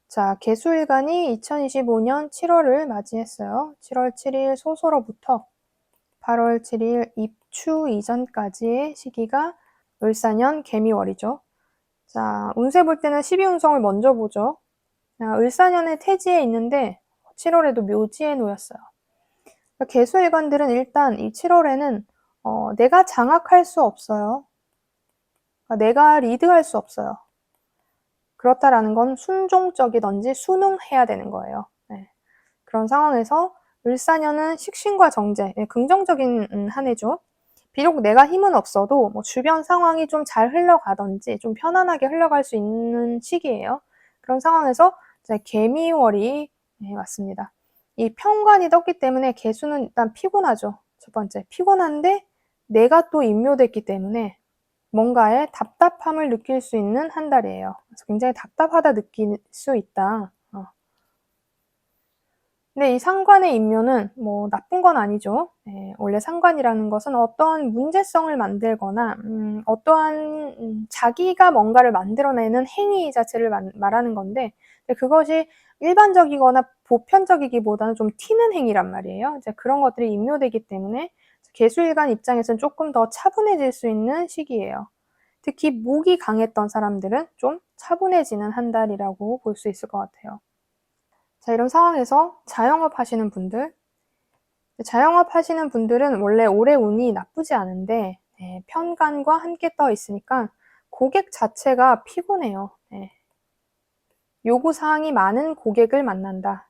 자, 개수일간이 2025년 7월을 맞이했어요. 7월 7일 소서로부터 8월 7일 입 추 이전까지의 시기가 을사년 개미월이죠. 자, 운세 볼 때는 12운성을 먼저 보죠. 자, 을사년의 태지에 있는데 7월에도 묘지에 놓였어요. 그러니까 개수일관들은 일단 이 7월에는 내가 장악할 수 없어요. 그러니까 내가 리드할 수 없어요. 그렇다라는 건 순종적이든지 순응해야 되는 거예요. 네. 그런 상황에서 을사년은 식신과 정제, 긍정적인 한 해죠. 비록 내가 힘은 없어도 뭐 주변 상황이 좀 잘 흘러가든지 좀 편안하게 흘러갈 수 있는 시기예요. 그런 상황에서 이제 개미월이 왔습니다. 이 편관이 떴기 때문에 개수는 일단 피곤하죠. 첫 번째, 피곤한데 내가 또 임묘됐기 때문에 뭔가에 답답함을 느낄 수 있는 한 달이에요. 그래서 굉장히 답답하다 느낄 수 있다. 근데 이 상관의 임묘는 뭐 나쁜 건 아니죠. 원래 상관이라는 것은 어떠한 문제성을 만들거나 어떠한 자기가 뭔가를 만들어내는 행위 자체를 말하는 건데 그것이 일반적이거나 보편적이기보다는 좀 튀는 행위란 말이에요. 이제 그런 것들이 임묘되기 때문에 개수일간 입장에서는 조금 더 차분해질 수 있는 시기예요. 특히 목이 강했던 사람들은 좀 차분해지는 한 달이라고 볼 수 있을 것 같아요. 자, 이런 상황에서 자영업 하시는 분들, 자영업 하시는 분들은 원래 올해 운이 나쁘지 않은데 편관과 함께 떠 있으니까 고객 자체가 피곤해요. 요구사항이 많은 고객을 만난다.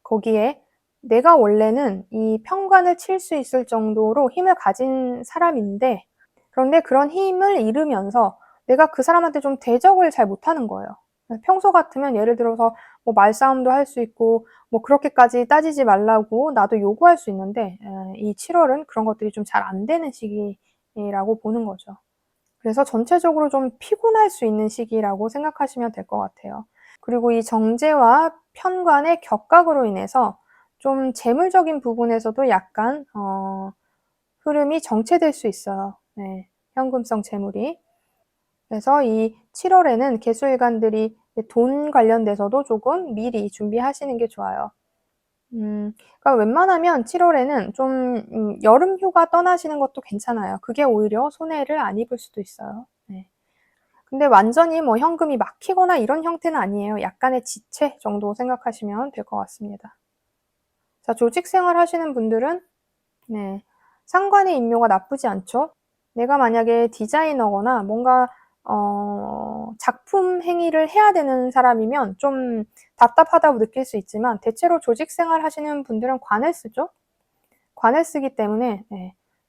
거기에 내가 원래는 이 편관을 칠 수 있을 정도로 힘을 가진 사람인데 그런데 그런 힘을 잃으면서 내가 그 사람한테 좀 대적을 잘 못하는 거예요. 평소 같으면 예를 들어서 뭐 말싸움도 할 수 있고 뭐 그렇게까지 따지지 말라고 나도 요구할 수 있는데 이 7월은 그런 것들이 좀 잘 안 되는 시기라고 보는 거죠. 그래서 전체적으로 좀 피곤할 수 있는 시기라고 생각하시면 될 것 같아요. 그리고 이 정제와 편관의 격각으로 인해서 좀 재물적인 부분에서도 약간 흐름이 정체될 수 있어요. 네, 현금성 재물이. 그래서 이 7월에는 개수일간들이 돈 관련돼서도 조금 미리 준비하시는 게 좋아요. 그러니까 웬만하면 7월에는 좀 여름 휴가 떠나시는 것도 괜찮아요. 그게 오히려 손해를 안 입을 수도 있어요. 네. 근데 완전히 뭐 현금이 막히거나 이런 형태는 아니에요. 약간의 지체 정도 생각하시면 될 것 같습니다. 자, 조직 생활 하시는 분들은 네, 상관의 임묘가 나쁘지 않죠. 내가 만약에 디자이너거나 뭔가 작품 행위를 해야 되는 사람이면 좀 답답하다고 느낄 수 있지만 대체로 조직 생활 하시는 분들은 관을 쓰죠. 관을 쓰기 때문에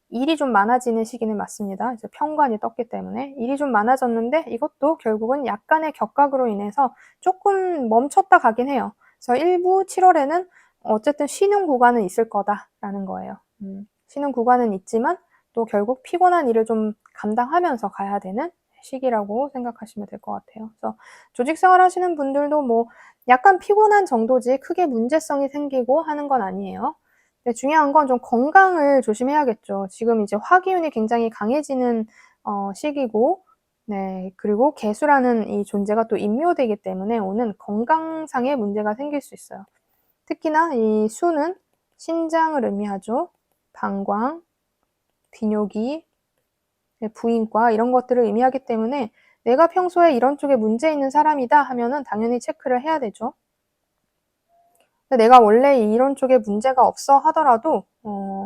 일이 좀 많아지는 시기는 맞습니다. 이제 편관이 떴기 때문에 일이 좀 많아졌는데 이것도 결국은 약간의 격각으로 인해서 조금 멈췄다 가긴 해요. 그래서 일부 7월에는 어쨌든 쉬는 구간은 있을 거다라는 거예요. 쉬는 구간은 있지만 또 결국 피곤한 일을 좀 감당하면서 가야 되는 시기라고 생각하시면 될 것 같아요. 그래서 조직 생활 하시는 분들도 뭐 약간 피곤한 정도지 크게 문제성이 생기고 하는 건 아니에요. 근데 중요한 건 좀 건강을 조심해야겠죠. 지금 이제 화기운이 굉장히 강해지는 시기고 네, 그리고 개수라는 이 존재가 또 임묘되기 때문에 오는 건강상의 문제가 생길 수 있어요. 특히나 이 수는 신장을 의미하죠. 방광, 비뇨기, 부인과 이런 것들을 의미하기 때문에 내가 평소에 이런 쪽에 문제 있는 사람이다 하면은 당연히 체크를 해야 되죠. 내가 원래 이런 쪽에 문제가 없어 하더라도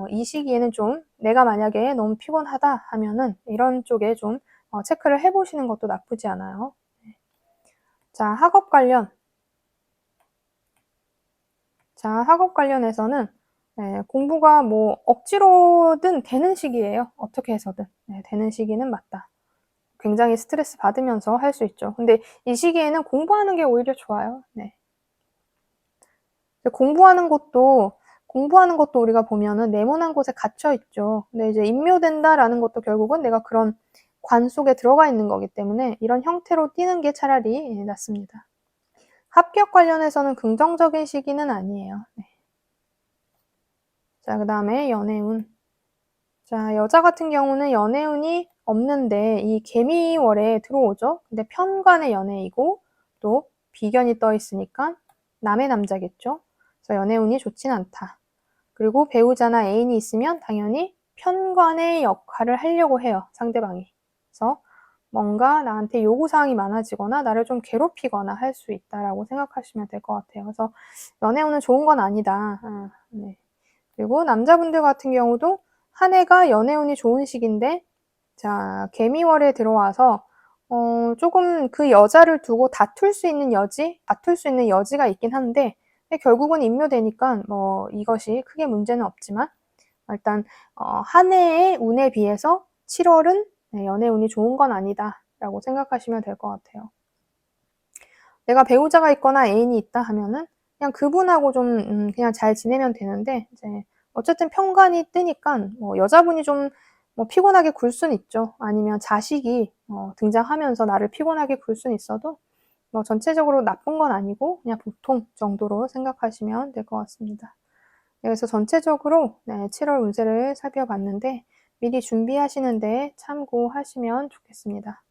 이 시기에는 좀 내가 만약에 너무 피곤하다 하면은 이런 쪽에 좀 체크를 해보시는 것도 나쁘지 않아요. 자, 학업 관련. 자, 학업 관련해서는 공부가 뭐 억지로든 되는 시기예요. 어떻게 해서든. 되는 시기는 맞다. 굉장히 스트레스 받으면서 할 수 있죠. 근데 이 시기에는 공부하는 게 오히려 좋아요. 네. 공부하는 것도 우리가 보면은 네모난 곳에 갇혀 있죠. 근데 이제 임묘된다라는 것도 결국은 내가 그런 관 속에 들어가 있는 거기 때문에 이런 형태로 띄는 게 차라리 낫습니다. 합격 관련해서는 긍정적인 시기는 아니에요. 네. 자, 그 다음에 연애운. 자, 여자 같은 경우는 연애운이 없는데 이 개미월에 들어오죠. 근데 편관의 연애이고 또 비견이 떠 있으니까 남의 남자겠죠. 그래서 연애운이 좋진 않다. 그리고 배우자나 애인이 있으면 당연히 편관의 역할을 하려고 해요, 상대방이. 그래서 뭔가 나한테 요구사항이 많아지거나 나를 좀 괴롭히거나 할 수 있다라고 생각하시면 될 것 같아요. 그래서 연애운은 좋은 건 아니다. 네. 그리고 남자분들 같은 경우도 한 해가 연애운이 좋은 시기인데, 자, 개미월에 들어와서 조금 그 여자를 두고 다툴 수 있는 여지가 있긴 한데, 결국은 임묘되니까 뭐 이것이 크게 문제는 없지만, 일단 한 해의 운에 비해서 7월은 연애운이 좋은 건 아니다라고 생각하시면 될 것 같아요. 내가 배우자가 있거나 애인이 있다 하면은 그냥 그분하고 좀 그냥 잘 지내면 되는데, 이제 어쨌든 편관이 뜨니까 뭐 여자분이 좀 뭐 피곤하게 굴 수는 있죠. 아니면 자식이 등장하면서 나를 피곤하게 굴 수는 있어도 뭐 전체적으로 나쁜 건 아니고 그냥 보통 정도로 생각하시면 될 것 같습니다. 네, 그래서 전체적으로 7월 운세를 살펴봤는데 미리 준비하시는데 참고하시면 좋겠습니다.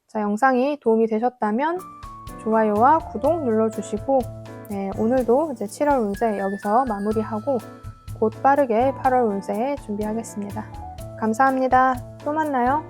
자, 영상이 도움이 되셨다면 좋아요와 구독 눌러주시고, 오늘도 이제 7월 운세 여기서 마무리하고 곧 빠르게 8월 운세 준비하겠습니다. 감사합니다. 또 만나요.